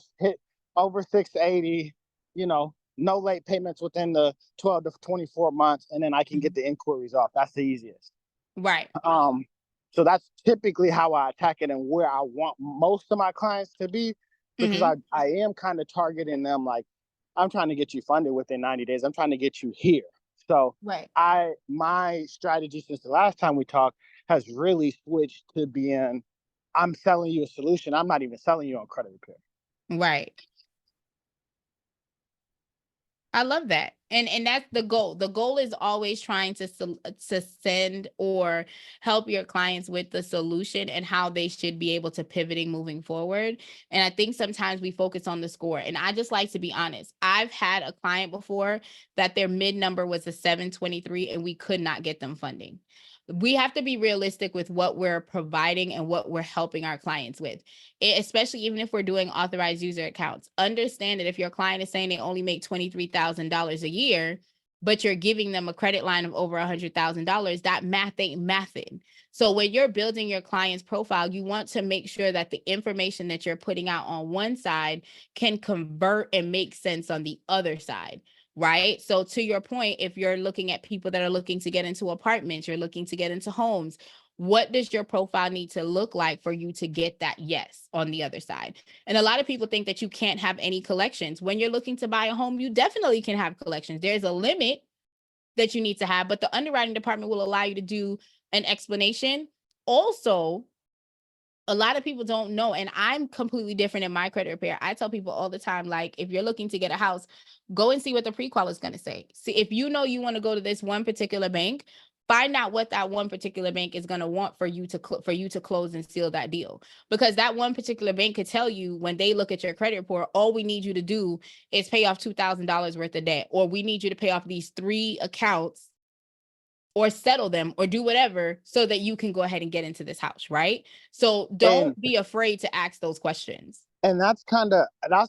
over 680, you know, no late payments within the 12 to 24 months, and then I can get the inquiries off. That's the easiest. Right. So that's typically how I attack it and where I want most of my clients to be, because I am kind of targeting them like, I'm trying to get you funded within 90 days. I'm trying to get you here. So my strategy since the last time we talked has really switched to being, I'm selling you a solution. I'm not even selling you on credit repair. Right. I love that. And that's the goal. The goal is always trying to send or help your clients with the solution and how they should be able to pivoting moving forward. And I think sometimes we focus on the score. And I just like to be honest. I've had a client before that their mid number was a 723 and we could not get them funding. We have to be realistic with what we're providing and what we're helping our clients with, especially even if we're doing authorized user accounts. Understand that if your client is saying they only make $23,000 a year, but you're giving them a credit line of over $100,000, that math ain't mathing. So when you're building your client's profile, you want to make sure that the information that you're putting out on one side can convert and make sense on the other side, right? So to your point, if you're looking at people that are looking to get into apartments, you're looking to get into homes, what does your profile need to look like for you to get that yes on the other side? And a lot of people think that you can't have any collections. When you're looking to buy a home, you definitely can have collections. There's a limit that you need to have, but the underwriting department will allow you to do an explanation. Also, a lot of people don't know, and I'm completely different in my credit repair. I tell people all the time, like, if you're looking to get a house, go and see what the pre-qual is going to say. See, if you know you want to go to this one particular bank, find out what that one particular bank is going to want for you to close and seal that deal. Because that one particular bank could tell you, when they look at your credit report, all we need you to do is pay off $2,000 worth of debt, or we need you to pay off these 3 accounts, or settle them, or do whatever, so that you can go ahead and get into this house, right? So don't be afraid to ask those questions. And that's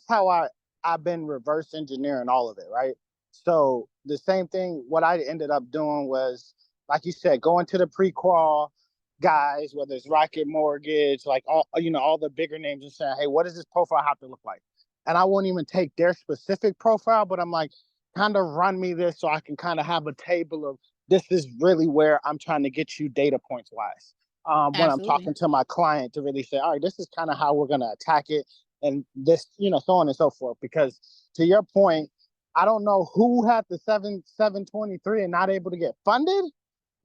how I've been reverse engineering all of it, right? So the same thing, what I ended up doing was, like you said, going to the pre-qual guys, whether it's Rocket Mortgage, like all the bigger names, and saying, hey, what does this profile have to look like? And I won't even take their specific profile, but I'm like, kind of run me this so I can kind of have a table of, this is really where I'm trying to get you data points wise. When I'm talking to my client, to really say, all right, this is kind of how we're going to attack it. And this, so on and so forth. Because to your point, I don't know who had the 723 and not able to get funded,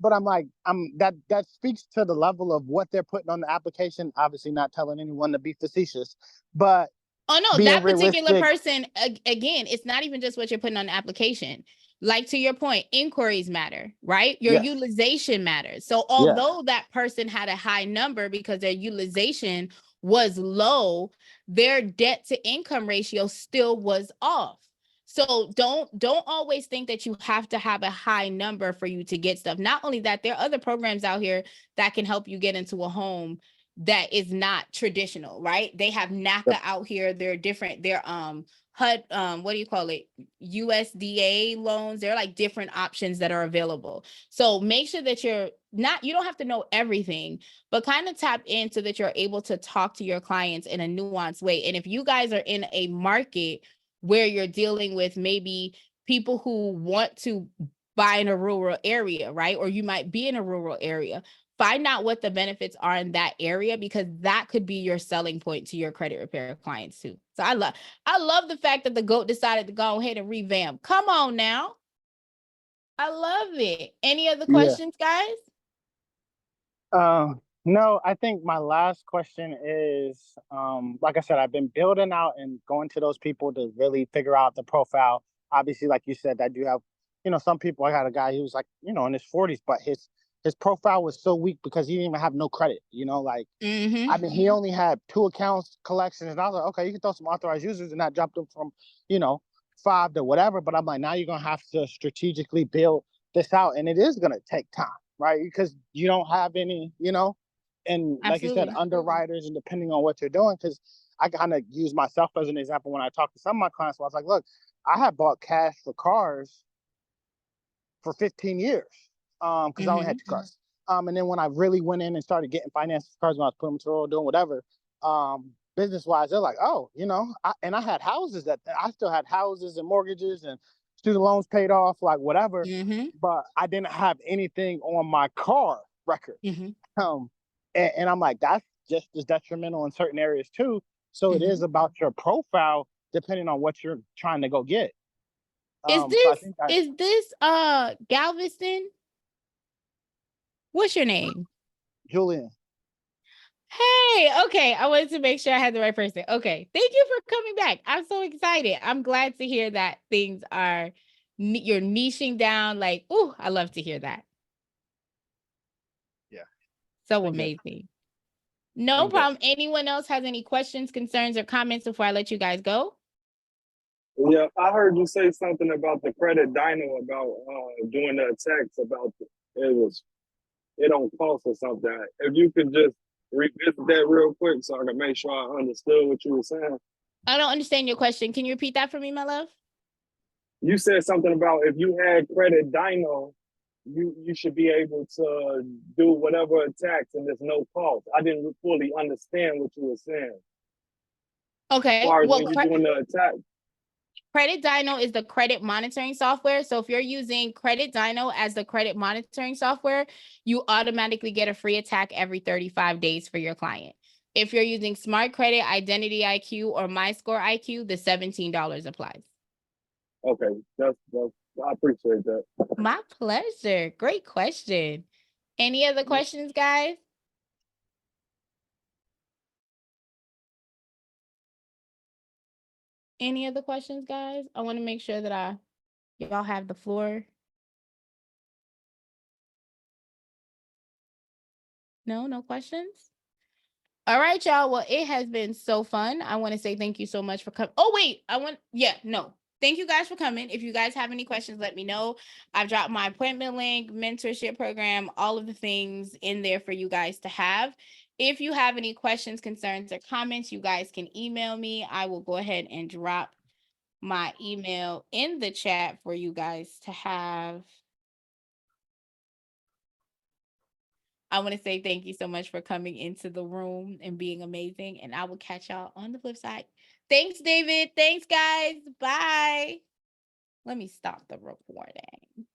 but I'm like, that speaks to the level of what they're putting on the application. Obviously not telling anyone to be facetious, but oh no, that particular person, again, it's not even just what you're putting on the application. Like, to your point, inquiries matter, right? Your utilization matters. So although that person had a high number because their utilization was low, their debt to income ratio still was off. So don't always think that you have to have a high number for you to get stuff. Not only that, there are other programs out here that can help you get into a home that is not traditional, right? They have NACA out here. They're different. They're HUD, what do you call it? USDA loans. They're like different options that are available. So make sure that you don't have to know everything, but kind of tap in so that you're able to talk to your clients in a nuanced way. And if you guys are in a market where you're dealing with maybe people who want to buy in a rural area, right? Or you might be in a rural area, find out what the benefits are in that area, because that could be your selling point to your credit repair clients too. So I love the fact that the GOAT decided to go ahead and revamp. Come on now. I love it. Any other questions, guys? No, I think my last question is, like I said, I've been building out and going to those people to really figure out the profile. Obviously, like you said, I do have, some people. I got a guy who was like, in his 40s, but his profile was so weak because he didn't even have no credit. Like, I mean, he only had 2 accounts collections, and I was like, okay, you can throw some authorized users, and that dropped him from, 5 to whatever. But I'm like, now you're gonna have to strategically build this out, and it is gonna take time, right? Because you don't have any, and like you said, underwriters, and depending on what you're doing, because I kind of use myself as an example when I talk to some of my clients. Where I was like, look, I had bought cash for cars for 15 years because I only had 2 cars. And then when I really went in and started getting finances for cars, when I was putting them to roll, doing whatever, business-wise, they're like, oh, I had houses that I still had houses and mortgages and student loans paid off, like whatever, but I didn't have anything on my car record. And I'm like, that's just as detrimental in certain areas too. So it is about your profile, depending on what you're trying to go get. Is this Galveston? What's your name? Julian. Hey, okay. I wanted to make sure I had the right person. Okay. Thank you for coming back. I'm so excited. I'm glad to hear that things are, you're niching down. Like, oh, I love to hear that. Yeah. So amazing. No problem. Anyone else has any questions, concerns, or comments before I let you guys go? Yeah, I heard you say something about the credit dyno, about doing the attacks, about it don't cost or something. If you could just revisit that real quick so I can make sure I understood what you were saying. I don't understand your question. Can you repeat that for me, my love? you said something about if you had credit Dino, you should be able to do whatever attacks and there's no cost. I didn't fully understand what you were saying. As Okay, far as well, when you're doing the attack. Credit Dino is the credit monitoring software. So if you're using Credit Dino as the credit monitoring software, you automatically get a free attack every 35 days for your client. If you're using Smart Credit, Identity IQ, or My Score IQ, the $17 applies. Okay, that's I appreciate that. My pleasure. Great question. Any other questions, guys? Any other questions, guys? I want to make sure that y'all have the floor. No questions? All right, y'all. Well, it has been so fun. I want to say thank you so much for coming. Oh, wait. Thank you guys for coming. If you guys have any questions, let me know. I've dropped my appointment link, mentorship program, all of the things in there for you guys to have. If you have any questions, concerns, or comments, you guys can email me. I will go ahead and drop my email in the chat for you guys to have. I want to say thank you so much for coming into the room and being amazing. And I will catch y'all on the flip side. Thanks, David. Thanks, guys. Bye. Let me stop the recording.